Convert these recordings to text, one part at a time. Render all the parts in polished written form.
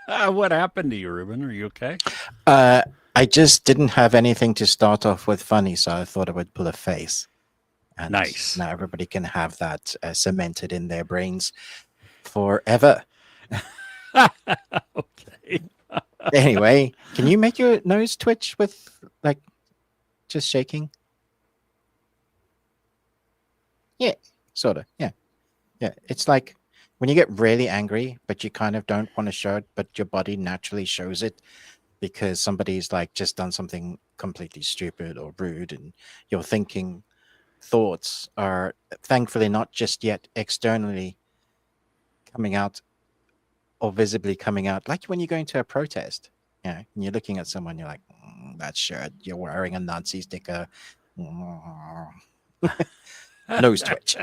What happened to you, Ruben? Are you okay? Uh, I just didn't have anything to start off with funny, so I thought I would pull a face. And Nice. now everybody can have that cemented in their brains forever. Okay. Anyway, can you make your nose twitch with like just shaking? Yeah, sort of. Yeah. Yeah. It's like when you get really angry, but you kind of don't want to show it, but your body naturally shows it because somebody's like just done something completely stupid or rude, and you're thinking thoughts are thankfully not just yet externally coming out or visibly coming out, like when you're going to a protest, you know, and you're looking at someone, you're like, that shirt, you're wearing a Nazi sticker. Nose twitch.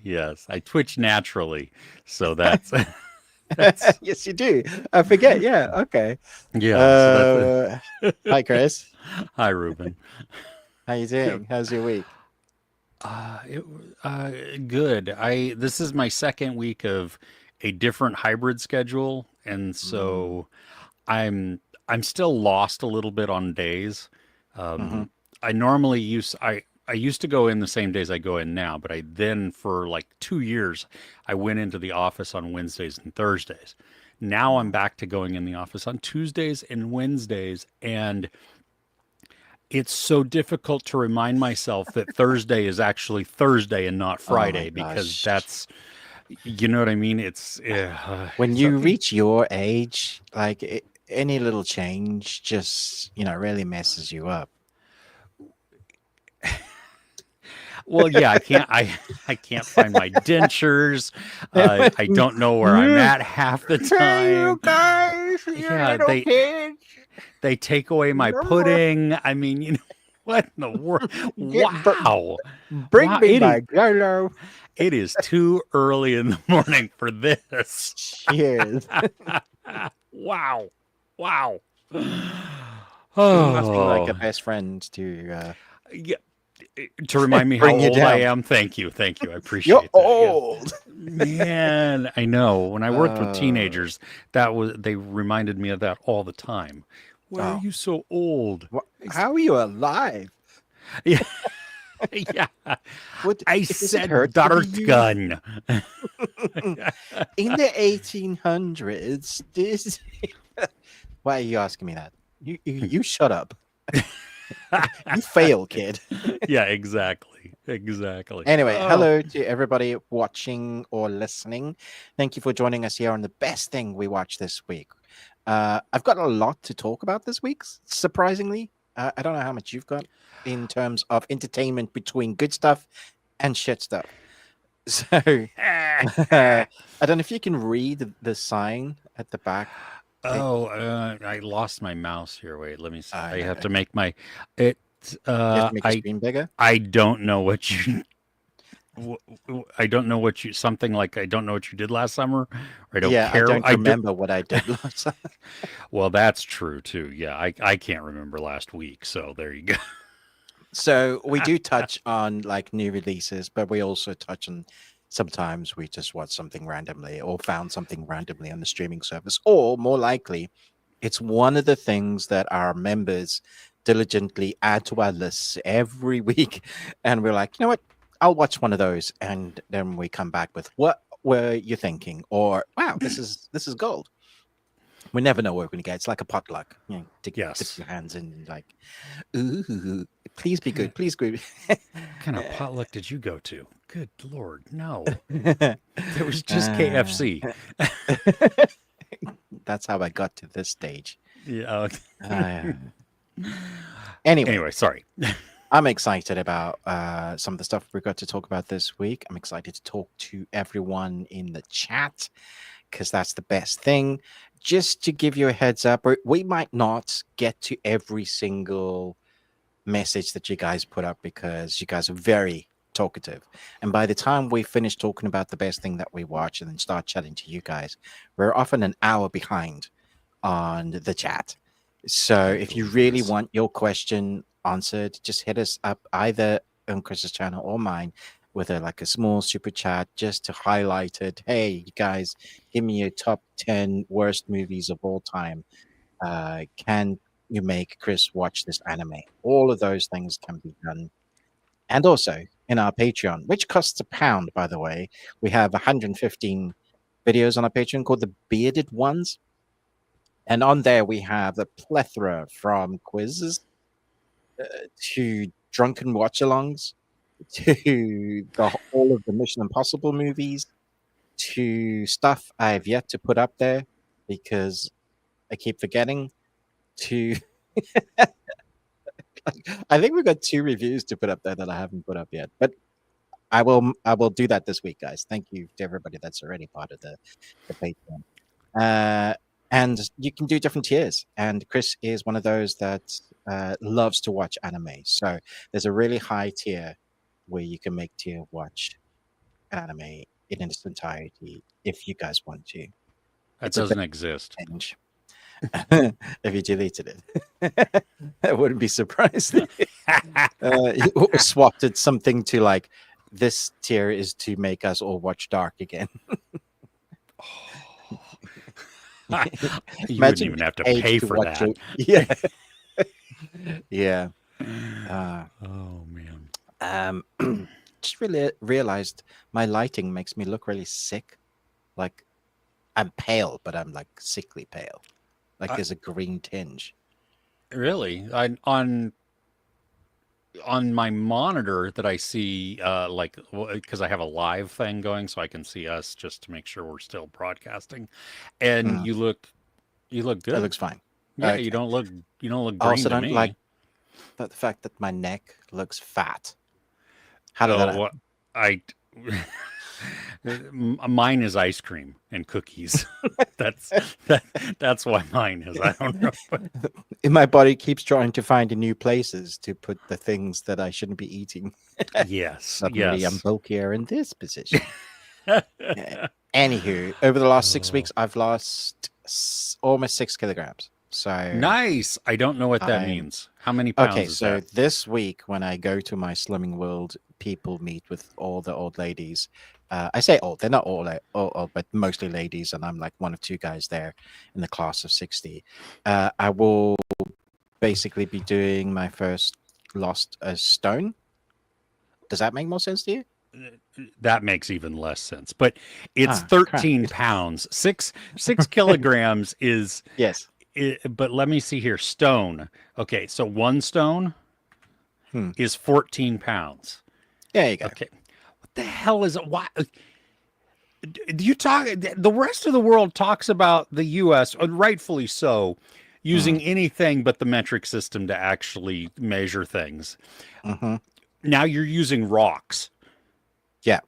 Yes. I twitch naturally, so that's Yes, you do. I forget. Yeah. Okay. yeah. So that's Uh, Hi, Chris. hi, Ruben. How you Yeah. doing? How's your week? It, good. I This is my second week of a different hybrid schedule, and Mm. so I'm still lost a little bit on days. Hmm. I normally I used to go in the same days I go in now, but I then for like 2 years I went into the office on Wednesdays and Thursdays. Now I'm back to going in the office on Tuesdays and Wednesdays, and it's so difficult to remind myself that Thursday is actually Thursday and not Oh my Friday because gosh. that's, you know what I mean? When So you reach your age, like any little change just, really messes you up. well, yeah, I can't find my dentures. I don't know where I'm You, at half the hey, time. you guys, you Yeah, little kids, they take away my no, pudding. I mean, what in the world? get Wow. bring Wow, me my Jello. it is too early in the morning for this. Cheers. Wow. Wow. Nothing like a Oh, best friend to yeah. To remind me how bring you old I down. am. Thank you. Thank you. I You're appreciate that. Yes. old. Man, I know. When I worked with Uh, teenagers, they reminded me of that all the time. Why are oh, you so old? I s- how are you alive? Yeah, yeah. What I does it said hurt to be dart you? gun. In the 1800s, this. Why are you asking me that? You shut up. You fail, kid. Yeah, exactly. Exactly. Anyway, Oh, hello to everybody watching or listening. Thank you for joining us here on the best thing we watched this week. I've got a lot to talk about this week, surprisingly. I don't know how much you've got in terms of entertainment between good stuff and shit stuff. So I don't know if you can read the sign at the back. It, I lost my mouse here. Wait, let me see. I I know. have to make my it. You have to make your screen bigger. I don't know what you. I don't know what you something like I don't know what you did last summer, or I don't Yeah, I care. don't I do. remember what I did last time. Well, that's true too. Yeah, I can't remember last week. So there you go. So we do touch on like new releases, but we also touch on sometimes we just watch something randomly or found something randomly on the streaming service, or more likely, it's one of the things that our members diligently add to our lists every week. And we're like, you know what? I'll watch one of those. And then we come back with what were you thinking? Or wow, this is gold. We never know what we're gonna get. It's like a potluck. Dip Yes. your hands in and like, ooh, please be good, please good. What kind of potluck did you go to? Good Lord, no. It was just Uh, KFC. that's how I got to this stage. Yeah. Uh, anyway, Anyway, sorry. I'm excited about some of the stuff we've got to talk about this week. I'm excited to talk to everyone in the chat because that's the best thing. Just to give you a heads up, we might not get to every single message that you guys put up because you guys are very talkative. And by the time we finish talking about the best thing that we watch and then start chatting to you guys, we're often an hour behind on the chat. So Can't if you believe really this. want your question answered, just hit us up either on Chris's channel or mine. with a small super chat just to highlight it. Hey, you guys, give me your top 10 worst movies of all time. Can you make Chris watch this anime? All of those things can be done. And also in our Patreon, which costs £1, by the way, we have 115 videos on our Patreon called the Bearded Ones. And on there, we have a plethora from quizzes to drunken watch alongs to all of the Mission Impossible movies to stuff I've yet to put up there because I keep forgetting to. I think we've got 2 reviews to put up there that I haven't put up yet, but I will do that this week, guys. Thank you to everybody that's already part of the Patreon. And you can do different tiers. And Chris is one of those that loves to watch anime. So there's a really high tier where you can make tier watch anime in its entirety if you guys want to. That doesn't exist. Change. If you deleted it, I wouldn't be surprised. You swapped it something to like this tier is to make us all watch Dark again. You wouldn't even have to pay for that. Yeah. Yeah. Oh man. Just really realized my lighting makes me look really sick. Like I'm pale, but I'm like sickly pale. Like there's a green tinge. Really? On my monitor that I see, like, because I have a live thing going, so I can see us just to make sure we're still broadcasting. And you look good. It looks fine. Yeah, Okay. you don't look green I also to don't me. like the fact that my neck looks fat. How did that happen? Mine is ice cream and cookies. That's why mine is. I don't know. My body keeps trying to find new places to put the things that I shouldn't be eating. Yes. Suddenly I'm bulkier in this position. Anywho, over the last 6 weeks, I've lost almost 6 kilograms. So nice. I don't know what that means. How many pounds? Okay, is so that? this week when I go to my Slimming World people meet with all the old ladies, I say old, they're not all old, but mostly ladies, and I'm like one of 2 guys there in the class of 60. I will basically be doing my first lost a stone. Does that make more sense to you? That makes even less sense. But it's crap. 13 pounds. 6 kilograms is Yes. But let me see here. Stone. Okay, so 1 stone is 14 pounds. There you go. Okay. What the hell is it? Why? Do you talk? The rest of the world talks about the U.S., and rightfully so, using anything but the metric system to actually measure things. Now you're using rocks. Yeah.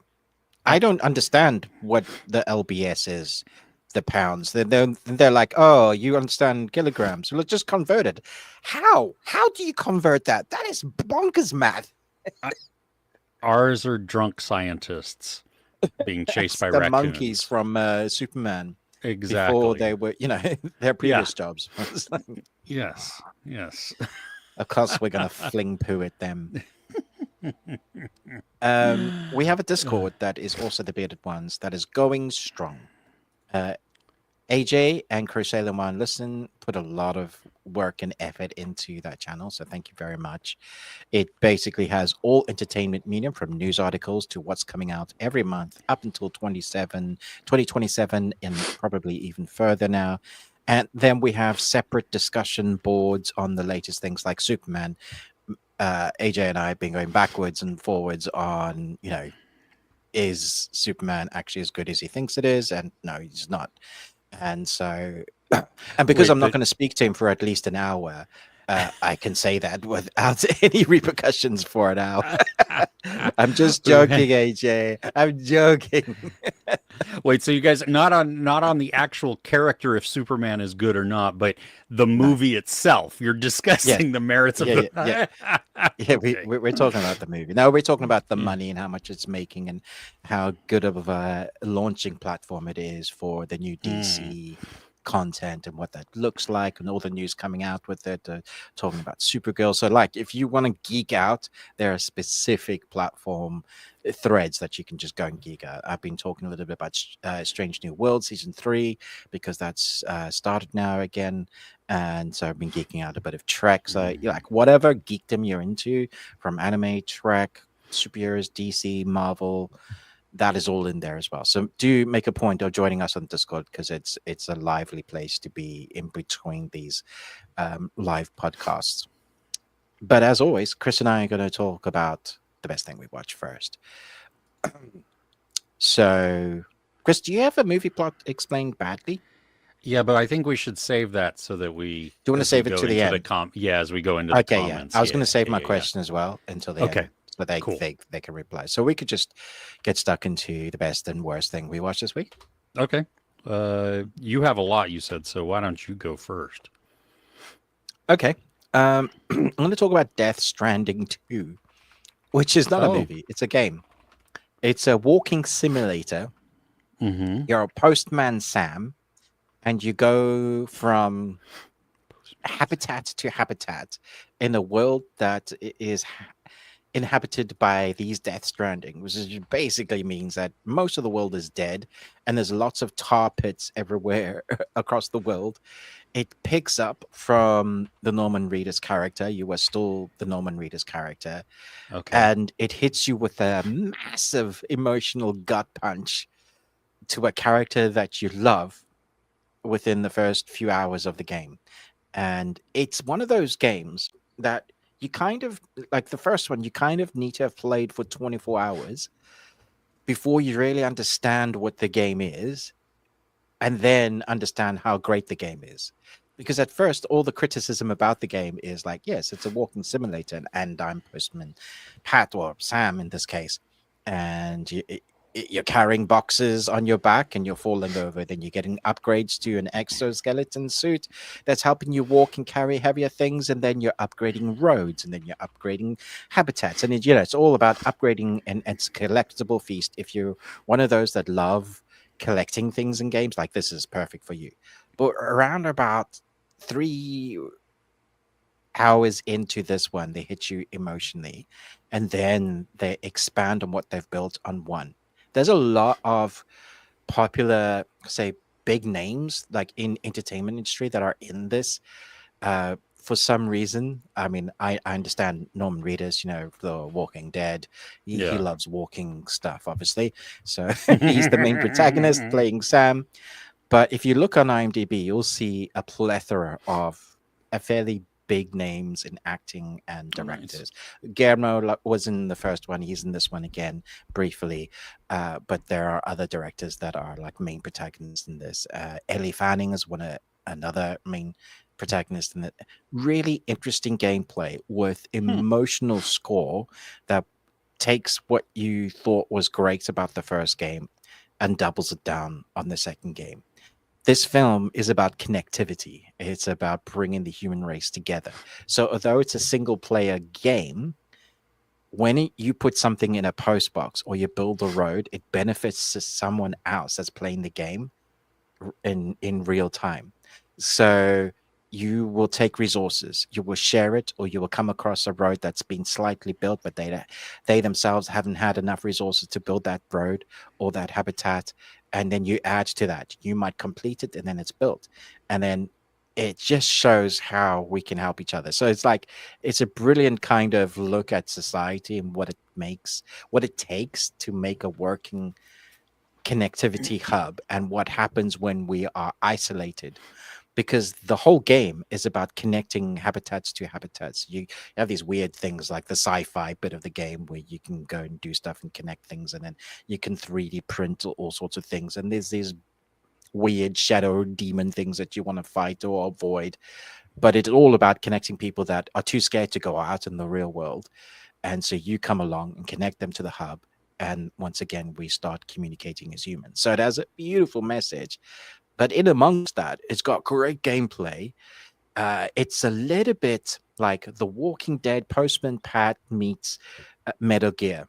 I don't understand what the LBS is, the pounds. They're like, oh, you understand kilograms. Let's just convert it. How? How do you convert that? That is bonkers math. Ours are drunk scientists being chased by the raccoons. monkeys from Superman. Exactly. Before they were, their previous jobs. Yes. Yes. Of course, we're going to fling poo at them. We have a Discord that is also the Bearded Ones that is going strong. AJ and Crusade One Listen put a lot of work and effort into that channel, so thank you very much. It basically has all entertainment medium from news articles to what's coming out every month up until 2027 and probably even further now. And then we have separate discussion boards on the latest things like Superman. AJ and I have been going backwards and forwards on, is Superman actually as good as he thinks it is? And no, he's not. And so, and because I'm not going to speak to him for at least an hour, I can say that without any repercussions for an hour. I'm just joking, AJ. I'm joking. Wait, so you guys not on the actual character if Superman is good or not, but the movie itself. You're discussing the merits of the we're talking about the movie. No, we're talking about the money and how much it's making and how good of a launching platform it is for the new DC content and what that looks like, and all the news coming out with it, talking about Supergirl. So, like, if you want to geek out, there are specific platform threads that you can just go and geek out. I've been talking a little bit about Strange New World season 3 because that's started now again, and so I've been geeking out a bit of Trek. So, like, whatever geekdom you're into, from anime, Trek, superheroes, DC, Marvel, that is all in there as well. So do make a point of joining us on Discord, because it's a lively place to be in between these live podcasts. But as always, Chris and I are going to talk about the best thing we watched first. So, Chris, do you have a movie plot explained badly? Yeah, but I think we should save that so that Do you want to as we save it go to the into end? yeah, as we go into the Okay, yeah. comments. I was going to save my yeah. question as well until the Okay, end, so cool. they can reply. So we could just get stuck into the best and worst thing we watched this week. Okay. You have a lot, you said, so why don't you go first? Okay. I'm going to talk about Death Stranding 2, which is not a movie. It's a game. It's a walking simulator. Mm-hmm. You're a postman Sam, and you go from habitat to habitat in a world that is inhabited by these Death Stranding, which basically means that most of the world is dead, and there's lots of tar pits everywhere across the world. It picks up from the Norman Reedus character. You were still the Norman Reedus character. Okay. And it hits you with a massive emotional gut punch to a character that you love within the first few hours of the game. And it's one of those games that you kind of, like the first one, you kind of need to have played for 24 hours before you really understand what the game is, and then understand how great the game is. Because at first, all the criticism about the game is like, yes, it's a walking simulator, and I'm Postman Pat, or Sam in this case, and you're carrying boxes on your back and you're falling over. Then you're getting upgrades to an exoskeleton suit that's helping you walk and carry heavier things. And then you're upgrading roads, and then you're upgrading habitats. And it's all about upgrading, and it's a collectible feast. If you're one of those that love collecting things in games, like, this is perfect for you. But around about 3 hours into this one, they hit you emotionally, and then they expand on what they've built on one. There's a lot of popular, say, big names like in entertainment industry that are in this. For some reason, I mean, I understand Norman Reedus, The Walking Dead. He Yeah. loves walking stuff, obviously. So he's the main protagonist playing Sam. But if you look on IMDb, you'll see a plethora of fairly big names in acting and directors. Nice. Guillermo was in the first one. He's in this one again briefly. But there are other directors that are like main protagonists in this. Ellie Fanning is another main protagonist in it. Really interesting gameplay with emotional score that takes what you thought was great about the first game and doubles it down on the second game. This film is about connectivity. It's about bringing the human race together. So although it's a single player game, when you put something in a post box or you build a road, it benefits someone else that's playing the game in real time. So you will take resources, you will share it, or you will come across a road that's been slightly built, but they themselves haven't had enough resources to build that road or that habitat. And then you add to that. You might complete it, and then it's built. And then it just shows how we can help each other. So it's a brilliant kind of look at society and what it takes to make a working connectivity hub, and what happens when we are isolated, because the whole game is about connecting habitats to habitats. You have these weird things like the sci-fi bit of the game where you can go and do stuff and connect things, and then you can 3D print all sorts of things, and there's these weird shadow demon things that you want to fight or avoid. But it's all about connecting people that are too scared to go out in the real world, and so you come along and connect them to the hub. And once again, we start communicating as humans. So it has a beautiful message. But in amongst that, it's got great gameplay. It's a little bit like The Walking Dead. Postman Pat meets Metal Gear,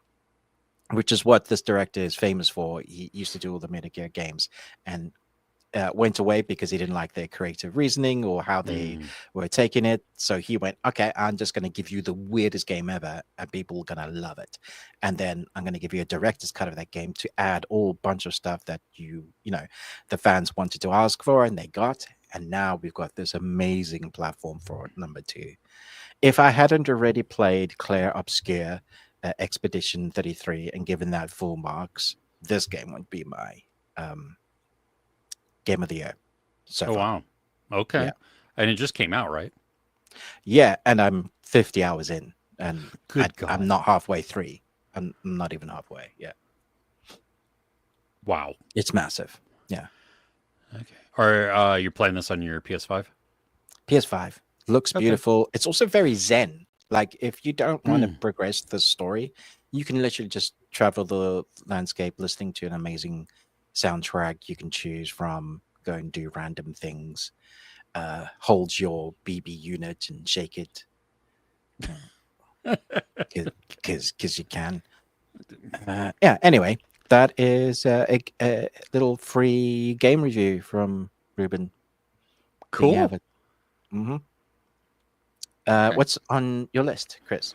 which is what this director is famous for. He used to do all the Metal Gear games. And went away because he didn't like their creative reasoning or how they Mm. were taking it. So he went, okay, I'm just going to give you the weirdest game ever, and people are going to love it. And then I'm going to give you a director's cut of that game to add all bunch of stuff that the fans wanted to ask for, and they got. And now we've got this amazing platform for number two. If I hadn't already played Claire Obscure Expedition 33 and given that full marks, this game would be my game of the year so Oh far. wow. Okay. Yeah. And it just came out, right? Yeah, and I'm 50 hours in, and Good God. I'm not halfway through. I'm not even halfway. Yeah, Wow. it's massive. Yeah, Okay. Are you're playing this on your PS5? PS5 looks Okay. beautiful. It's also very zen. Like if you don't want to Mm. progress the story, you can literally just travel the landscape, listening to an amazing soundtrack. You can choose from, go and do random things. Hold your BB unit and shake it because you can. Yeah. Anyway, that is a little free game review from Ruben. There you Cool. have it. Mhm. What's on your list, Chris?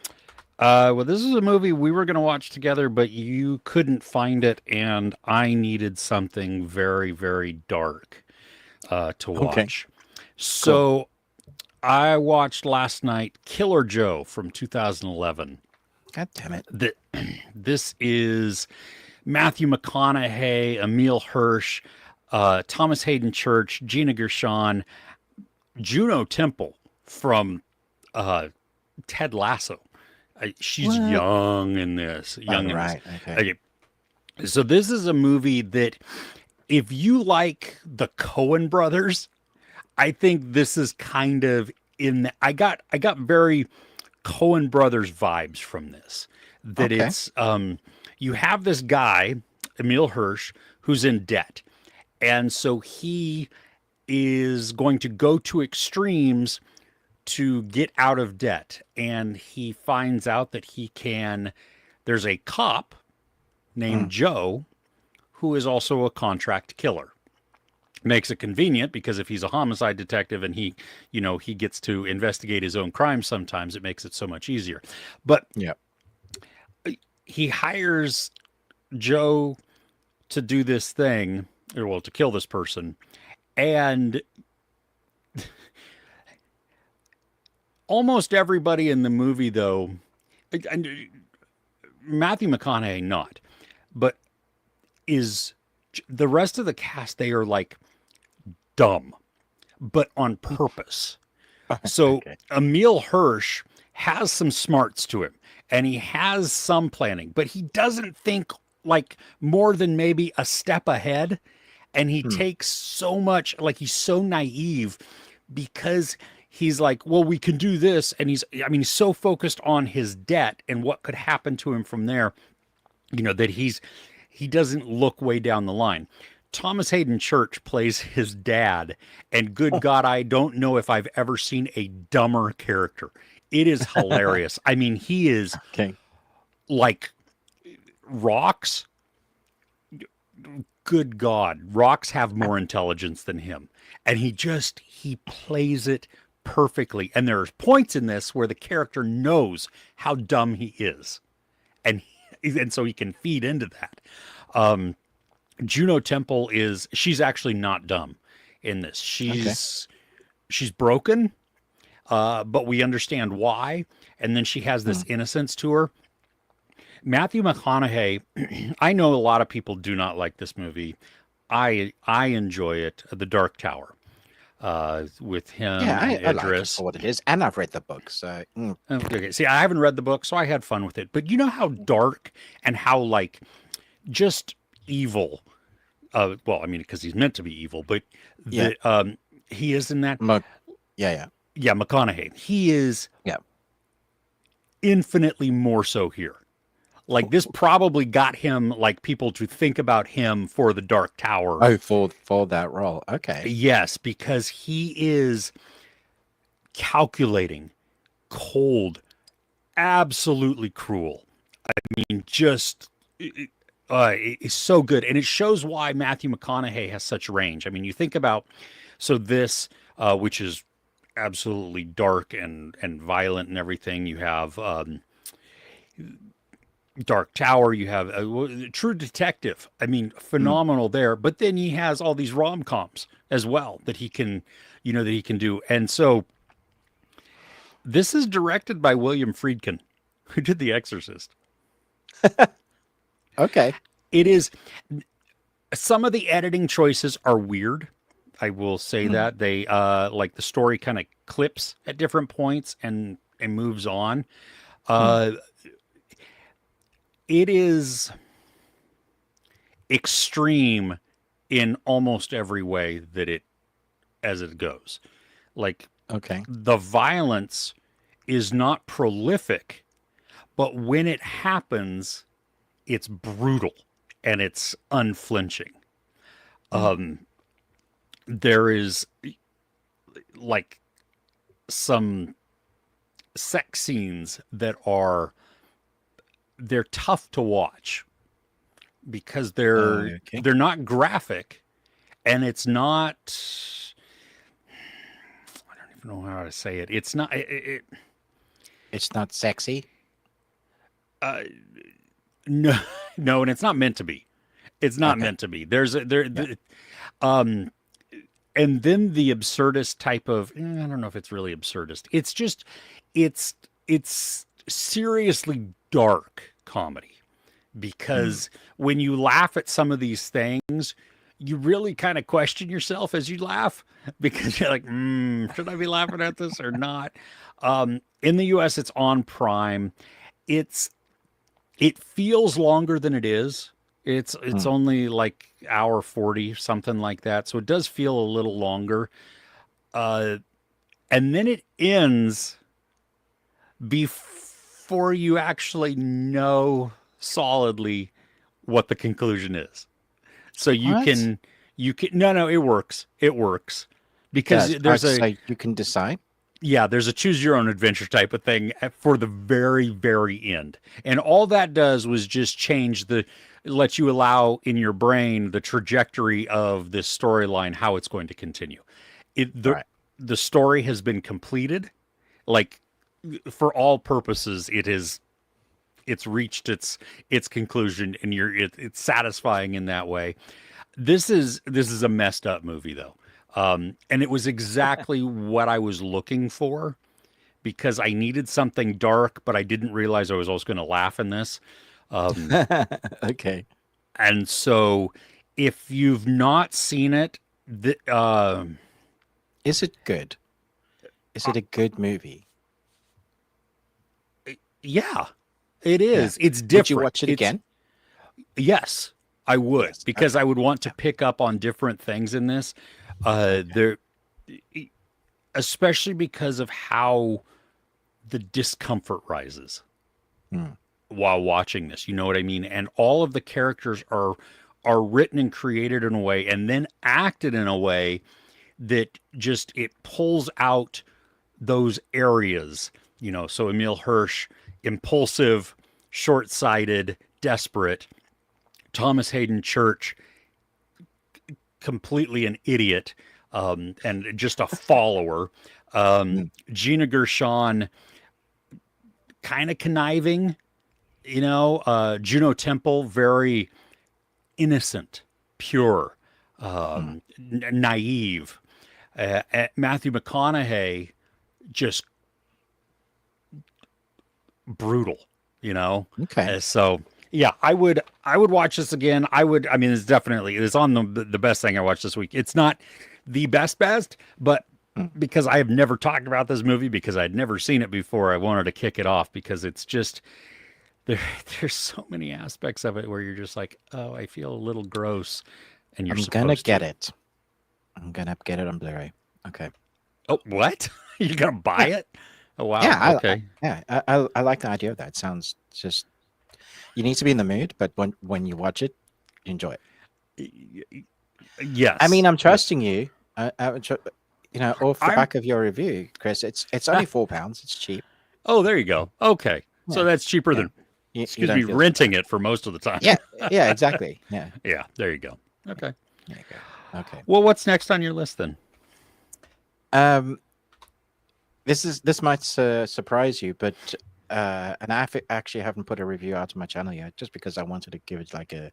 Well, this is a movie we were going to watch together, but you couldn't find it, and I needed something very, very dark to Okay. watch. So I watched last night Killer Joe from 2011. God damn it. This is Matthew McConaughey, Emil Hirsch, Thomas Hayden Church, Gina Gershon, Juno Temple from Ted Lasso. She's What? young in this. Young in Right. this. Okay. So this is a movie that if you like the Coen brothers, I think this is kind of in the, I got very Coen brothers vibes from this. That Okay. it's you have this guy, Emil Hirsch, who's in debt. And so he is going to go to extremes to get out of debt. And he finds out that there's a cop named Joe who is also a contract killer. Makes it convenient because if he's a homicide detective and he gets to investigate his own crimes sometimes, it makes it so much easier. But Yeah. he hires Joe to do this thing, or well, to kill this person. And almost everybody in the movie, though, and Matthew McConaughey not, but is the rest of the cast, they are like dumb, but on purpose. So Okay. Emil Hirsch has some smarts to him and he has some planning, but he doesn't think like more than maybe a step ahead. And he takes so much, like he's so naive because he's like, well, we can do this. And he's so focused on his debt and what could happen to him from there, that he doesn't look way down the line. Thomas Hayden Church plays his dad, and good God, I don't know if I've ever seen a dumber character. It is hilarious. I mean, he is Okay. like rocks. Good God, rocks have more intelligence than him. And he plays it perfectly. And there's points in this where the character knows how dumb he is. And so he can feed into that. Juno Temple she's actually not dumb in this. She's broken, but we understand why. And then she has this innocence to her. Matthew McConaughey, I know a lot of people do not like this movie. I enjoy it, The Dark Tower, with him Yeah, and I like it Idris. for what it is, and I've read the book, so Okay, see, I haven't read the book, so I had fun with it. But you know how dark and how like just evil. Well, I mean, because he's meant to be evil, but he is in that. yeah. Yeah, McConaughey. He is Yeah. infinitely more so here. Like this probably got him like people to think about him for the Dark Tower. Oh, for that role. Okay. Yes, because he is calculating, cold, absolutely cruel. I mean, just It's so good, and it shows why Matthew McConaughey has such range. I mean, you think about this, which is absolutely dark and violent and everything. You have Dark Tower. You have True Detective. I mean, Mm. phenomenal there. But then he has all these rom coms as well that he can, that he can do. And so this is directed by William Friedkin, who did The Exorcist. Okay. It is. Some of the editing choices are weird. I will say Mm. that they like the story kind of clips at different points and moves on. Mm. Uh, it is extreme in almost every way that it as it goes. Like Okay. the violence is not prolific, but when it happens, it's brutal and it's unflinching. Mm. There is like some sex scenes that they're tough to watch because Okay. they're not graphic and it's not, I don't even know how to say it. It's not It's not sexy. uh, no no, and it's not meant to be. It's not Okay. meant to be. There's a there Yeah. um and then the absurdist type of, I don't know if it's really absurdist. It's just it's it's seriously dark comedy Mm. because when you laugh at some of these things, you really kind of question yourself as you laugh because you're like, should I be laughing at this or not? In the US, it's on Prime. It's it feels longer than it is. It's Mm. only like hour 40, something like that. So it does feel a little longer. Uh, and then it ends before you actually know solidly what the conclusion is. So What? you can no, it works. It works because Does there's a, so you can decide? yeah, there's a choose your own adventure type of thing for the very, very end. And all that does was just change let you allow in your brain the trajectory of this storyline, how it's going to continue. It Right. the story has been completed. Like for all purposes, it's reached its conclusion and it's satisfying in that way. This is a messed up movie though. And it was exactly what I was looking for because I needed something dark, but I didn't realize I was also going to laugh in this. Um, Okay. and so, if you've not seen it, Is it good? Is it a good movie? yeah, it Yeah. is. It's Would you different. watch it It's again? Yes, I would Yes. because Okay. I would want to Yeah. pick up on different things in this. Okay. There, especially because of how the discomfort rises Mm. while watching this. You know what I mean? And all of the characters are written and created in a way and then acted in a way that just it pulls out those areas, so Emil Hirsch, impulsive, short-sighted, desperate, Thomas Hayden Church, completely an idiot, and just a follower. Mm. Gina Gershon, kind of conniving, Juno Temple, very innocent, pure, Mm. naive. Matthew McConaughey, just brutal, you know. Okay. So yeah, I would watch this again. I mean, it's on the best thing I watched this week. It's not the best, but Mm. because I have never talked about this movie because I'd never seen it before, I wanted to kick it off because it's just there. There's so many aspects of it where you're just like, oh, I feel a little gross, and you're I'm gonna supposed get to. it. I'm gonna get it on Blu-ray. Okay. Oh, what? You're gonna buy Yeah. it? Oh, wow. Yeah. Okay. I like the idea of that. Sounds just. You need to be in the mood, but when you watch it, you enjoy it. I mean, Yes. I'm Yes. trusting you. Off the I'm. back of your review, Chris, it's only £4. It's cheap. Oh, there you go. Okay. So Yeah. that's cheaper Yeah. than You Excuse don't me, feel so renting bad. it for most of the time. Yeah, yeah, exactly. Yeah, Yeah, there you go. yeah. Okay. There you go. Okay. Well, what's next on your list then? Um, this might surprise you, but and actually haven't put a review out on my channel yet, just because I wanted to give it like a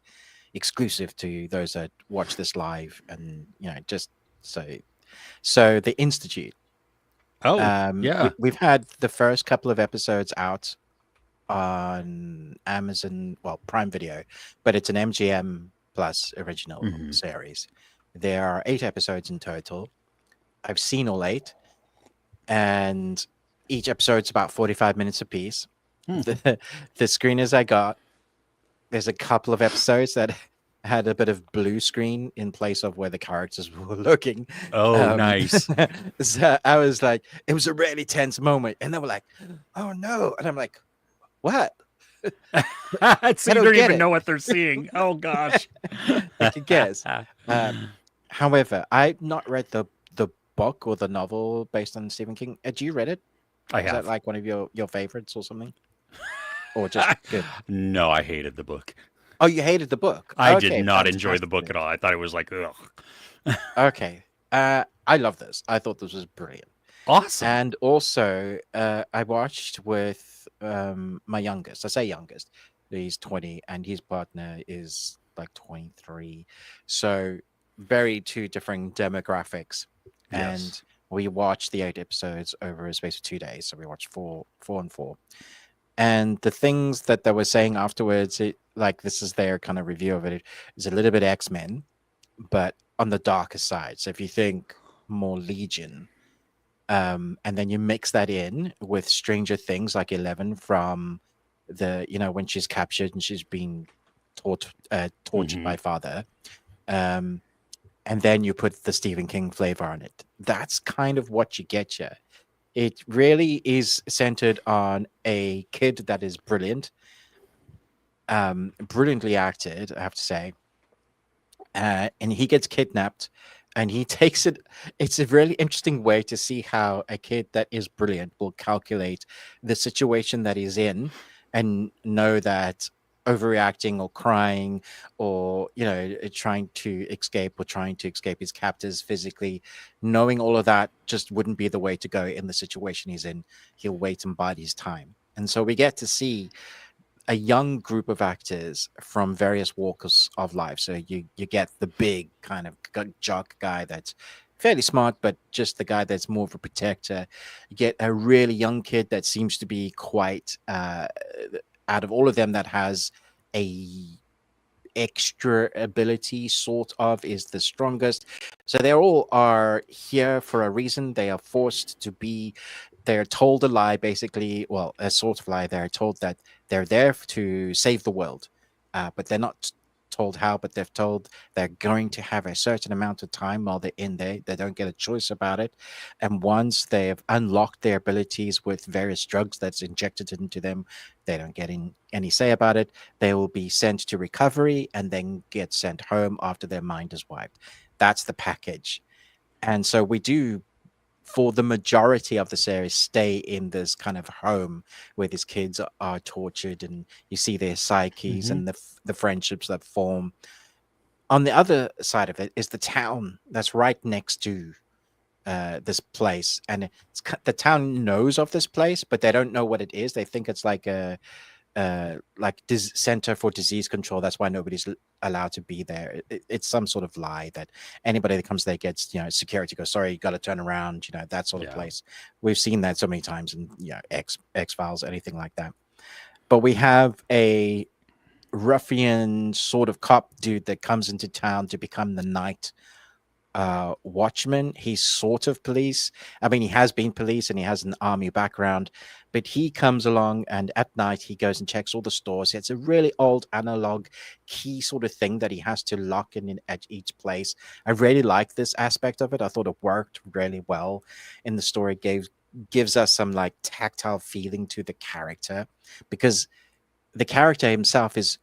exclusive to those that watch this live, and just so the Institute. Oh, yeah. We've had the first couple of episodes out on Amazon, well, Prime Video, but it's an MGM Plus original Hmm. series. There are 8 episodes in total. I've seen all 8, and each episode's about 45 minutes apiece. Hmm. The screeners I got, there's a couple of episodes that had a bit of blue screen in place of where the characters were looking. Oh, Um, nice. so I was like, it was a really tense moment, and they were like, "Oh no!" And I'm like, "What? So I you don't don't get even it." know what they're seeing. Oh gosh. I could guess. However, I've not read the book or the novel based on Stephen King. Had you read it? I Was that have. like one of your favorites or something, or just good? No, I hated the book. Oh, you hated the book. I did Okay, not enjoy the book fantastic. at all. I thought it was like, ugh. Okay, I love this. I thought this was brilliant. Awesome. And also, I watched with my youngest. I say youngest. He's 20, and his partner is like 23. So very two different demographics. And Yes. we watched the 8 episodes over a space of 2 days. So we watched four and four. And the things that they were saying afterwards, like this is their kind of review of it, is a little bit X-Men, but on the darker side. So if you think more Legion, and then you mix that in with Stranger Things, like 11, from when she's captured and she's been tortured Hmm. by father, um, and then you put the Stephen King flavor on it. That's kind of what you get here. It really is centered on a kid that is brilliant, brilliantly acted, I have to say, and he gets kidnapped, and he takes it. It's a really interesting way to see how a kid that is brilliant will calculate the situation that he's in and know that overreacting or crying or trying to escape or trying to escape his captors physically, knowing all of that just wouldn't be the way to go in the situation he's in. He'll wait and bide his time. And so we get to see a young group of actors from various walks of life. So you get the big kind of jock guy that's fairly smart, but just the guy that's more of a protector. You get a really young kid that seems to be quite out of all of them that has a extra ability, sort of, is the strongest. So they all are here for a reason. They are forced to be. They're told a lie, basically. Well, a sort of lie. They're told that they're there to save the world, but they're not told how. But they're told they're going to have a certain amount of time while they're in there. They don't get a choice about it. And once they have unlocked their abilities with various drugs that's injected into them, they don't get any say about it. They will be sent to recovery and then get sent home after their mind is wiped. That's the package. And so we do, for the majority of the series, stay in this kind of home where these kids are tortured, and you see their psyches Hmm. and the friendships that form. On the other side of it is the town that's right next to this place, and the town knows of this place, but they don't know what it is. They think it's like a center for disease control. That's why nobody's allowed to be there. It's some sort of lie that anybody that comes there gets, security goes, sorry, you got to turn around, that sort of Yeah. place. We've seen that so many times in X Files, anything like that. But we have a ruffian sort of cop dude that comes into town to become the night watchman. He's sort of police. I mean, he has been police and he has an army background, but he comes along and at night he goes and checks all the stores. It's a really old analog key sort of thing that he has to lock in at each place. I really like this aspect of it. I thought it worked really well in the story. Gives us some like tactile feeling to the character, because the character himself is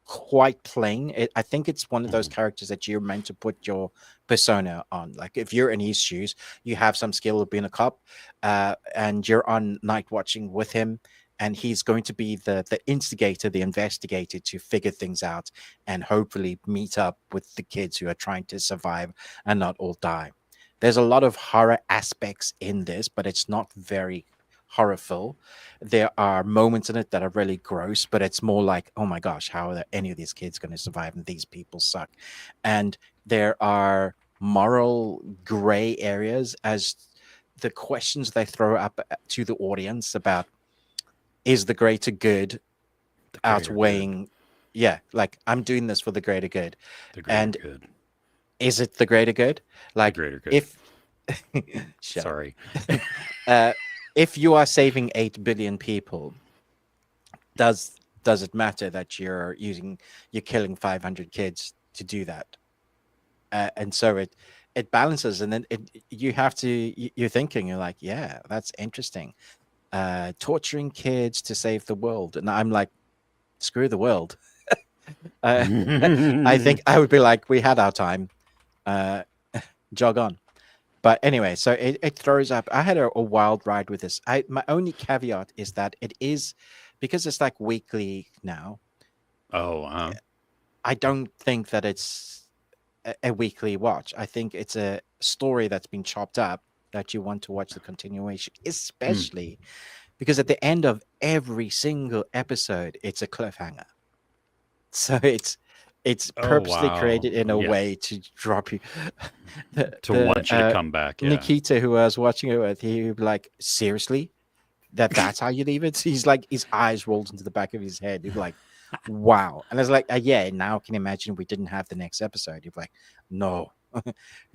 quite plain. I think it's one of those Hmm. characters that you're meant to put your persona on. Like if you're in his shoes, you have some skill of being a cop, and you're on night watching with him. and he's going to be the instigator, the investigator to figure things out and hopefully meet up with the kids who are trying to survive and not all die. There's a lot of horror aspects in this, but it's not very horrorful. There are moments in it that are really gross, but it's more like, oh my gosh, how are any of these kids going to survive? And these people suck. And there are moral gray areas as the questions they throw up to the audience about, is the greater good The greater outweighing good. yeah, like I'm doing this for the greater good. The greater And good. is it the greater good? The Like greater good. if shut up. Sorry. If you are saving 8 billion people, does it matter that you're killing 500 kids to do that? And so it balances, and then you have to you're thinking, you're like, yeah, that's interesting. Torturing kids to save the world, and I'm like, screw the world. I think I would be like, we had our time, jog on. But anyway, so it throws up. I had a wild ride with this. My only caveat is that it is, because it's like weekly now, Oh, I don't think that it's a weekly watch. I think it's a story that's been chopped up that you want to watch the continuation, especially because at the end of every single episode, it's a cliffhanger. So it's oh purposely wow. created in a Yeah. way to drop you. To want you to come back. Yeah. Nikita, who I was watching it with, he would be like, seriously? That's how you leave it? He's like, his eyes rolled into the back of his head. He'd be like, wow. And I was like, yeah, now I can imagine we didn't have the next episode. He'd be like, no.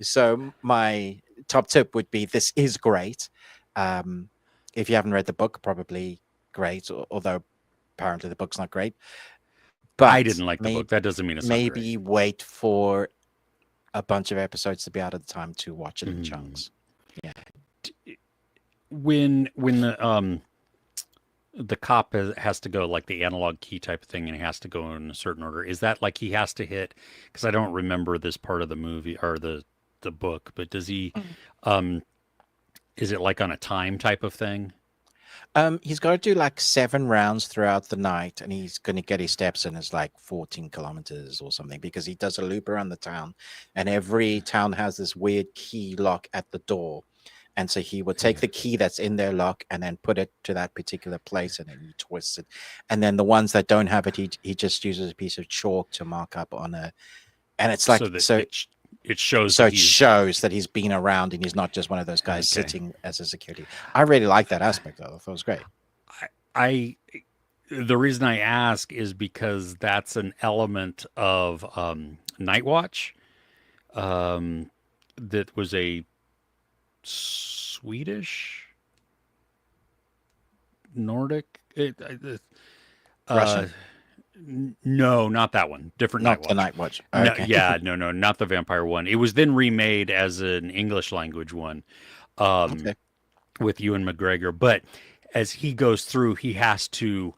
So my top tip would be, this is great. If you haven't read the book, probably great, although apparently the book's not great. But I didn't like the book. That doesn't mean it's not great. maybe wait for a bunch of episodes to be out at the time to watch it in Mhm. chunks. Yeah. When the cop has to go like the analog key type of thing, and he has to go in a certain order. Is that like he has to hit? Because I don't remember this part of the movie or the book, but does he? Is it like on a time type of thing? He's got to do like 7 rounds throughout the night, and he's going to get his steps in as like 14 kilometers or something, because he does a loop around the town, and every town has this weird key lock at the door. And so he would take the key that's in their lock and then put it to that particular place, and then he twists it. And then the ones that don't have it, he just uses a piece of chalk to mark up on a. And it's like, it shows. So it shows that he's been around and he's not just one of those guys sitting as a security. I really like that aspect of it. I thought it was great. The reason I ask is because that's an element of Night Watch. That was a Swedish, Nordic, Russian? No, not that one. Different Not Night the Watch. Night Watch. No, Okay. yeah, no, not the vampire one. It was then remade as an English language one, Okay. with Ewan McGregor. But as he goes through, he has to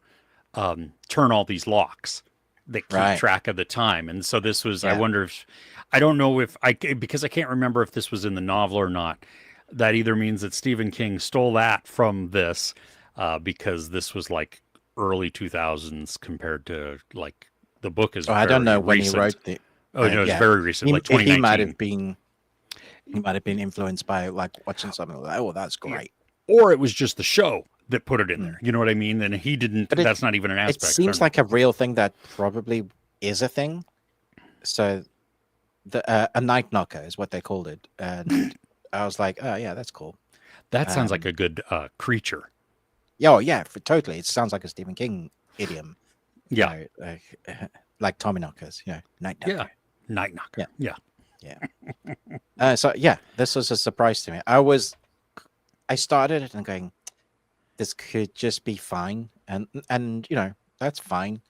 turn all these locks that keep track of the time. And so this was. I wonder if I don't know if because I can't remember if this was in the novel or not. That either means that Stephen King stole that from this, because this was like early 2000s compared to like the book is. I don't know when recent. he wrote the. Oh no, it's very recent, like 2019. He might have been influenced by like watching something like, oh, that's great. Or it was just the show that put it in there. You know what I mean? And he didn't. But that's not even an aspect. It seems like a real thing that probably is a thing. So, a night knocker is what they called it, and I was like, oh yeah, that's cool. That sounds like a good creature. Oh yeah, totally. It sounds like a Stephen King idiom. Yeah, like Tommy knockers. Night knocker. Yeah, night knocker. Yeah. So yeah, this was a surprise to me. I started it and going, this could just be fine, and that's fine.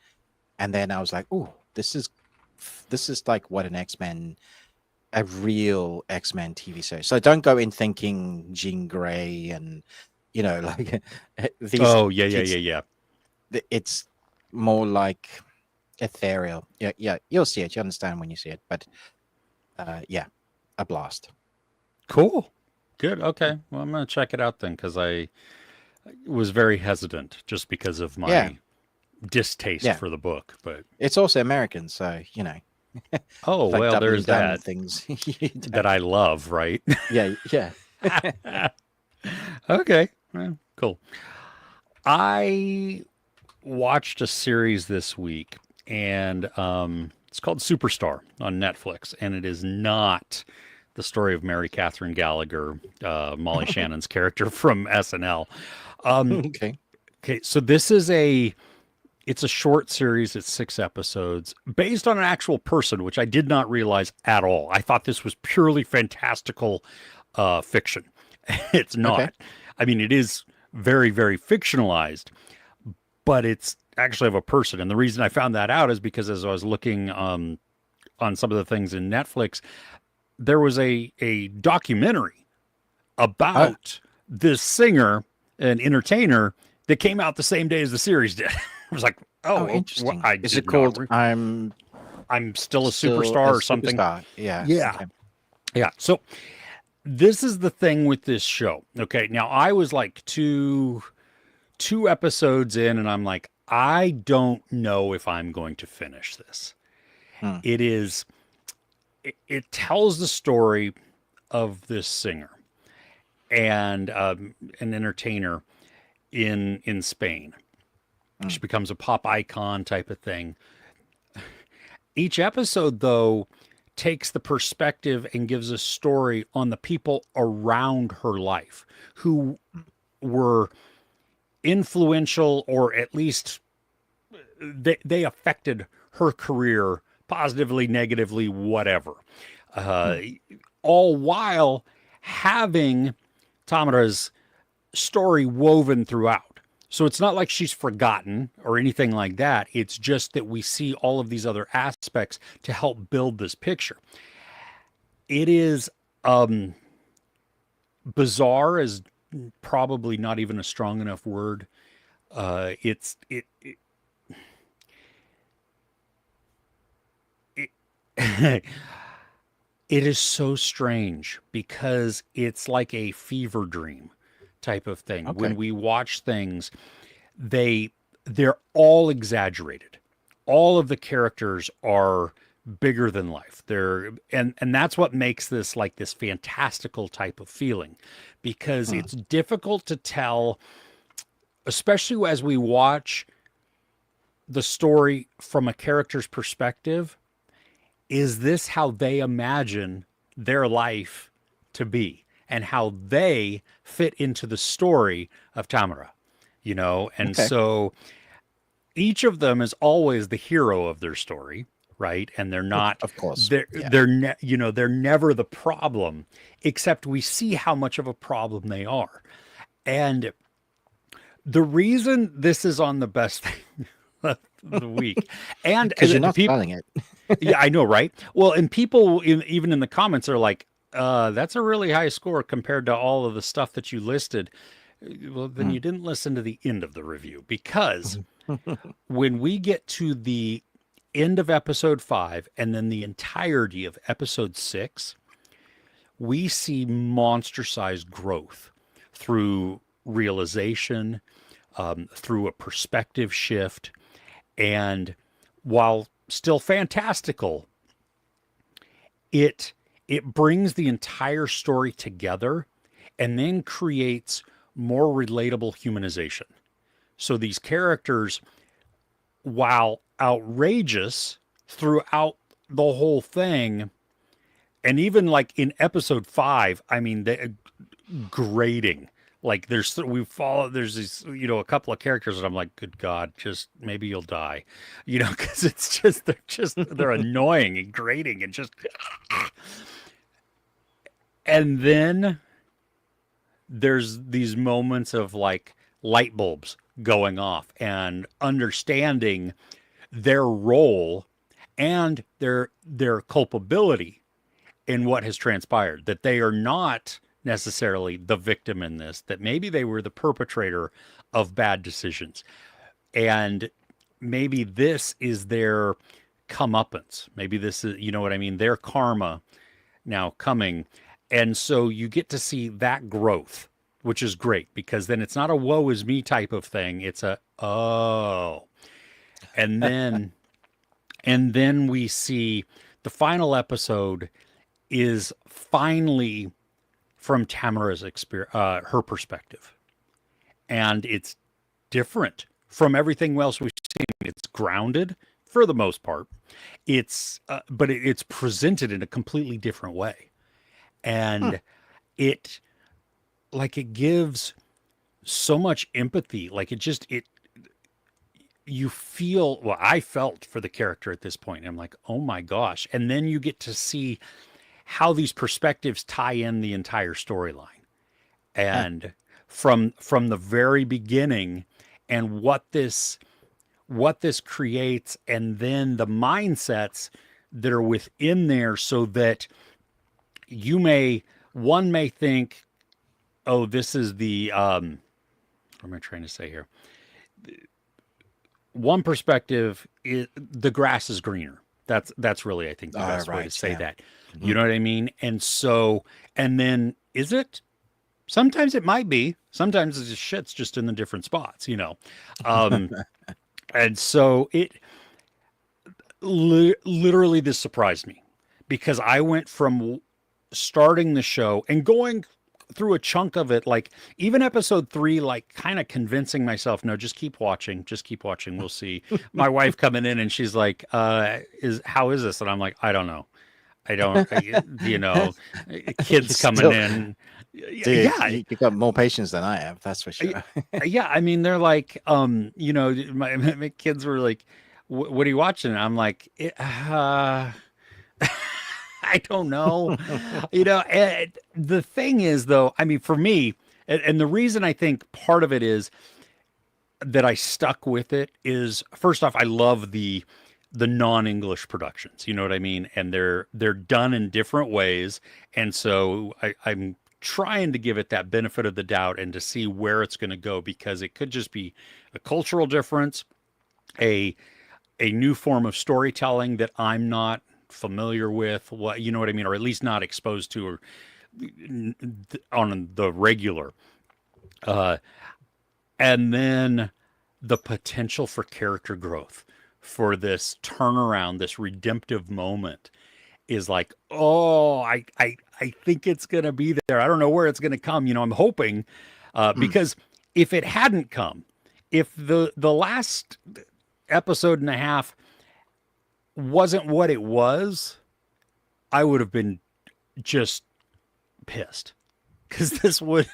And then I was like, oh, this is like what a real X-Men TV series. So don't go in thinking Jean Grey and like these. Oh yeah. It's more like ethereal. Yeah. You'll see it. You understand when you see it. But yeah, a blast. Cool. Good. Okay. Well, I'm gonna check it out then, because I was very hesitant just because of Yeah, my distaste yeah. for the book. But It's also American, so oh like well, doubling there's down on that things. You that don't. I love, right? Yeah, yeah. Okay, well, cool. I watched a series this week, and it's called Superstar on Netflix, and it is not the story of Mary Catherine Gallagher, Molly Shannon's character from SNL. Okay. Okay, so this is a it's a short series. It's 6 episodes based on an actual person, which I did not realize at all. I thought this was purely fantastical fiction. It's Okay. not. I mean, it is very, very fictionalized, but it's actually of a person. And the reason I found that out is because as I was looking on some of the things in Netflix, there was a documentary Oh, about this singer and entertainer that came out the same day as the series did. I was like, oh, oh, interesting. I Is it did not. called I'm I'm still a Still superstar a or something. Superstar? Yeah. Yeah, Okay. yeah. So this is the thing with this show. Okay, now I was like two episodes in, and I'm like, I don't know if I'm going to finish this. Hmm. It is. It tells the story of this singer and an entertainer in Spain. Hmm. She becomes a pop icon type of thing. Each episode, though, takes the perspective and gives a story on the people around her life who were influential or at least they affected her career positively, negatively, whatever. Uh, Hmm. all while having Tamara's story woven throughout. So it's not like she's forgotten or anything like that. It's just that we see all of these other aspects to help build this picture. It is bizarre, is probably not even a strong enough word. It's it it is so strange because it's like a fever dream type of thing. When Okay. we watch things, they they're all exaggerated. All of the characters are bigger than life. They're and that's what makes this like this fantastical type of feeling because Hmm. it's difficult to tell, especially as we watch the story from a character's perspective. Is this how they imagine their life to be and how they fit into the story of Tamara? And Okay. so each of them is always the hero of their story, right? And they're not Of course. Yeah. they're never the problem, except we see how much of a problem they are. And the reason this is on the best thing of the week, and Because you're the not people, spelling it. yeah, I know, right? Well, and people even in the comments are like, that's a really high score compared to all of the stuff that you listed. Well, then Hmm. you didn't listen to the end of the review because when we get to the end of episode 5 and then the entirety of episode 6, we see monster sized growth through realization, through a perspective shift. And while still fantastical, it it brings the entire story together and then creates more relatable humanization. So these characters, while outrageous throughout the whole thing, and even like in episode 5, I mean, they grading. Like there's these, a couple of characters that I'm like, good God, just maybe you'll die, because it's they're annoying and grating and just, and then there's these moments of like light bulbs going off and understanding their role and their culpability in what has transpired, that they are not necessarily the victim in this, that maybe they were the perpetrator of bad decisions. And maybe this is their comeuppance. Maybe this is, you know what I mean? Their karma now coming. And so you get to see that growth which is great because then it's not a woe is me type of thing. It's a oh. And then we see the final episode is finally from Tamara's experience, her perspective, and it's different from everything else we've seen. It's grounded for the most part. It's presented in a completely different way, Hmm. and it it gives so much empathy. Like it just it you feel well. I felt for the character at this point. I'm like, oh my gosh, and then you get to see how these perspectives tie in the entire storyline Huh. and from the very beginning and what this creates and then the mindsets that are within there so that you may one may think, oh, this is the what am I trying to say here? One perspective is the grass is greener. That's really I think the best way to Right. say Yeah. that. Hmm. You know what I mean? And so and then is it? Sometimes it might be. Sometimes it's just shit's just in the different spots, you know. Um, and so it literally this surprised me because I went from starting the show and going through a chunk of it, like even episode 3, like kind of convincing myself, no, just keep watching. We'll see. My wife coming in and she's like, is how is this? And I'm like, I don't know. I don't, you know, You kids coming still, in. dude, Yeah, you got more patience than I have. That's for I- sure. yeah. I mean, they're like, you know, my kids were like, what are you watching? And I'm like, I don't know. You know, the thing is, though, I mean, for me, and the reason I think part of it is that I stuck with it is first off, I love the non-English productions. You know what I mean? And they're done in different ways, and so I'm trying to give it that benefit of the doubt and to see where it's going to go because it could just be a cultural difference, a a new form of storytelling that I'm not familiar with, what you know what I mean, or at least not exposed to or on the regular. Uh, and then the potential for character growth, for this turnaround, this redemptive moment is like, oh, I think it's gonna be there. I don't know where it's gonna come. You know, I'm hoping Hmm. because if it hadn't come, if the last episode and a half wasn't what it was, I would have been just pissed because this would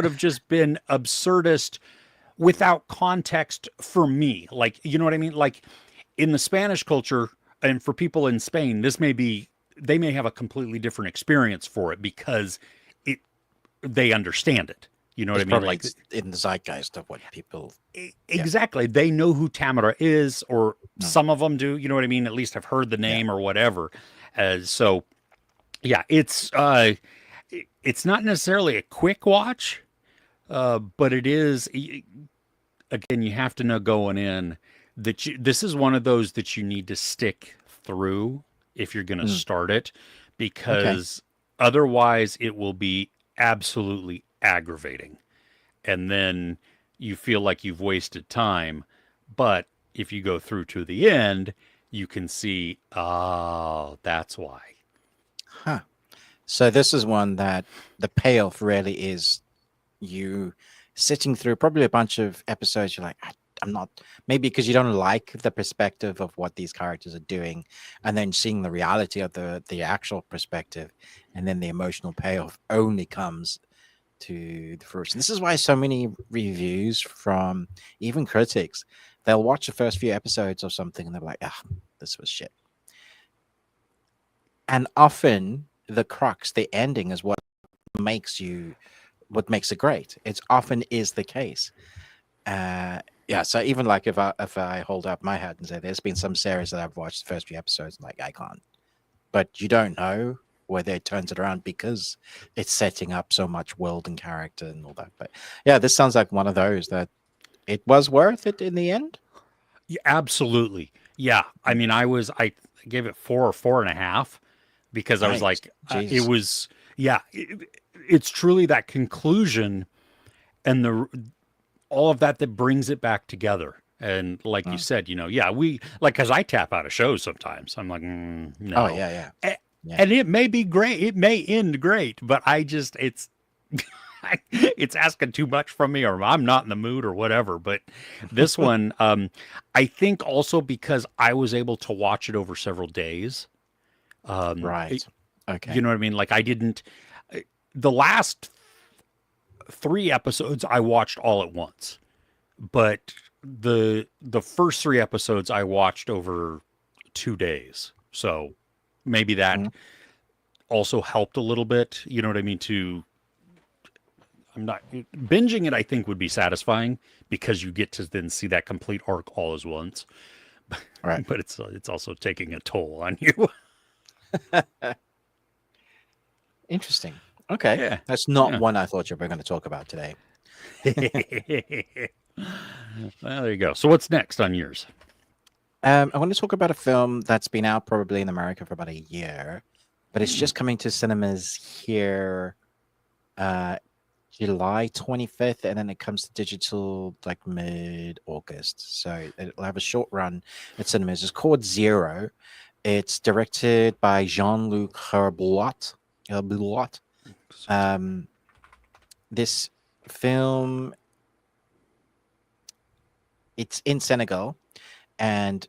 have just been absurdist without context for me. Like, you know what I mean? Like in the Spanish culture and for people in Spain, this may be they may have a completely different experience for it because it they understand it. You know what It's I mean? probably Like in the zeitgeist of what people. Yeah. exactly. They know who Tamara is, or Mm. some of them do. You know what I mean? At least I've heard the Yeah. name or whatever. So yeah, it's not necessarily a quick watch, but it is. Again, you have to know going in that this is one of those that you need to stick through if you're going to Mm. start it, Okay. because otherwise it will be absolutely aggravating. And then you feel like you've wasted time. But if you go through to the end, you can see, oh, that's why. Huh. So this is one that the payoff really is you sitting through probably a bunch of episodes. You're like, I'm not, maybe because you don't like the perspective of what these characters are doing, and then seeing the reality of the actual perspective, and then the emotional payoff only comes to the fruition. This is why so many reviews from even critics, they'll watch the first few episodes of something and they're like, ah, this was shit. And often the crux, the ending, is makes you what makes it great. It's often is the case. Yeah, so even like if I hold up my hat and say there's been some series that I've watched the first few episodes, like I can't. But you don't know whether it turns it around because it's setting up so much world and character and all that. But yeah, this sounds like one of those that it was worth it in the end. Yeah, absolutely. Yeah. I Mm. mean, I gave it 4 or 4.5 because I was Nice. like, Jesus. Yeah, it's truly that conclusion and the all of that that brings it back together. And like you Mm. said, yeah, we like because I tap out of shows sometimes. I'm like, Oh no, yeah, yeah, A- yeah. and it may be great, it may end great, but it's it's asking too much from me, or I'm not in the mood, or whatever. But this one, I think also because I was able to watch it over several days. Right. You Okay. know what I mean? Like I didn't. The last three episodes I watched all at once, but the first three episodes I watched over 2 days. So maybe that Mm. also helped a little bit. You know what I mean? I'm not binging it. I think would be satisfying because you get to then see that complete arc all as once. Right. But it's also taking a toll on you. Interesting. Okay. Yeah, That's not yeah. one I thought you were going to talk about today. Well, there you go. So what's next on yours? I want to talk about a film that's been out probably in America for about a year, but it's just coming to cinemas here uh, July 25th, and then it comes to digital like mid-August. So it'll have a short run at cinemas. It's called Zero. It's directed by Jean-Luc Herblot. Herblot. Um, this film, it's in Senegal, and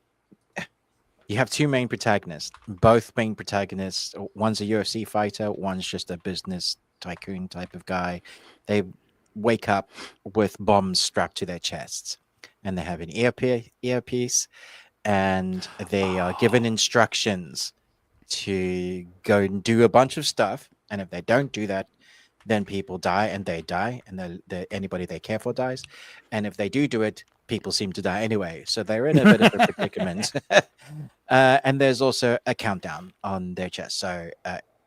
you have two main protagonists. Both main protagonists, one's a UFC fighter, one's just a business tycoon type of guy. They wake up with bombs strapped to their chests, and they have an earpiece, and they are given instructions to go and do a bunch of stuff. And if they don't do that, then people die, and they die, and anybody they care for dies. And if they do it, people seem to die anyway. So they're in a bit of a predicament. And there's also a countdown on their chest. So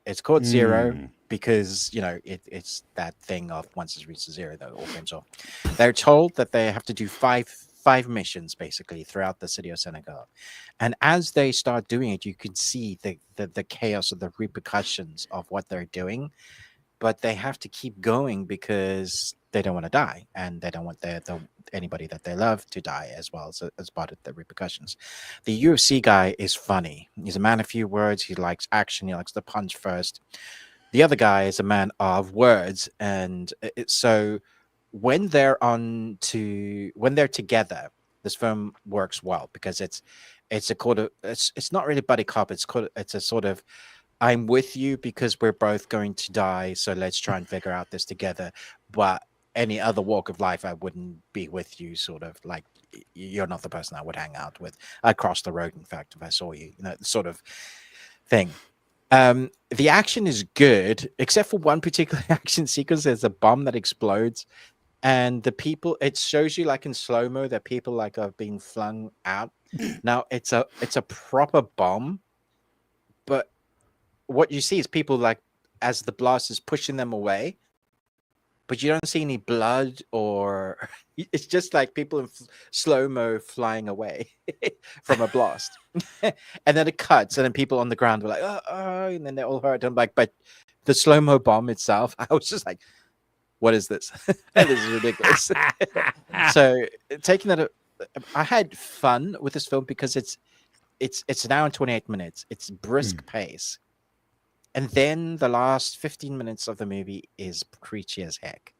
it's called Zero Mm. because, it's that thing of once it's reached zero, that all games off. They're told that they have to do five missions basically throughout the city of Senegal. And as they start doing it, you can see the chaos of the repercussions of what they're doing, but they have to keep going because they don't want to die, and they don't want anybody that they love to die as well, as part of the repercussions. The UFC guy is funny. He's a man of few words. He likes action. He likes to punch first. The other guy is a man of words, and so when when they're together, this film works well because it's a kind of it's not really buddy cop. It's a sort of, I'm with you because we're both going to die. So let's try and figure out this together. But any other walk of life, I wouldn't be with you. Sort of like, you're not the person I would hang out with. I'd cross the road, in fact, if I saw you, sort of thing. The action is good, except for one particular action sequence. There's a bomb that explodes, and it shows you like in slow-mo that people like are being flung out. Now it's a proper bomb, but what you see is people like, as the blast is pushing them away, but you don't see any blood, or it's just like people in slow-mo flying away from a blast. And then it cuts, and then people on the ground were like, oh, and then they're all hurt. I'm like, but the slow-mo bomb itself, I was just like, what is this? This is ridiculous. So taking that, I had fun with this film because it's an hour and 28 minutes. It's brisk pace. And then the last 15 minutes of the movie is preachy as heck.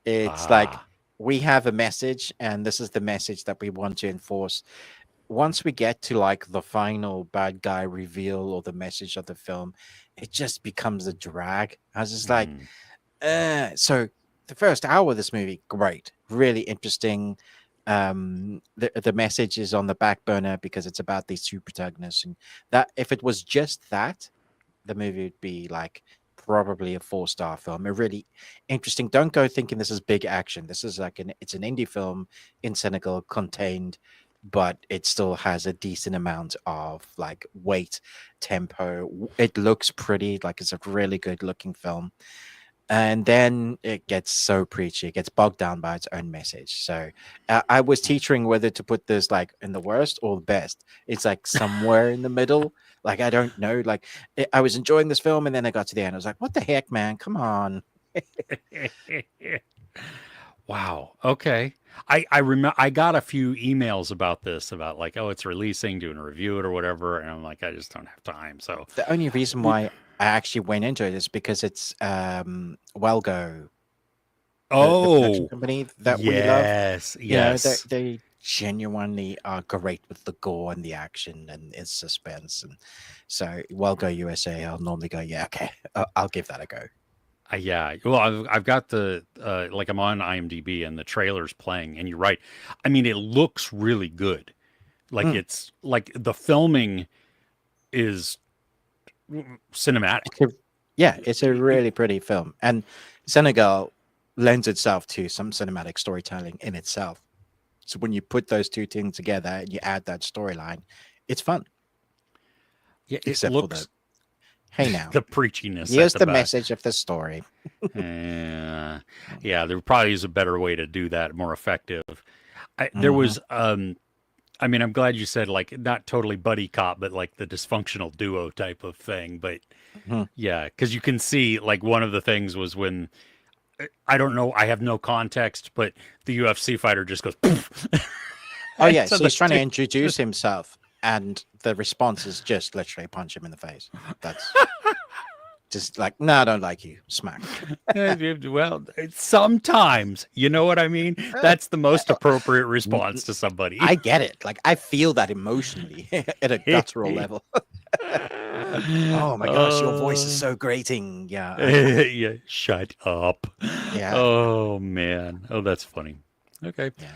It's like, we have a message, and this is the message that we want to enforce. Once we get to like the final bad guy reveal or the message of the film, it just becomes a drag. I was just like, so the first hour of this movie, great, really interesting. The message is on the back burner because it's about these two protagonists, and that if it was just that, the movie would be like probably a 4-star film. A really interesting. Don't go thinking this is big action. This is like it's an indie film in Senegal, contained, but it still has a decent amount of like weight, tempo. It looks pretty, like it's a really good looking film. And then it gets so preachy. It gets bogged down by its own message. So I was teetering whether to put this like in the worst or the best. It's like somewhere in the middle. Like, I don't know. Like, I was enjoying this film, and then I got to the end. I was like, what the heck, man? Come on. Wow. Okay. I remember I got a few emails about this, about like, oh, it's releasing, doing a review it or whatever, and I'm like, I just don't have time. So, The only reason why I actually went into it is because it's Wellgo, the production oh, company that we love. yes, You know, yes. they genuinely are great with the gore and the action and its suspense. And so, Wellgo USA, I'll normally go, yeah, okay, I'll give that a go. Yeah. Well, I've got the like I'm on IMDb and the trailer's playing, and you're right. I mean, it looks really good. Like Mm. it's like the filming is cinematic. It's a, yeah, it's a really pretty film. And Senegal lends itself to some cinematic storytelling in itself. So when you put those two things together and you add that storyline, it's fun. Yeah, it Except for the, looks hey now, the preachiness at here's the the back. message of the story. Uh, yeah, there probably is a better way to do that, more effective. There Hmm. was, I mean, I'm glad you said like not totally buddy cop, but like the dysfunctional duo type of thing. But Hmm. yeah, because you can see like one of the things was when I don't know, I have no context, but the UFC fighter just goes, poof. Oh yeah, So so the he's trying to dude introduce just, himself, and the response is just literally punch him in the face. That's just like, no, I don't like you. Smack. well, sometimes, you know what I mean? That's the most appropriate response to somebody. I get it. Like, I feel that emotionally at a guttural level. Oh my gosh, your voice is uh, so grating. Yeah, yeah, shut up. yeah, Oh man. Oh, that's funny. Okay. yeah.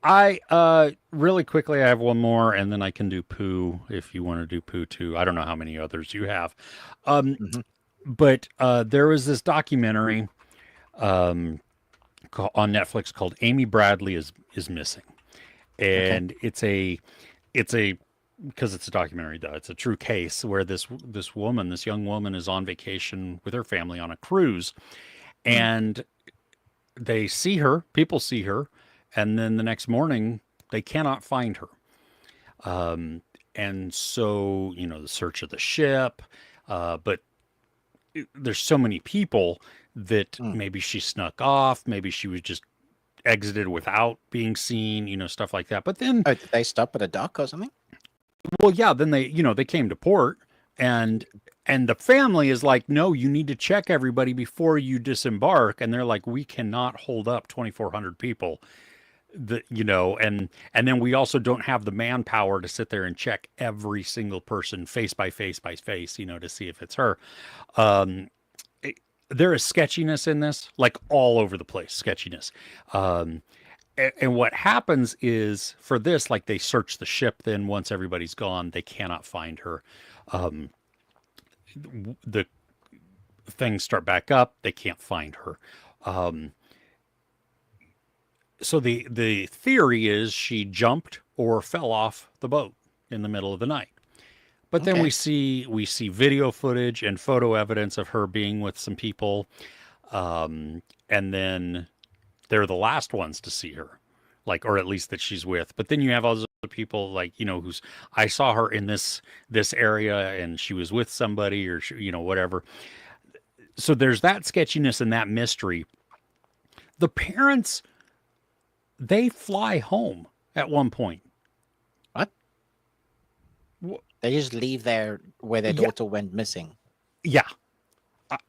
I really quickly I have one more and then I can do poo if you want to do poo too. I don't know how many others you have. Um Hmm. but there was this documentary um on Netflix called Amy Bradley is Missing. Okay. And it's a because it's a documentary though. It's a true case where this young woman is on vacation with her family on a cruise Mm. and people see her, and then the next morning they cannot find her. Um, and so, the search of the ship, but there's so many people that Mm. maybe she snuck off, maybe she was just exited without being seen, stuff like that. But then, Oh, did they stop at a dock or something? well, yeah, then they came to port and the family is like, no, you need to check everybody before you disembark. And they're like, we cannot hold up 2,400 people and then we also don't have the manpower to sit there and check every single person face by face by face, to see if it's her. Um, there is sketchiness in this, like all over the place, sketchiness. Um, and what happens is for this, like they search the ship, then once everybody's gone, they cannot find her. Um, the things start back up, they can't find her. Um, so the theory is she jumped or fell off the boat in the middle of the night. But then Okay. we see video footage and photo evidence of her being with some people, and then they're the last ones to see her, like, or at least that she's with. But then you have all those other people, like, who's I saw her in this area and she was with somebody or whatever. So there's that sketchiness and that mystery. The parents, they fly home at one point. What? Wh- They just leave there where their Yeah, daughter went missing. yeah.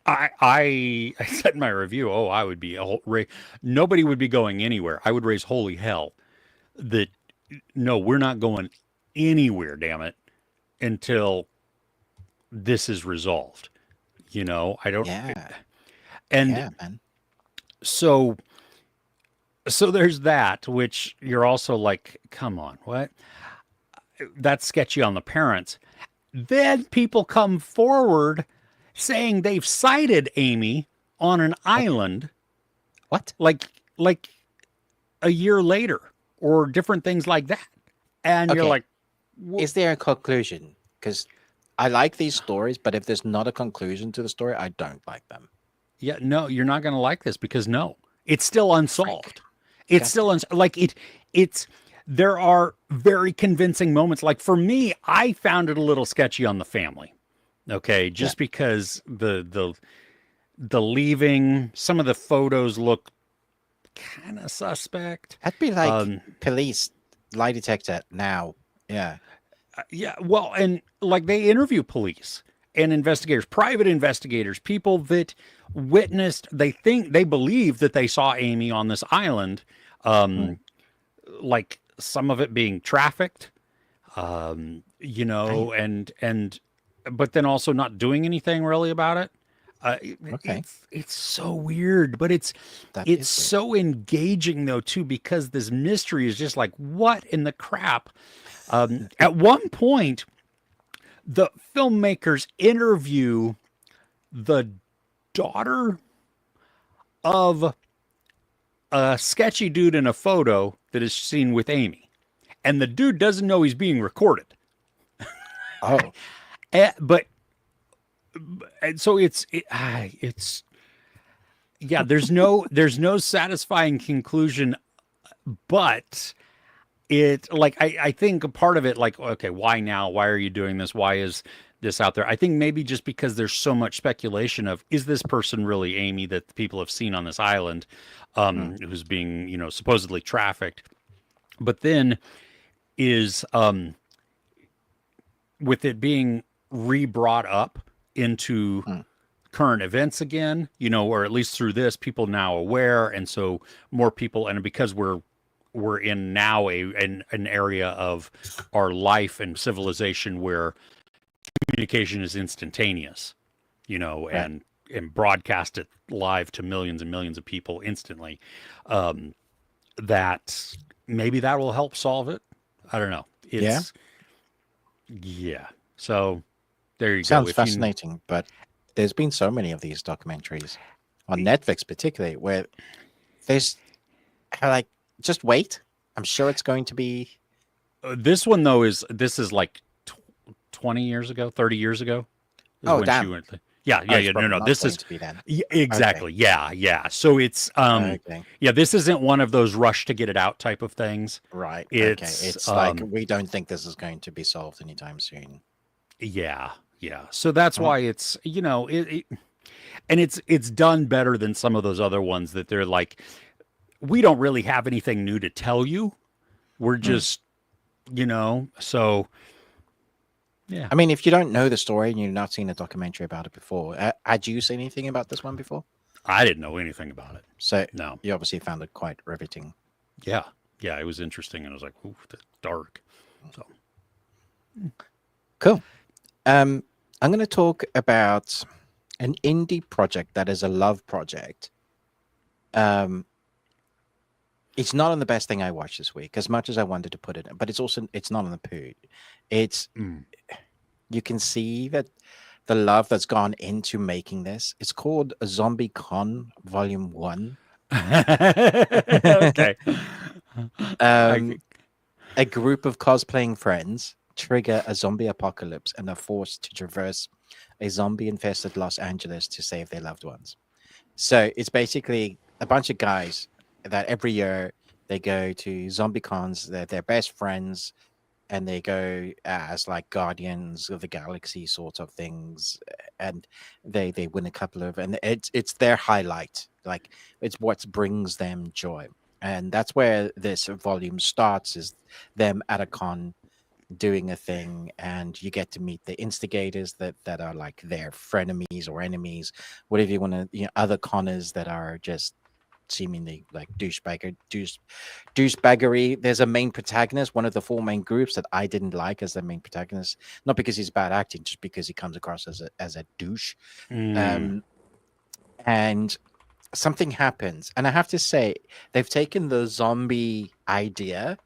I said in my review, oh, I would be nobody would be going anywhere. I would raise holy hell that no, we're not going anywhere, damn it, until this is resolved. I don't, Yeah. and Yeah, man. so there's that, which you're also like, come on, what? That's sketchy on the parents. Then people come forward saying they've sighted Amy on an What? island What? like a year later or different things like that. And you're Okay. like, Is there a conclusion? Because I like these stories, but if there's not a conclusion to the story, I don't like them. yeah, no, you're not going to like this because no, it's still Frick. unsolved. It's God still damn it. like it's there are very convincing moments. Like for me, I found it a little sketchy on the family. Okay, Yeah. just because the leaving, some of the photos look kind of suspect. That'd be like Um, police lie detector now. Yeah. yeah, well, and like they interview police and investigators, private investigators, people that witnessed. They believe that they saw Amy on this island. Mm. Um, like some of it being trafficked, Damn. and but then also not doing anything really about it. Okay. It's so weird, but That it's is weird. so engaging though too, because this mystery is just like, what in the crap? At one point, the filmmakers interview the daughter of a sketchy dude in a photo that is seen with Amy, and the dude doesn't know he's being recorded. Oh, But and so it's yeah. There's no satisfying conclusion, but it like I think a part of it, like, okay, why now? Why are you doing this? Why is this out there? I think maybe just because there's so much speculation of, is this person really Amy that the people have seen on this island, mm, who's being supposedly trafficked, but then is with it being re-brought up into mm. current events again, or at least through this, people now aware, and so more people, and because we're in now an area of our life and civilization where communication is instantaneous, Right. and broadcast it live to millions and millions of people instantly. That maybe that will help solve it. I don't know. Yeah. Yeah. So there you go. Sounds If you fascinating, but there's been so many of these documentaries on Netflix, particularly, where there's like, just wait. I'm sure it's going to be. This one though this is like 20 years ago, 30 years ago is Oh, when she damn. went. Yeah, Oh, yeah, it's yeah. No, probably no. not This going is to be then. Okay. exactly. Yeah, yeah. So it's Okay. yeah, this isn't one of those rush to get it out type of things. Right. Okay. It's It's like we don't think this is going to be solved anytime soon. yeah, yeah. So that's Oh, why it's and it's done better than some of those other ones that they're like, we don't really have anything new to tell you. We're mm. just, so yeah. I mean, if you don't know the story and you've not seen a documentary about it before, had you seen anything about this one before? I didn't know anything about it. So No. you obviously found it quite riveting. Yeah. Yeah, it was interesting, and I was like, ooh, that's dark. So Cool. I'm going to talk about an indie project that is a love project. It's not on the best thing I watched this week, as much as I wanted to put it in, but it's not on the poo. It's mm. You can see that the love that's gone into making this. It's called ZombieCon Volume 1. Okay. I, A group of cosplaying friends trigger a zombie apocalypse and are forced to traverse a zombie-infested Los Angeles to save their loved ones. So it's basically a bunch of guys that every year they go to zombie cons. They're their best friends, and they go as like guardians of the galaxy sort of things, and they win a couple of, and it's their highlight. Like, it's what brings them joy, and that's where this volume starts. Is them at a con doing a thing, and you get to meet the instigators that are like their frenemies or enemies, whatever you want to, other conners that are just seemingly like douchebaggery. There's a main protagonist, one of the four main groups that I didn't like as the main protagonist, not because he's bad acting, just because he comes across as a douche. mm, um and something happens, and I have to say, they've taken the zombie idea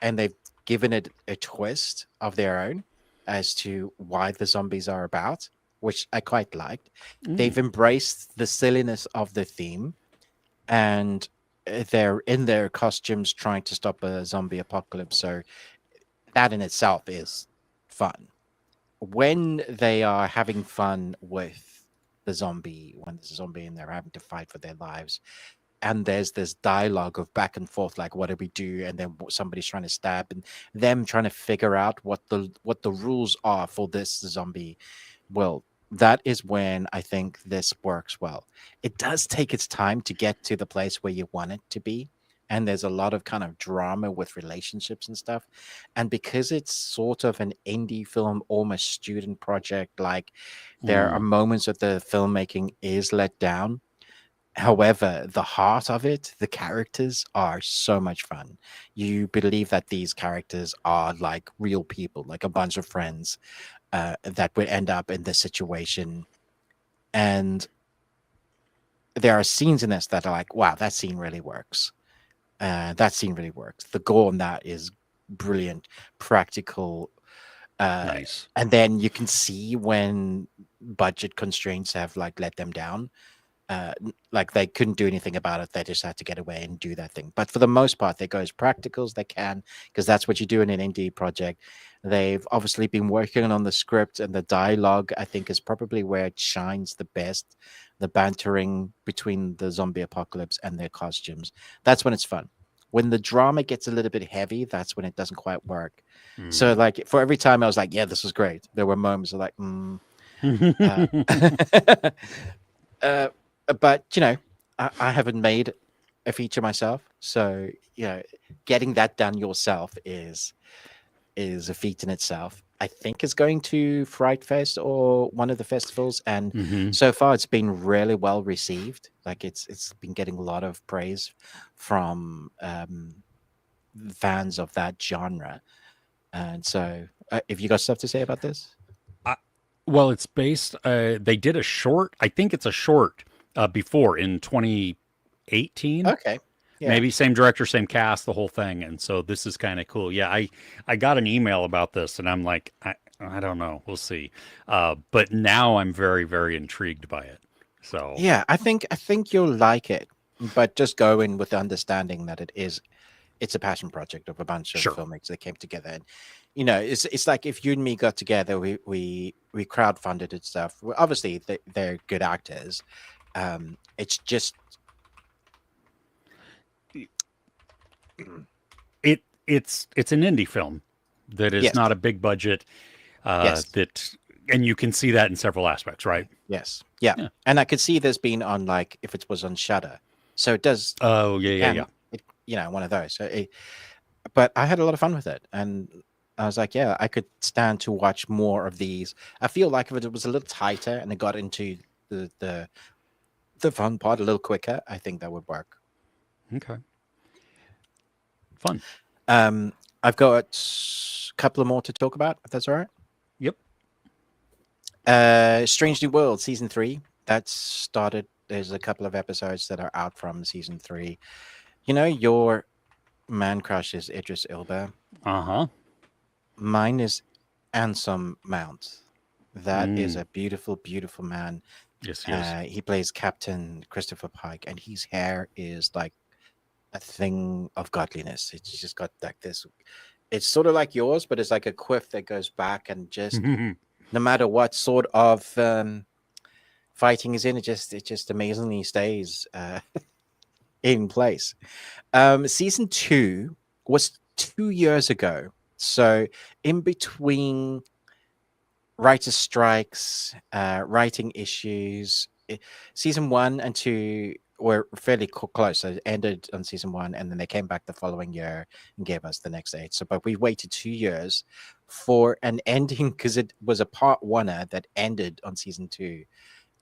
and they've given it a twist of their own as to why the zombies are about, which I quite liked. mm. They've embraced the silliness of the theme, and they're in their costumes trying to stop a zombie apocalypse. So that in itself is fun. When they are having fun with when there's a zombie and they're having to fight for their lives, and there's this dialogue of back and forth, like what do we do, and then somebody's trying to stab, and them trying to figure out what the rules are for this zombie world. That is when I think this works well. It does take its time to get to the place where you want it to be, and there's a lot of kind of drama with relationships and stuff. And because it's sort of an indie film, almost student project, like there are Mm. moments that the filmmaking is let down. However, the heart of it, the characters are so much fun. You believe that these characters are like real people, like a bunch of friends that would end up in this situation. And there are scenes in this that are like, wow, that scene really works. That scene really works. The gore on that is brilliant, practical. Nice. And then you can see when budget constraints have like let them down. Like they couldn't do anything about it. They just had to get away and do that thing. But for the most part, they go as practical as they can because that's what you do in an indie project. They've obviously been working on the script, and the dialogue, I think, is probably where it shines the best. The bantering between the zombie apocalypse and their costumes. That's when it's fun. When the drama gets a little bit heavy, that's when it doesn't quite work. So, Mm. like, for every time I was like, yeah, this was great, there were moments of like, uh, uh, but you know, I haven't made a feature myself, so you know, getting that done yourself is a feat in itself. I think it's going to Fright Fest or one of the festivals, and Hmm. so far it's been really well received. Like it's been getting a lot of praise from fans of that genre. And so, if you got stuff to say about this, Well, it's based. They did a short. I think it's a short before in 2018. okay, yeah, Maybe same director, same cast, the whole thing. And so this is kind of cool. Yeah, I got an email about this, and I'm like, I don't know. We'll see. But now I'm very very intrigued by it. So yeah, I think you'll like it, but just go in with the understanding that it's a passion project of a bunch of sure. filmmakers that came together. And you know, it's like if you and me got together, we crowdfunded and stuff. Well, obviously they're good actors. It's just It's an indie film that is yes, not a big budget. yes, That and you can see that in several aspects, right? yes, yeah. Yeah. And I could see this being on, like, if it was on Shudder, so it does, Oh yeah it yeah yeah. can, it, you know, one of those. So but I had a lot of fun with it, and I was like, yeah, I could stand to watch more of these. I feel like if it was a little tighter and it got into the the the fun part a little quicker, I think that would work. Okay. Fun. I've got a couple of more to talk about, if that's all right. Yep. Strange New World season 3 that's started. There's a couple of episodes that are out from season 3. You know, your man crush is Idris Elba. Uh-huh. Mine is Anselm Mount. That is Mm. a beautiful, beautiful man. Yes, yes. He plays Captain Christopher Pike, and his hair is like a thing of godliness. It's just got like this. It's sort of like yours, but it's like a quiff that goes back, and just no matter what sort of fighting is in, it just amazingly stays in place. Season 2 was 2 years ago, so in between writer strikes, writing issues. Season 1 and 2 were fairly close. So it ended on season 1, and then they came back the following year and gave us the next 8. So, but we waited 2 years for an ending because it was a part oneer that ended on season 2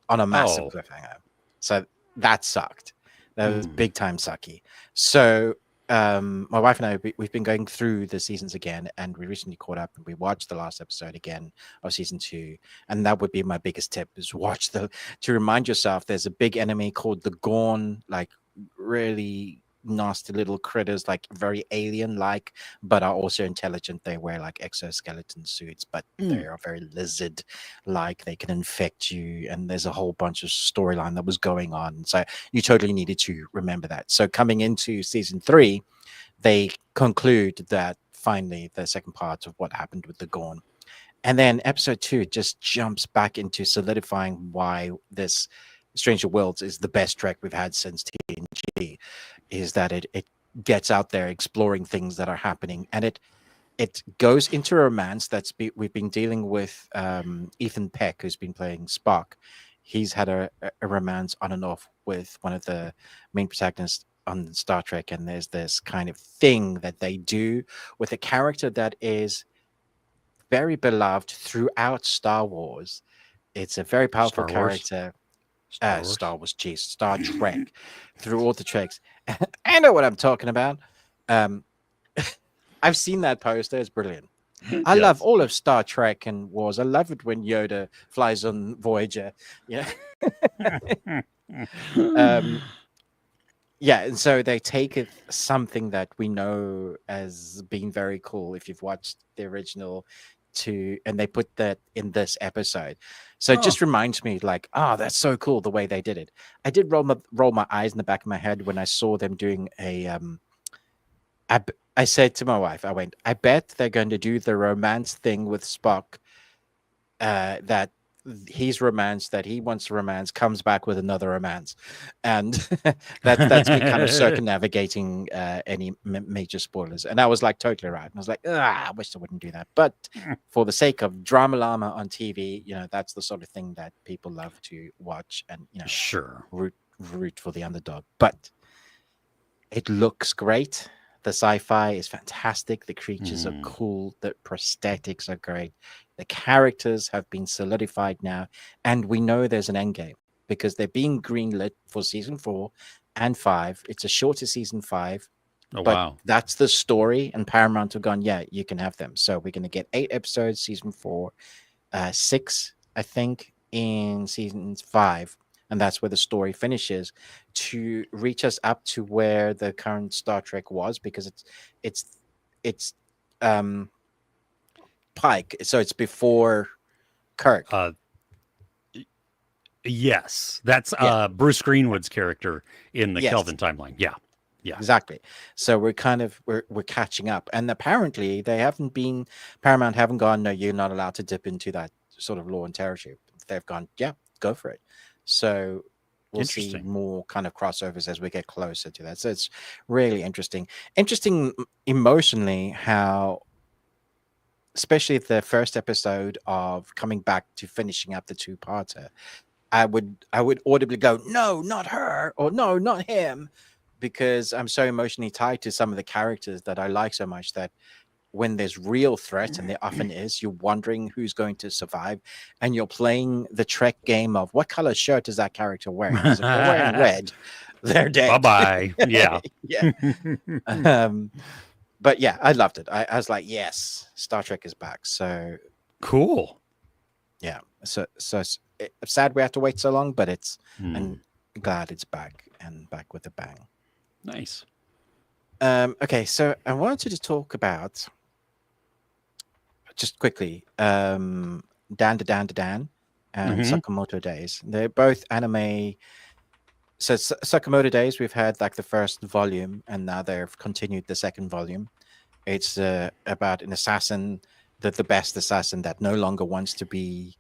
on a massive Oh. cliffhanger. So that sucked. That was Mm. big time sucky. So my wife and I, we've been going through the seasons again, and we recently caught up and we watched the last episode again of season 2. And that would be my biggest tip: is watch to remind yourself there's a big enemy called the Gorn, like really nasty little critters, like very alien like, but are also intelligent. They wear like exoskeleton suits, but Mm. they are very lizard like. They can infect you, and there's a whole bunch of storyline that was going on. So you totally needed to remember that. So coming into season 3, they conclude that finally the second part of what happened with the Gorn. And then episode 2 just jumps back into solidifying why this Stranger Worlds is the best trek we've had since TNG. be, is that it gets out there exploring things that are happening, and it goes into romance we've been dealing with. Ethan Peck, who's been playing Spock, he's had a romance on and off with one of the main protagonists on Star Trek, and there's this kind of thing that they do with a character that is very beloved throughout Star Wars. It's a very powerful Star Wars. character. Star Wars. Star Wars, geez, Star Trek, through all the treks. I know what I'm talking about. I've seen that poster. It's brilliant. I love Yes. all of Star Trek and Wars. I love it when Yoda flies on Voyager. Yeah. Yeah, and so they take something that we know as being very cool if you've watched the original and they put that in this episode. So it just reminds me like, that's so cool the way they did it. I did roll my eyes in the back of my head when I saw them doing I said to my wife, I went, I bet they're going to do the romance thing with Spock, that he's romance, that he wants to romance, comes back with another romance. And that's me kind of circumnavigating any major spoilers. And I was like totally right. And I was like, I wish I wouldn't do that. But for the sake of drama llama on TV, that's the sort of thing that people love to watch and, Sure. root for the underdog. But it looks great. The sci-fi is fantastic. The creatures are cool. The prosthetics are great. The characters have been solidified now. And we know there's an end game because they're being greenlit for season 4 and 5. It's a shorter season 5. Oh, but wow. that's the story. And Paramount have gone, yeah, you can have them. So we're going to get 8 episodes, season 4, 6, I think, in season 5. And that's where the story finishes to reach us up to where the current Star Trek was, because it's Pike, so it's before Kirk. Yes, that's Bruce Greenwood's character in the Kelvin timeline. Yeah, exactly. So we're kind of we're catching up, and apparently Paramount haven't gone, no, you're not allowed to dip into that sort of law and territory. They've gone, yeah, go for it. So we'll see more kind of crossovers as we get closer to that. So it's really interesting emotionally, how especially the first episode of coming back to finishing up the 2-parter, I would audibly go, no, not her, or no, not him, because I'm so emotionally tied to some of the characters that I like so much that when there's real threat, and there often is, you're wondering who's going to survive, and you're playing the Trek game of what color shirt is that character wearing? Because if they're wearing red, they're dead. Bye-bye. Yeah. Yeah. But yeah, I loved it. I was like, yes, Star Trek is back. So cool. Yeah. So sad we have to wait so long, but I'm glad it's back, and back with a bang. Nice. Okay, so I wanted to talk about, just quickly, Dandadan and Sakamoto Days. They're both anime. So Sakamoto Days, we've had like the first volume, and now they've continued the second volume. It's about an assassin, the best assassin that no longer wants to be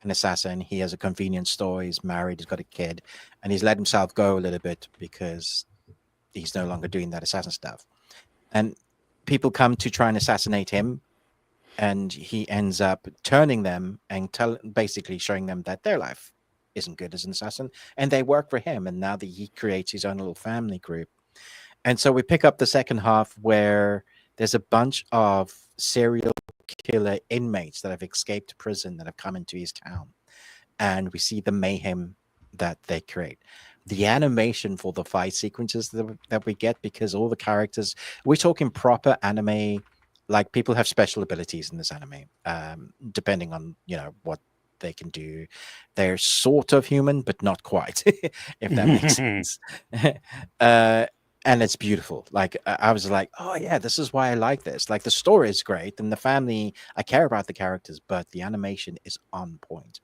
an assassin. He has a convenience store. He's married. He's got a kid, and he's let himself go a little bit because he's no longer doing that assassin stuff. And people come to try and assassinate him, and he ends up turning them and basically showing them that their life isn't good as an assassin, and they work for him. And now that he creates his own little family group. And so we pick up the second half where there's a bunch of serial killer inmates that have escaped prison that have come into his town, and we see the mayhem that they create. The animation for the fight sequences that we get, because all the characters, we're talking proper anime, like people have special abilities in this anime, depending on what they can do. They're sort of human, but not quite, if that makes sense. And it's beautiful. Like I was like, oh yeah, this is why I like this. Like the story is great, and the family, I care about the characters, but the animation is on point.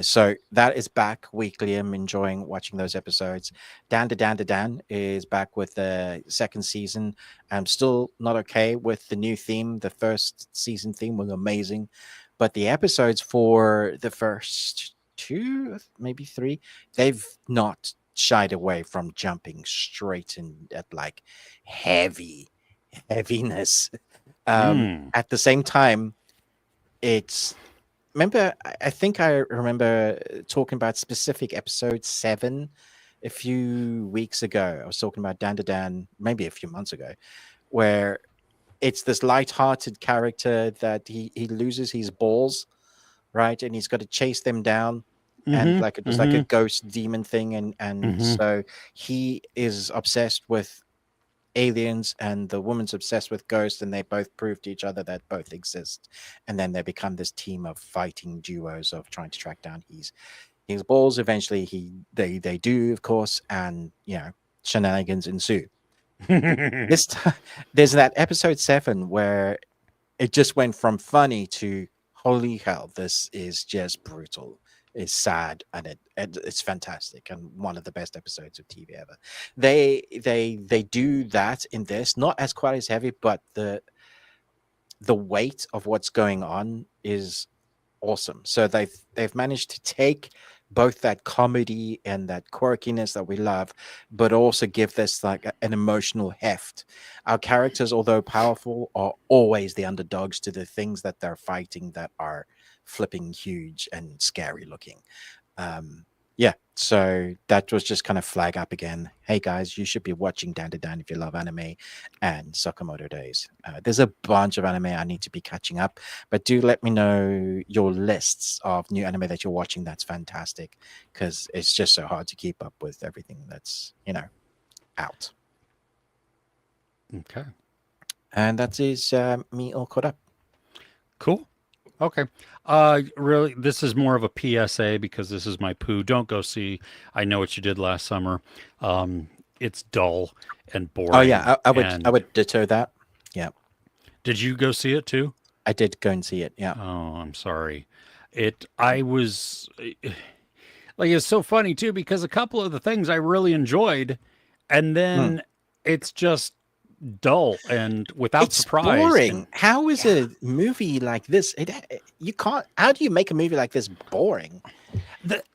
So that is back weekly. I'm enjoying watching those episodes. Dandadan is back with the second season. I'm still not okay with the new theme. The first season theme was amazing, but the episodes for the first 2, maybe 3, they've not shied away from jumping straight in at like heaviness. Mm. At the same time, it's remember I think I remember talking about specific episode 7 a few weeks ago. I was talking about Dandadan maybe a few months ago, where it's this light-hearted character that he loses his balls, right? And he's got to chase them down, and Mm-hmm. like it was like a Mm-hmm. ghost demon thing, and Mm-hmm. so he is obsessed with aliens and the woman's obsessed with ghosts, and they both prove to each other that both exist, and then they become this team of fighting duos of trying to track down his balls. Eventually they do, of course, and shenanigans ensue. This time there's that episode 7 where it just went from funny to holy hell, this is just brutal. It's sad, and it's fantastic, and one of the best episodes of TV ever. They do that in this, not as quite as heavy, but the weight of what's going on is awesome. So they've managed to take both that comedy and that quirkiness that we love, but also give this like an emotional heft. Our characters, although powerful, are always the underdogs to the things that they're fighting that are flipping huge and scary looking. Yeah, so that was just kind of flag up again. Hey guys, you should be watching Dandadan if you love anime and Sakamoto Days. There's a bunch of anime I need to be catching up, but do let me know your lists of new anime that you're watching. That's fantastic, because it's just so hard to keep up with everything that's out. Okay. And that is me all caught up. Cool. Okay. Really, this is more of a PSA because this is my poo. Don't go see I Know What You Did Last Summer. It's dull and Oh yeah, boring. I And would deter that. Yeah, did you go see it too? I did go and see it. Yeah. Oh, I'm sorry. I was like, it's so funny too because a couple of the things I really enjoyed, and Mm. then it's just dull and without It's surprise. And boring. How is yeah, a movie like this? You can't. How do you make a movie like this boring?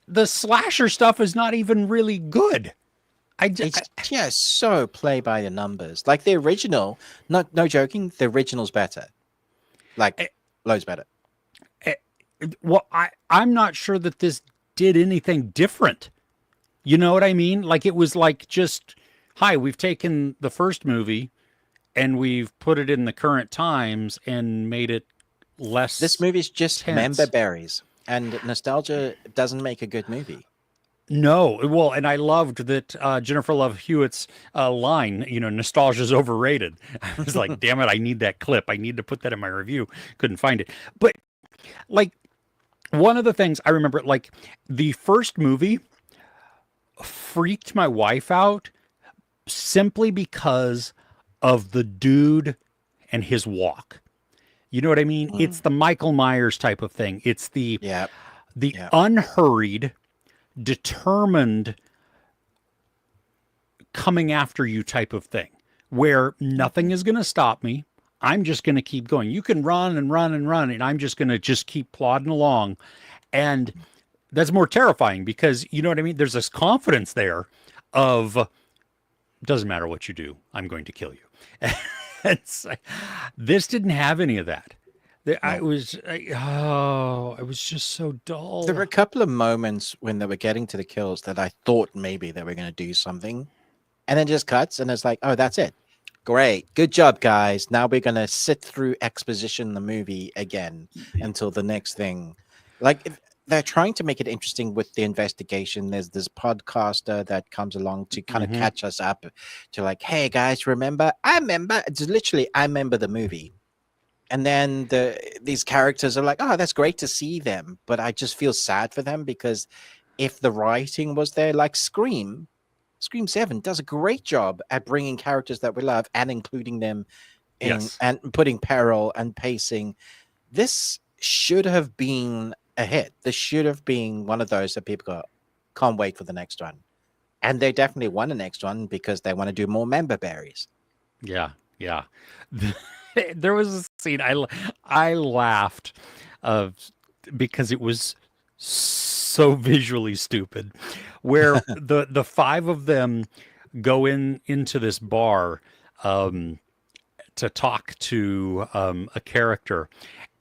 the slasher stuff is not even really good. It's just so play by the numbers. Like the original. No joking. The original's better. Like I, loads better. well, I'm not sure that this did anything different. You know what I mean? Like it was like just, hi, we've taken the first movie and we've put it in the current times and made it This less movie's just member tense. berries, and nostalgia doesn't make a good movie. No, well, and I loved that Jennifer Love Hewitt's line, nostalgia's overrated. I was like, damn it, I need that clip. I need to put that in my review. Couldn't find it. But like one of the things I remember, like the first movie freaked my wife out simply because of the dude and his walk. You know what I mean? It's Mm. the Michael Myers type of thing. It's Yeah, the yeah. unhurried, determined coming after you type of thing where nothing is going to stop me. I'm just going to keep going. You can run and run and run, and I'm just going to just keep plodding along. And that's more terrifying because you know what I mean? There's this confidence there of doesn't matter what you do, I'm going to kill you. It's like, this didn't have any of that. I No. was, oh, it was just so There were dull. a couple of moments when they were getting to the kills that I thought maybe they were going to do something, and then just cuts, and it's like, oh, that's it. Great, good job, guys. Now we're going to sit through exposition the movie again until the next thing. Like they're trying to make it interesting with the investigation. There's this podcaster that comes along to kind of Hmm. catch us up to like, hey guys, remember? I remember. It's literally I remember the movie. And then these characters are like, oh, that's great to see them, but I just feel sad for them because if the writing was there, like Scream 7 does a great job at bringing characters that we love and including them in Yes. and putting peril and pacing. This should have been a hit. This should have been one of those that people go, can't wait for the next one. And they definitely want the next one because they want to do more member berries. Yeah. Yeah. There was a scene I laughed because it was so visually stupid where the five of them go into this bar um, to talk to a character,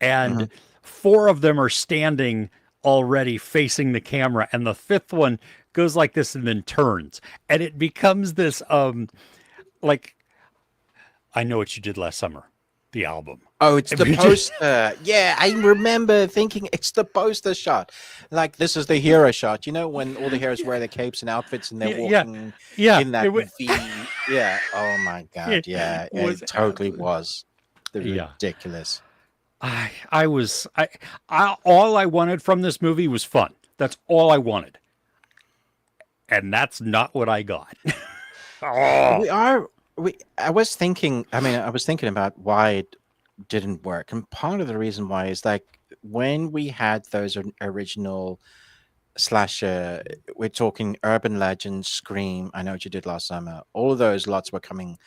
and Mhm. four of them are standing already facing the camera, and the fifth one goes like this and then turns, and it becomes this like I know what you did last summer, the album. Oh, it's the poster. Yeah, I remember thinking it's the poster shot. Like this is the hero shot. You know when all the heroes wear their capes and outfits and they're Yeah, yeah, walking yeah. in that V. Yeah. Oh my god. It Yeah, was it totally was. The yeah. ridiculous. I was I all I wanted from this movie was fun. That's all I wanted, and that's not what I got. Oh, We are. We. I was thinking. I mean, I was thinking about why it didn't work, and part of the reason why is like when we had those original slasher, we're talking urban legends, Scream, I Know What You Did Last Summer, all of those lots were coming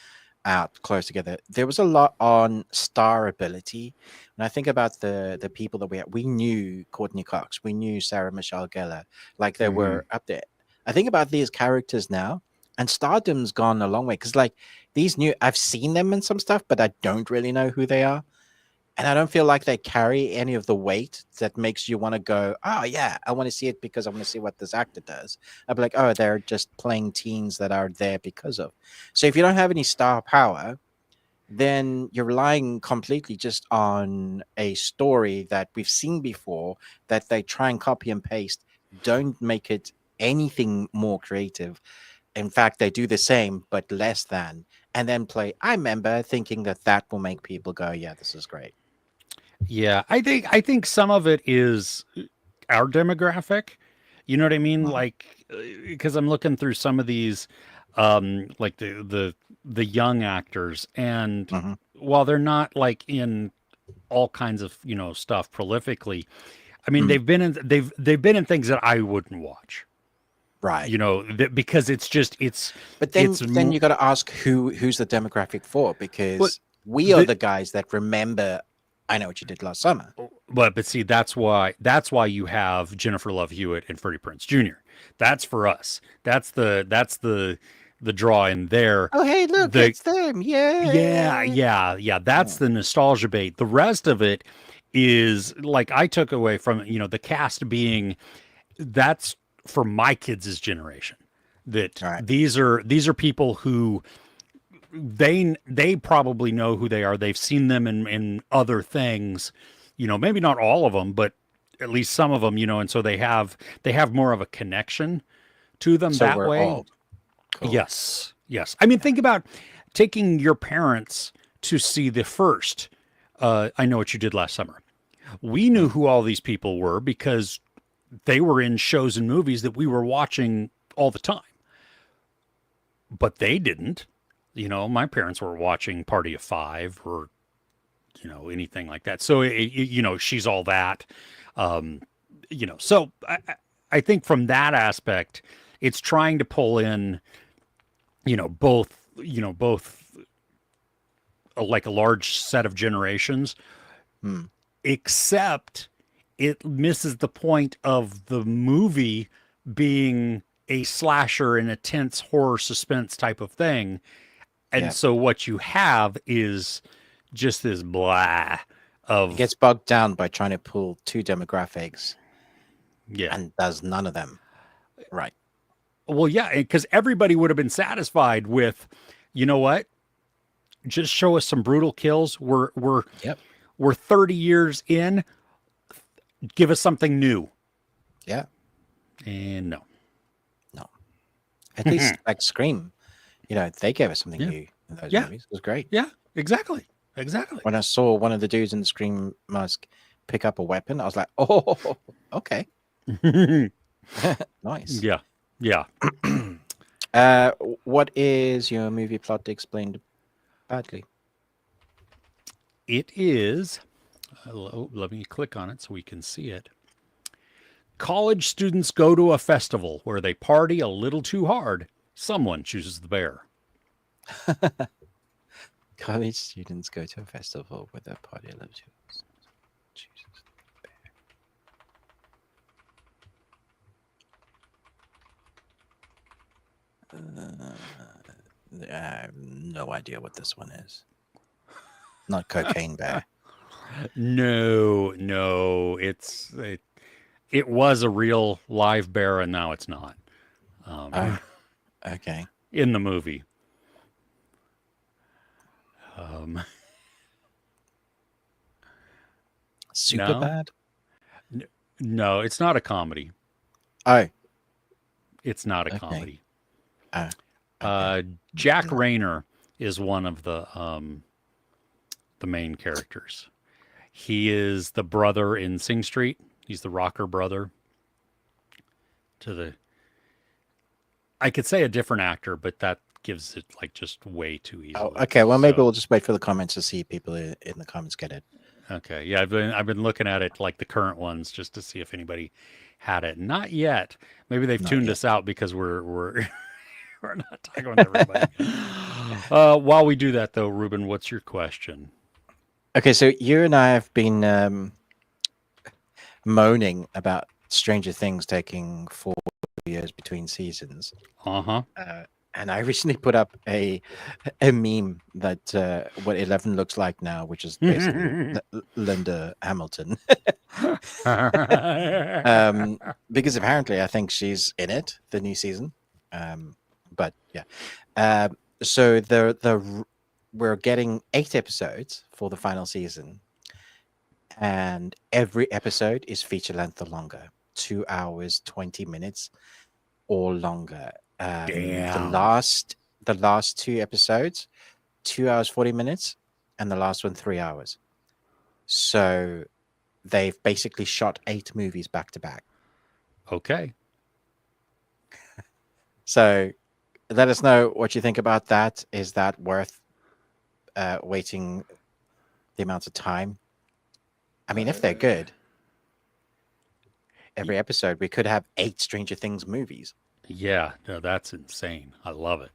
out close together. There was a lot on star ability. When I think about the people that we knew Courtney Cox, we knew Sarah Michelle Gellar, like they mhm. were up there. I think about these characters now, and stardom's gone a long way because like these new, I've seen them in some stuff, but I don't really know who they are, and I don't feel like they carry any of the weight that makes you want to go, oh yeah, I want to see it because I want to see what this actor does. I'd be like, oh, they're just playing teens that are there because of. So if you don't have any star power, then you're relying completely just on a story that we've seen before that they try and copy and paste, don't make it anything more creative. In fact, they do the same but less than, and then play. I remember thinking that that will make people go, yeah, this is great. Yeah, I think some of it is our demographic. You know what I mean? Mhm. Like, because I'm looking through some of these, like the young actors, and Mhm. while they're not like in all kinds of stuff prolifically, I mean Mm. they've been in things that I wouldn't watch. Right. Because it's just But then it's then you got to ask who's the demographic for, but because we are the the guys that remember I Know What You Did Last Summer. but see that's why you have Jennifer Love Hewitt and Freddie Prinze Jr. That's for us. That's the draw in there. Oh, hey, look, The it's them. Yeah, Yay. yeah, yeah. That's Yeah. the nostalgia bait. The rest of it is like I took away from the cast being that's for my kids' generation. That All right. these are people who they probably know who they are. They've seen them in other things, maybe not all of them, but at least some of them, and so they have more of a connection to them So that we're way. old. Cool. Yes, yes. I mean, think about taking your parents to see the first. I Know What You Did Last Summer. We knew Mm. who all these people were because they were in shows and movies that we were watching all the time, but they didn't. My parents were watching Party of Five or anything like that. So she's all that. Um, so I think from that aspect, it's trying to pull in both like a large set of generations, Mm. except it misses the point of the movie being a slasher and a tense horror suspense type of thing. And Yeah. so what you have is just this blah It of gets bogged down by trying to pull two demographics yeah. and does none of them right. Well, yeah, because everybody would have been satisfied with, you know what? Just show us some brutal kills. Yep. We're 30 years in. Give us something new. Yeah. And no. No. At least like Scream, they gave us something Yeah. new in those Yeah. movies. It was great. Yeah. Exactly. Exactly. When I saw one of the dudes in the Scream mask pick up a weapon, I was like, oh, okay. Nice. Yeah. Yeah. What is your movie plot explained badly? It is. Let me click on it so we can see it. College students go to a festival where they party a little too hard. Someone chooses the bear. College students go to a festival with their party love to Jesus. I have no idea what this one is. Not Cocaine Bear. No, it was a real live bear, and now it's not. Oh, okay. In the movie. Um, Super no, bad. no, it's not a comedy. Oh, It's not a okay. comedy. Oh, okay. Jack Rayner is one of the main characters. He is the brother in Sing Street. He's the rocker brother to the. I could say a different actor, but that gives it like just way too Oh, easily. okay. Well, maybe So, we'll just wait for the comments to see people in the comments get it. okay, yeah, I've been looking at it like the current ones just to see if anybody had it. Not yet. Maybe they've Not tuned yet. us out because we're we're not talking with everybody. While we do that, though, Ruben, what's your question? Okay, so you and I have been moaning about Stranger Things taking 4 years between seasons. Uh-huh. And I recently put up a meme that what 11 looks like now, which is basically Linda Hamilton. Because apparently I think she's in it, the new season. But yeah. So we're getting 8 episodes for the final season. And every episode is feature length or longer. 2 hours, 20 minutes or longer. The Damn. last 2 episodes, 2 hours 40 minutes, and the last one 3 hours. So they've basically shot 8 movies back to back. Okay. So let us know what you think about that. Is that worth waiting the amount of time? I mean, if they're good, every episode we could have 8 Stranger Things movies. Yeah, no, that's insane. I love it.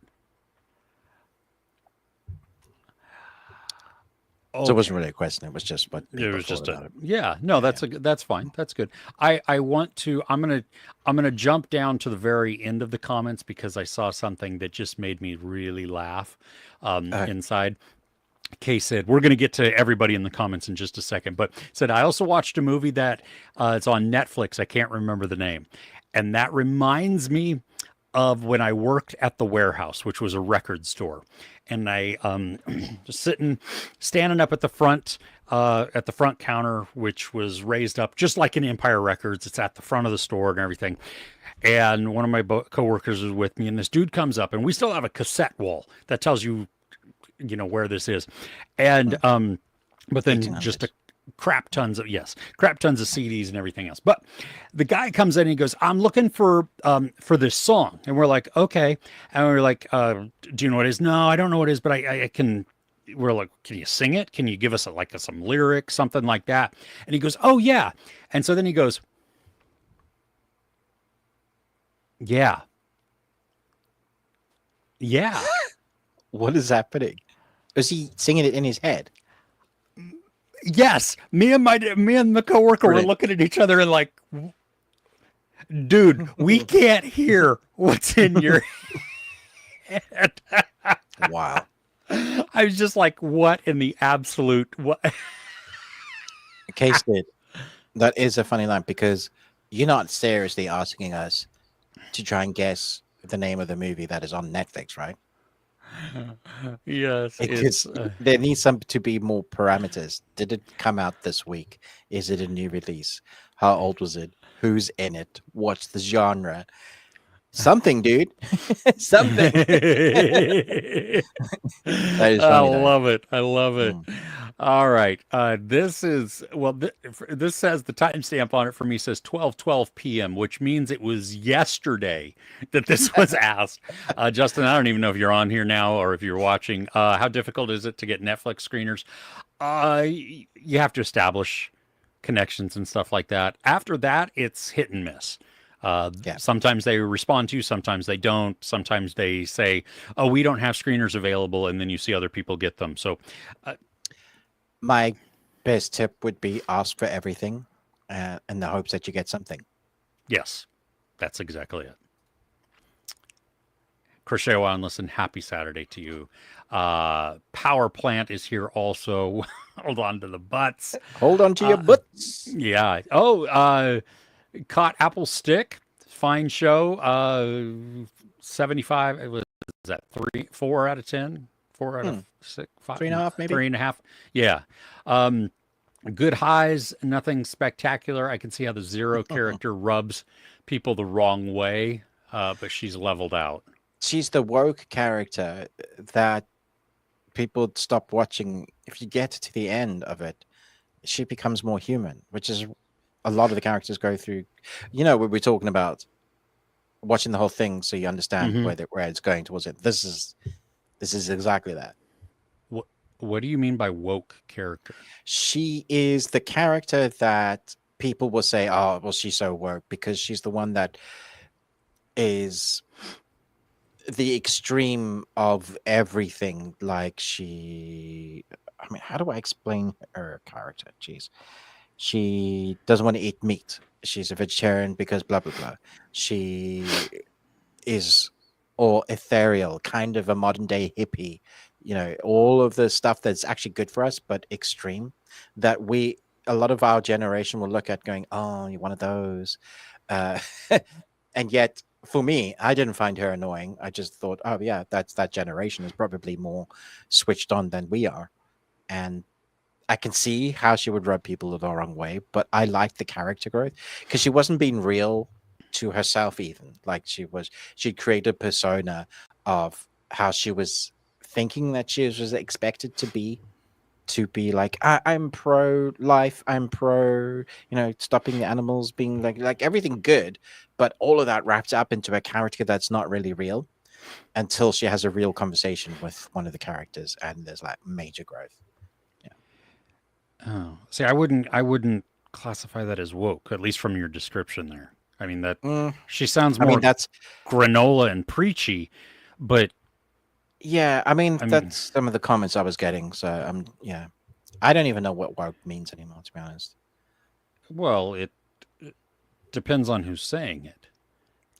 So it wasn't really a question. It was just what It people was just thought about it. yeah. No, that's fine. That's good. I want to. I'm gonna jump down to the very end of the comments because I saw something that just made me really laugh. Inside. Kay said, we're going to get to everybody in the comments in just a second, but said, I also watched a movie that it's on Netflix. I can't remember the name. And that reminds me of when I worked at the warehouse, which was a record store. And I just standing up at the front counter, which was raised up just like in Empire Records. It's at the front of the store and everything. And one of my coworkers was with me, and this dude comes up, and we still have a cassette wall that tells you where this is, and but then just a crap tons of CDs and everything else. But the guy comes in and he goes, I'm looking for this song, and we're like, okay, and we're like, do you know what it is? No, I don't know what it is, but I can. We're like, can you sing it? Can you give us some lyrics, something like that? And he goes, oh yeah. And so then he goes, yeah. What is happening? Is he singing it in his head? Yes, me and the coworker were looking at each other and like, dude, we can't hear what's in your head. Wow. I was just like, what in the absolute what? Case did. That is a funny line because you're not seriously asking us to try and guess the name of the movie that is on Netflix, right? Yes, there needs to be more parameters. Did it come out this week? Is it a new release? How old was it? Who's in it? What's the genre? Something, dude. Something. I love it. I love it. All right. This is, this says the timestamp on it for me says 12:12 p.m., which means it was yesterday that this was asked. Justin, I don't even know if you're on here now or if you're watching. How difficult is it to get Netflix screeners? You have to establish connections and stuff like that. After that, it's hit and miss. Sometimes they respond to you, sometimes they don't. Sometimes they say, oh, we don't have screeners available, and then you see other people get them. So my best tip would be ask for everything in the hopes that you get something. Yes, that's exactly it. Crochet While and Listen, happy Saturday to you. Power Plant is here also. Hold on to the butts. Hold on to your butts. Yeah. Oh, caught Apple Stick. Fine show. 75. It was that 4 out of 10? 4 out of 6, 5, 3.5 maybe. 3.5. Yeah. Good highs, nothing spectacular. I can see how the Zero character rubs people the wrong way, but she's leveled out. She's the woke character that people stop watching. If you get to the end of it, she becomes more human, which is a lot of the characters go through. You know, we're talking about watching the whole thing so you understand where it's going towards it. This is exactly that. What do you mean by woke character? She is the character that people will say, oh, well, she's so woke because she's the one that is the extreme of everything. Like how do I explain her character? Jeez. She doesn't want to eat meat. She's a vegetarian because blah, blah, blah. She is all ethereal, kind of a modern day hippie. You know, all of the stuff that's actually good for us, but extreme, that a lot of our generation will look at going, oh, you're one of those. And yet, for me, I didn't find her annoying. I just thought, oh, yeah, that generation is probably more switched on than we are. And I can see how she would rub people the wrong way, but I liked the character growth because she wasn't being real to herself even. Like she'd created a persona of how she was thinking that she was expected to be like, I'm pro life, I'm pro, stopping the animals, being like everything good, but all of that wrapped up into a character that's not really real until she has a real conversation with one of the characters and there's like major growth. Oh, see, I wouldn't classify that as woke, at least from your description there. I mean that she sounds more that's granola and preachy, but yeah, I mean that's some of the comments I was getting. So yeah, I don't even know what woke means anymore, to be honest. Well, it depends on who's saying it,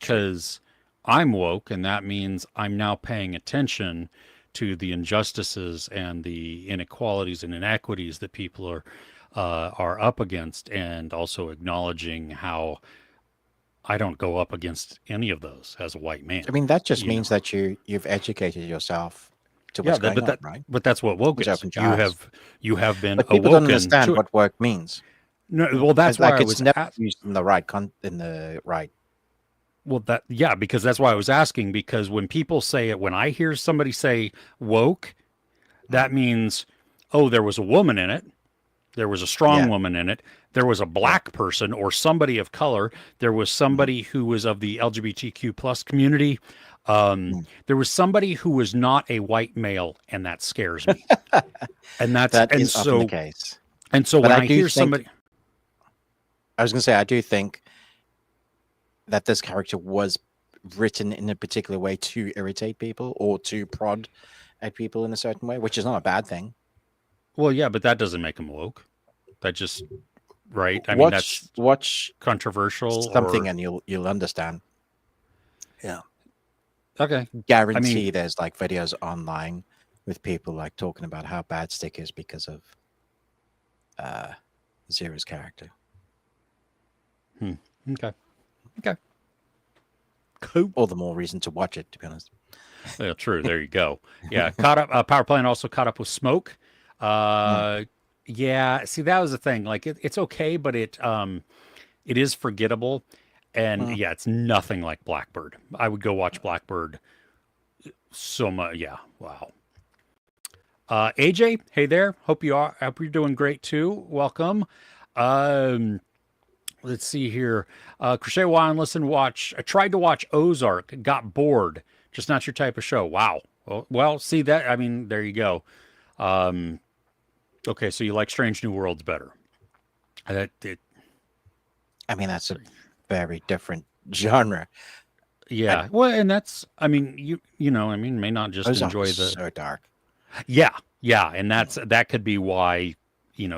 because I'm woke, and that means I'm now paying attention to the injustices and the inequalities and inequities that people are up against, and also acknowledging how I don't go up against any of those as a white man. I mean, that just means that you've educated yourself to what's going on, right? But that's what woke is. You have been but people don't understand what woke means. No, well, that's why I was never used in the right. Well, because that's why I was asking, because when people say it, when I hear somebody say woke, that means, oh, there was a woman in it. There was a strong woman in it. There was a black person or somebody of color. There was somebody who was of the LGBTQ plus community. There was somebody who was not a white male, and that scares me. And that is often the case. And so when I hear somebody, I was going to say, I do think that this character was written in a particular way to irritate people or to prod at people in a certain way, which is not a bad thing. Well, yeah, but that doesn't make them woke. That just right. I mean, that's watch controversial something, and you'll understand. Yeah. Okay. Guarantee there's like videos online with people like talking about how bad Stick is because of Zero's character. Okay. Cool. All the more reason to watch it, to be honest. Yeah, true. There you go. Yeah, caught up. Power Plant also caught up with Smoke. Yeah. See, that was the thing. Like, it's okay, but it is forgettable, and yeah, it's nothing like Blackbird. I would go watch Blackbird. So much. Yeah. Wow. AJ, hey there. Hope you're doing great too. Welcome. Let's see here. Crochet While and Listen, watch. I tried to watch Ozark, got bored. Just not your type of show. Wow. Well, see that. I mean, there you go. Okay, so you like Strange New Worlds better. I mean, that's a very different genre. Yeah. Well, and that's. I mean, you know. I mean, may not just enjoy the. So dark. Yeah. And that could be why.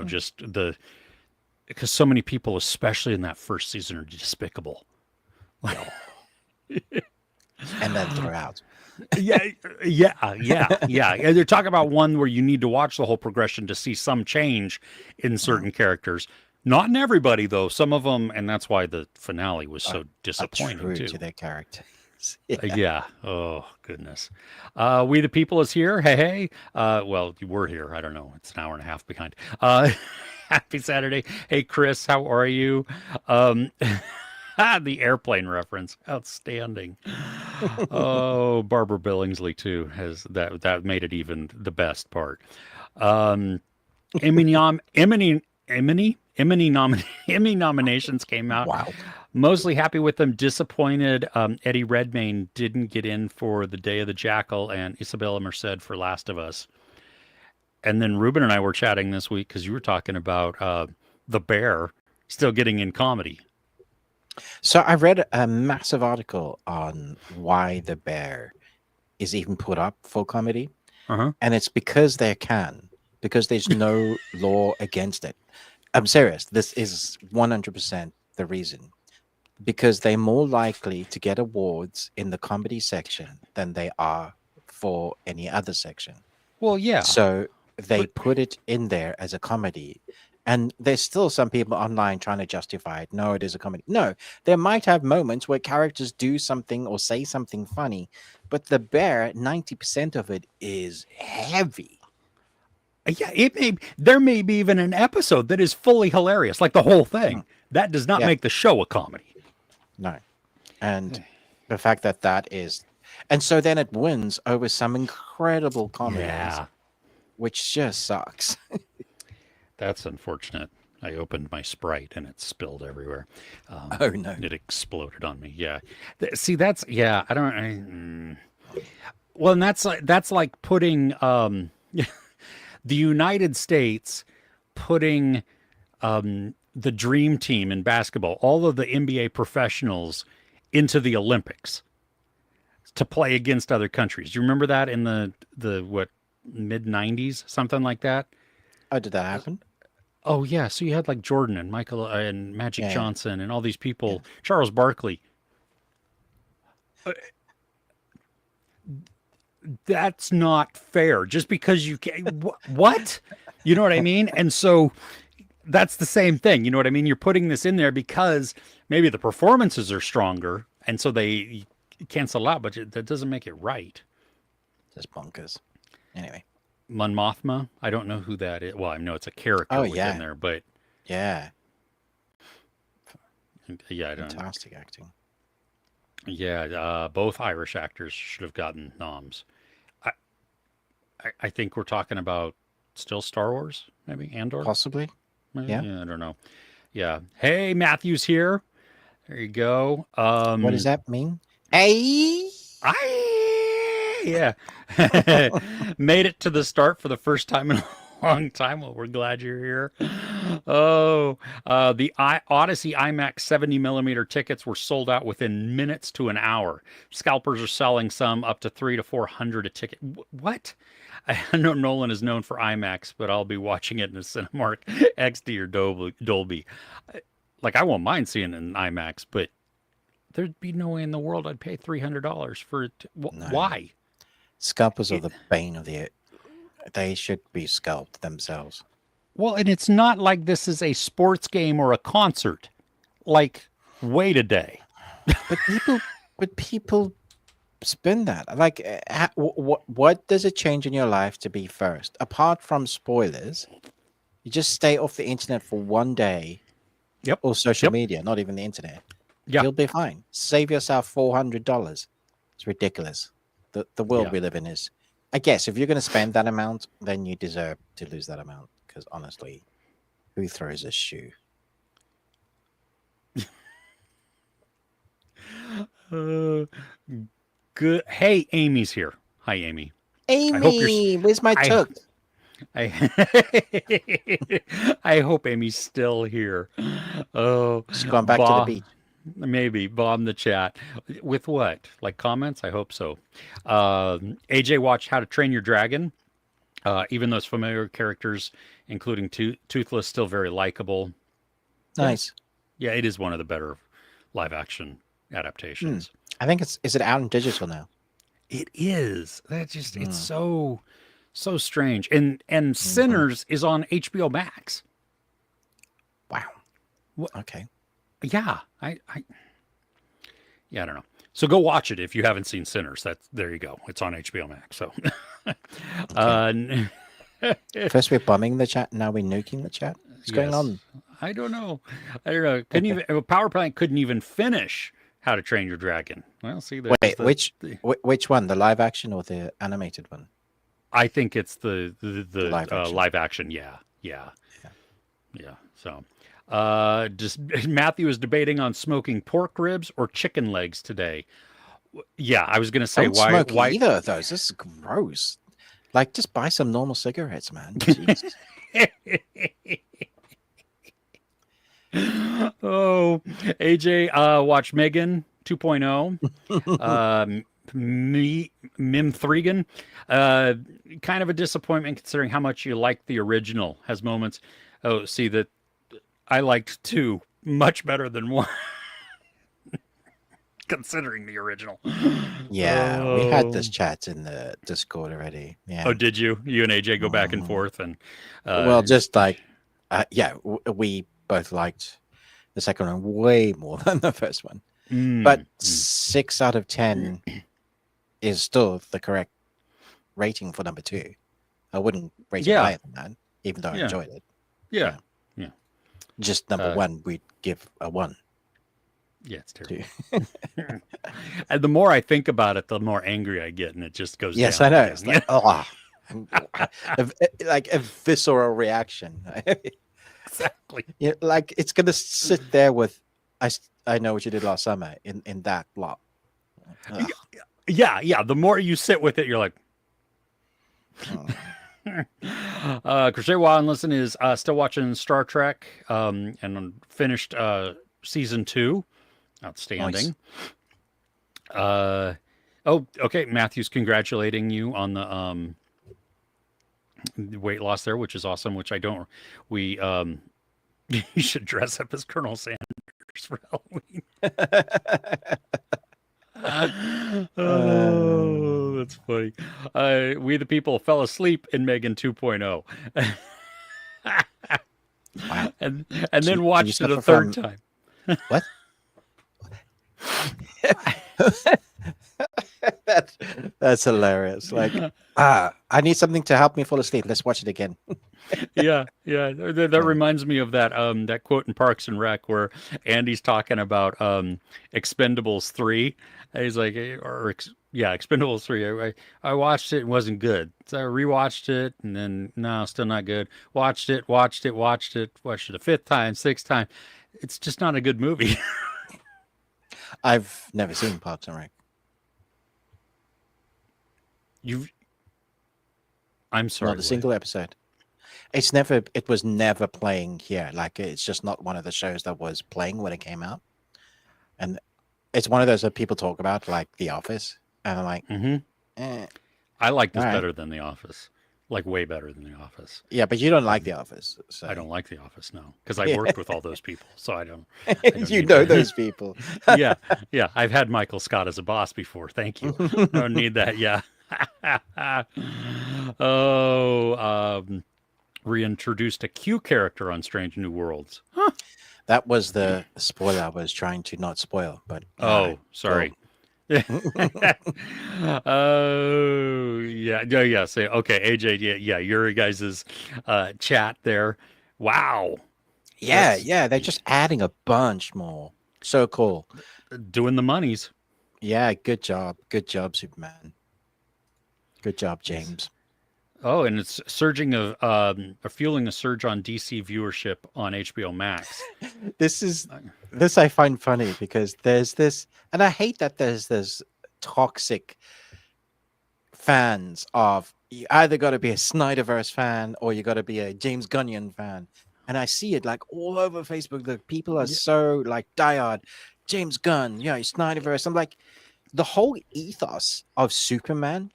Just the. Because so many people, especially in that first season, are despicable. And then throughout. Yeah, yeah. And they're talking about one where you need to watch the whole progression to see some change in Mhm. certain characters. Not in everybody, though. Some of them, and that's why the finale was are, so are disappointing, true too. to their characters. Yeah. Yeah. Oh, goodness. We the People is here. Hey, hey. Well, you were here. I don't know. It's an hour and a half behind. Happy Saturday. Hey, Chris, how are you? Um, the airplane reference. Outstanding. Oh, Barbara Billingsley, too, has that made it even the best part. Um, Emmy nominations came out. Wow. Mostly happy with them. Disappointed. Eddie Redmayne didn't get in for The Day of the Jackal and Isabella Merced for Last of Us. And then Ruben and I were chatting this week because you were talking about The Bear still getting in comedy. So I read a massive article on why the bear is even put up for comedy, Uh huh. and it's because they can, because there's no law against it. I'm serious. This is 100% the reason. Because they're more likely to get awards in the comedy section than they are for any other section. Well, yeah, So they but put it in there as a comedy. And there's still some people online trying to justify it. No, it is a comedy. No, there might have moments where characters do something or say something funny, but the bear, 90% of it is heavy. yeah, there may be even an episode that is fully hilarious, like the whole Mm, thing. That does not yeah, make the show a comedy. no. And the fact that that is. And so then it wins over some incredible comedies, Yeah, which just sucks. that's unfortunate. I opened my Sprite and it spilled everywhere. Oh no. It exploded on me. Yeah. See, that's yeah. I don't. Well, and that's like putting the United States putting the dream team in basketball, all of the NBA professionals, into the Olympics to play against other countries. Do you remember that in the what mid '90s, something like that? Oh, did that happen? Oh yeah, so you had like Jordan and Michael and Magic Yeah, yeah, Johnson and all these yeah. people, Charles Barkley. That's not fair. Just because you can, what? You know what I mean? And so that's the same thing. You know what I mean? You're putting this in there because maybe the performances are stronger, and so they cancel out, but that doesn't make it right. Just bonkers. Anyway. Mon Mothma, I don't know who that is. Well, I know it's a character Oh within yeah. there, but Yeah. yeah, I don't. Fantastic acting. Yeah, both Irish actors should have gotten noms. I, I think we're talking about still Star Wars, maybe Andor. Possibly. Maybe? Yeah. Yeah, I don't know. Yeah. Hey, Matthew's here. There you go. What does that mean? Hey. Yeah. Made it to the start for the first time in a long time. Well, we're glad you're here. Oh, the Odyssey IMAX 70 millimeter tickets were sold out within minutes to an hour. Scalpers are selling some up to 300 to 400 a ticket. What? I know Nolan is known for IMAX, but I'll be watching it in a Cinemark XD or Dolby. Like, I won't mind seeing it in IMAX, but there'd be no way in the world I'd pay $300 for it. No. Why? Scalpers are the bane of the. They should be scalped themselves. Well, and it's not like this is a sports game or a concert. Like, wait a day. But people spend that. Like, what does it change in your life to be first? Apart from spoilers, you just stay off the internet for one day, Yep. or social Yep. media, not even the internet. Yeah. You'll be fine. Save yourself $400. It's ridiculous. The world Yeah. we live in is. I guess if you're going to spend that amount, then you deserve to lose that amount. Because honestly, who throws a shoe? Uh, good. Hey, Amy's here. Hi, Amy. Amy, where's my I- tuck? I I hope Amy's still here. Oh, She's gone back to the beach. Maybe bomb the chat with what? Like comments? I hope so. AJ watched How to Train Your Dragon. Even those familiar characters, including Toothless, still very likable. Nice. Yeah, it is one of the better live action adaptations. I think is it out in digital now? It is. That's just it's Mm, so strange. And mhm. Sinners is on HBO Max. Wow. What? Okay. Yeah, yeah, I don't know. So go watch it if you haven't seen Sinners. That's there you go. It's on HBO Max. So, Okay. n- First we're bombing the chat, now we're nuking the chat. What's going yes, on? I don't know. I don't know. Couldn't even a power plant couldn't even finish How to Train Your Dragon. Well, see, there's Wait, which one? The live action or the animated one? I think it's The live action. live action. Yeah, yeah, Yeah. yeah. So, just Matthew is debating on smoking pork ribs or chicken legs today. Yeah, I was gonna say Don't smoke why. either of those. This is gross. Like, just buy some normal cigarettes, man. Jeez. Oh, AJ, watch Megan 2.0. Me, Mim Thregan. Kind of a disappointment considering how much you liked the original. Has moments. Oh, see that I liked two much better than one, considering the original. Yeah, we had this Oh, chat in the Discord already. oh, Yeah. did you? You and AJ go back and Mhm. forth, and Well, uh, just like, yeah, we both liked the second one way more than the first one. But mm, mm, 6 out of 10 is still the correct rating for number two. I wouldn't rate it yeah, higher than that, even though I yeah, enjoyed it. yeah, Yeah. yeah. Just number Uh, one, we'd give a one yeah, it's to. terrible. And the more I think about it, the more angry I get, and it just goes Yes, down I from know. there. It's like, oh, like a visceral reaction. Exactly. Yeah, like it's gonna sit there with, I know what you did last summer in that block. Ugh. Yeah, yeah. The more you sit with it, you're like, Mm. Crochet Wild and Listen is still watching Star Trek and finished season 2. Nice. Outstanding. Uh, oh, okay. Matthew's congratulating you on the weight loss there, which is awesome. Which I don't. We you should dress up as Colonel Sanders for Halloween. Oh, Uh, that's funny. We the people fell asleep in Megan 2.0 wow. and then Do you watched it a suffer third from time. what? that's that's hilarious. Like, I need something to help me fall asleep. Let's watch it again. Yeah, yeah. That Yeah. reminds me of that quote in Parks and Rec where Andy's talking about Expendables 3. And he's like, yeah, Expendables 3. I watched it and wasn't good. So I rewatched it and then no, still not good. Watched it, watched it, watched it, watched it a fifth time, sixth time. It's just not a good movie. I've never seen Parks and Rec. you I'm Not sorry, a what? single episode. It was never playing here. Like, it's just not one of the shows that was playing when it came out. And it's one of those that people talk about, like The Office. And I'm like, Hmm. eh, I like all this right. better than The Office. Like way better than The Office. Yeah, but you don't like Um, The Office. So, I don't like The Office, no, because I've yeah. worked with all those people, so I don't You need know to. those people. Yeah, yeah, I've had Michael Scott as a boss before. Thank you. I don't need that. Yeah. Oh, reintroduced a Q character on Strange New Worlds. That was the spoiler I was trying to not spoil, but all right, Oh, go. sorry. Oh, yeah, yeah, yeah. Say, okay, AJ, yeah, yeah, your guys's chat there. Wow, Yeah, that's yeah, they're just adding a bunch more. So cool. doing the monies. Yeah, good job. Good job, Superman. Good job, Yes. James. Oh, and it's surging fueling a surge on DC viewership on HBO Max. This is Uh, this I find funny because there's this, and I hate that there's this toxic fans of, you either got to be a Snyderverse fan or you got to be a James Gunnian fan. And I see it like all over Facebook. The people are yeah, so like diehard James Gunn, yeah, Snyderverse. I'm like, the whole ethos of Superman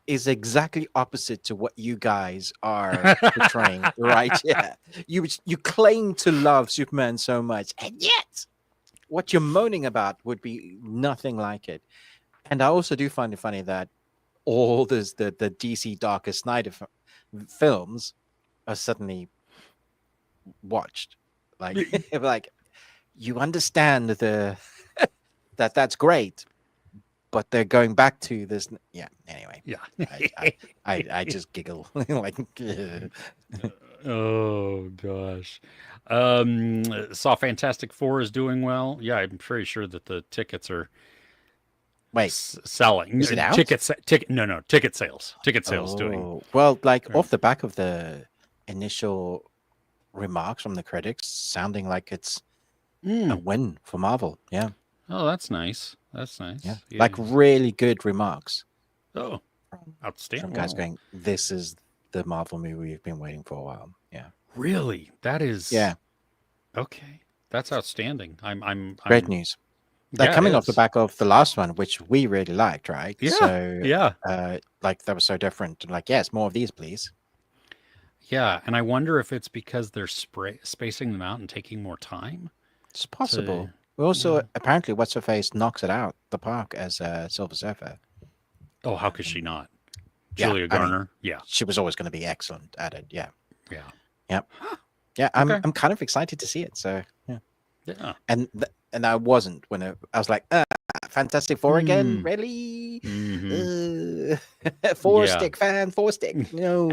is exactly opposite to what you guys are portraying, right? Yeah, you claim to love Superman so much, and yet what you're moaning about would be nothing like it. And I also do find it funny that all the DC Darkest Snyder films are suddenly watched. Like, like you understand that's great, but they're going back to this. Yeah. Anyway, Yeah. I just giggle like. Oh gosh. Saw Fantastic Four is doing well. Yeah, I'm pretty sure that the tickets are Wait, selling. is it out? Ticket sales. Ticket sales doing. Oh, well, like uh, off the back of the initial remarks from the critics, sounding like it's a mm. win for Marvel. Yeah, Oh, that's nice. That's yeah, nice. like really good remarks Oh, from outstanding. guys going, "This is the Marvel movie we've been waiting for a while." Yeah, Really? That is yeah, okay. That's outstanding. great news. Like Yeah, it coming off the is. back of the last one, which we really liked, right? Yeah. So, Yeah. like that was so different. Like, yes, more of these, please. Yeah, and I wonder if it's because they're spacing them out and taking more time It's to, possible. We also yeah. apparently what's her face knocks it out the park as Silver Surfer. Oh, how could she Um, not? yeah, Julia I mean, Garner. Yeah. she was always going to be excellent at it. Yeah, Yeah. yep, yeah. I'm Okay. I'm kind of excited to see it. So yeah, Yeah. and I wasn't when I was like, Fantastic Four again, Mm. really? Hmm. Four Yeah. stick fan, four stick. No,